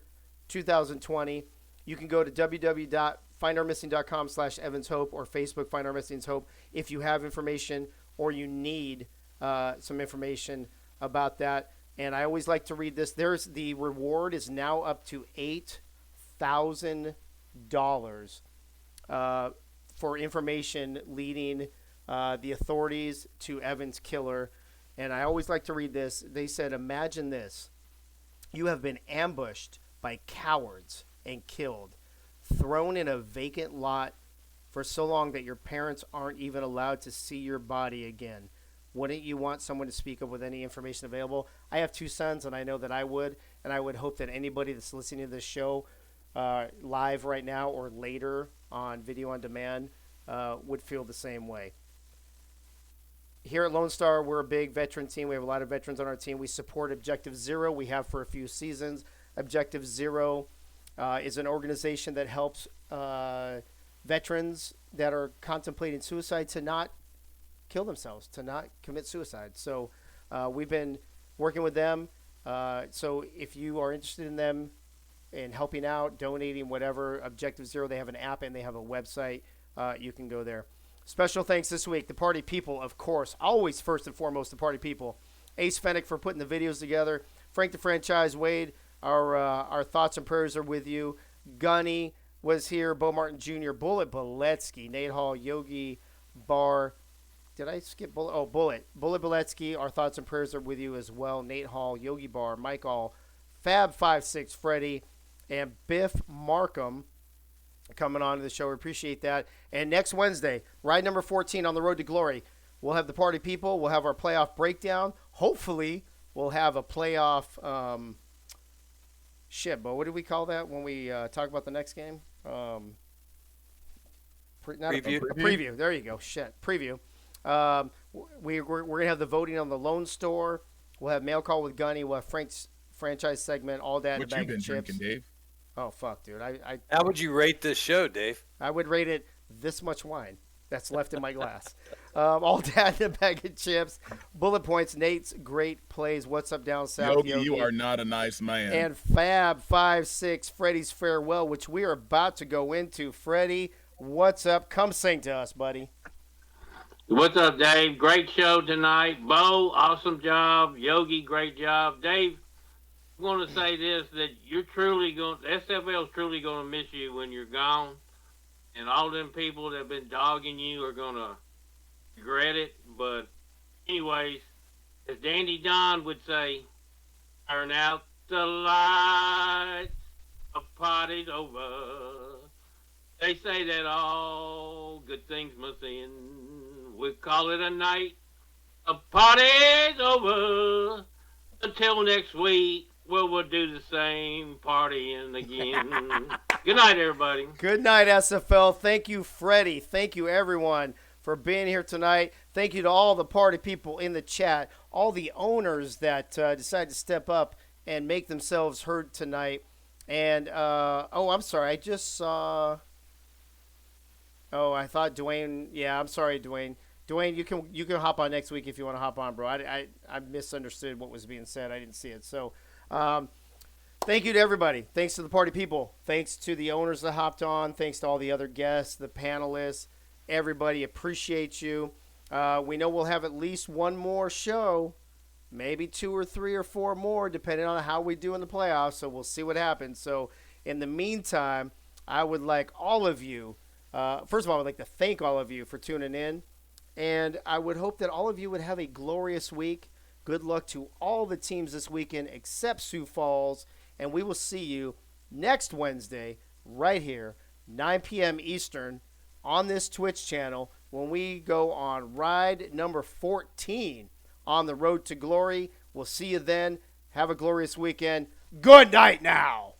2020. You can go to www.findourmissing.com/EvansHope or Facebook Find Our Missing's Hope if you have information or you need some information about that. And I always like to read this. The reward is now up to $8,000 for information leading the authorities to Evan's killer. And I always like to read this. They said, imagine this. You have been ambushed by cowards and killed, thrown in a vacant lot for so long that your parents aren't even allowed to see your body again. Wouldn't you want someone to speak up with any information available? I have two sons, and I know that I would, and I would hope that anybody that's listening to this show live right now or later on video on demand would feel the same way. Here at Lone Star, we're a big veteran team. We have a lot of veterans on our team. We support Objective Zero. We have for a few seasons. Objective Zero is an organization that helps veterans that are contemplating suicide to not kill themselves, to not commit suicide. So we've been working with them. So if you are interested in them and helping out, donating, whatever, Objective Zero, they have an app and they have a website. You can go there. Special thanks this week, the party people, of course. Always first and foremost, the party people. Ace Fennick for putting the videos together. Frank the Franchise, Wade, our thoughts and prayers are with you. Gunny was here. Bo Martin Jr., Bullet Beletsky, Nate Hall, Yogi Bar. Did I skip Bullet? Oh, Bullet Beletsky, our thoughts and prayers are with you as well. Nate Hall, Yogi Bar, Mike All, Fab56, Freddie, and Biff Markham coming on to the show. We appreciate that. And next Wednesday, ride number 14 on the road to glory. We'll have the party people. We'll have our playoff breakdown. Hopefully, we'll have a playoff but what do we call that when we talk about the next game? Preview. A preview. There you go. Preview. We're going to have the voting on the Lone Store. We'll have mail call with Gunny. We'll have Frank's franchise segment, all that in a bag of chips. What you been drinking, Dave? Oh, fuck, dude. How would you rate this show, Dave? I would rate it this much wine that's left in my glass. All that in a bag of chips. Bullet points, Nate's great plays. What's up down south? Yogi, you are not a nice man. And Fab56, Freddie's farewell, which we are about to go into. Freddie, what's up? Come sing to us, buddy. What's up, Dave? Great show tonight. Bo, awesome job. Yogi, great job. Dave, I want to say this, that SFL is truly going to miss you when you're gone. And all them people that have been dogging you are going to regret it. But anyways, as Dandy Don would say, turn out the lights, a party's over. They say that all good things must end. We'll call it a night. The party's over. Until next week, we'll do the same partying again. Good night, everybody. Good night, SFL. Thank you, Freddie. Thank you, everyone, for being here tonight. Thank you to all the party people in the chat, all the owners that decided to step up and make themselves heard tonight. And, I'm sorry. I just saw... Oh, I thought Dwayne... Yeah, I'm sorry, Dwayne. Dwayne, you can hop on next week if you want to hop on, bro. I misunderstood what was being said. I didn't see it. So, thank you to everybody. Thanks to the party people. Thanks to the owners that hopped on. Thanks to all the other guests, the panelists. Everybody, appreciate you. We know we'll have at least one more show, maybe 2 or 3 or 4 more, depending on how we do in the playoffs. So we'll see what happens. So in the meantime, I would like all of you, first of all, I would like to thank all of you for tuning in. And I would hope that all of you would have a glorious week. Good luck to all the teams this weekend except Sioux Falls. And we will see you next Wednesday right here, 9 p.m. Eastern, on this Twitch channel when we go on ride number 14 on the road to glory. We'll see you then. Have a glorious weekend. Good night now.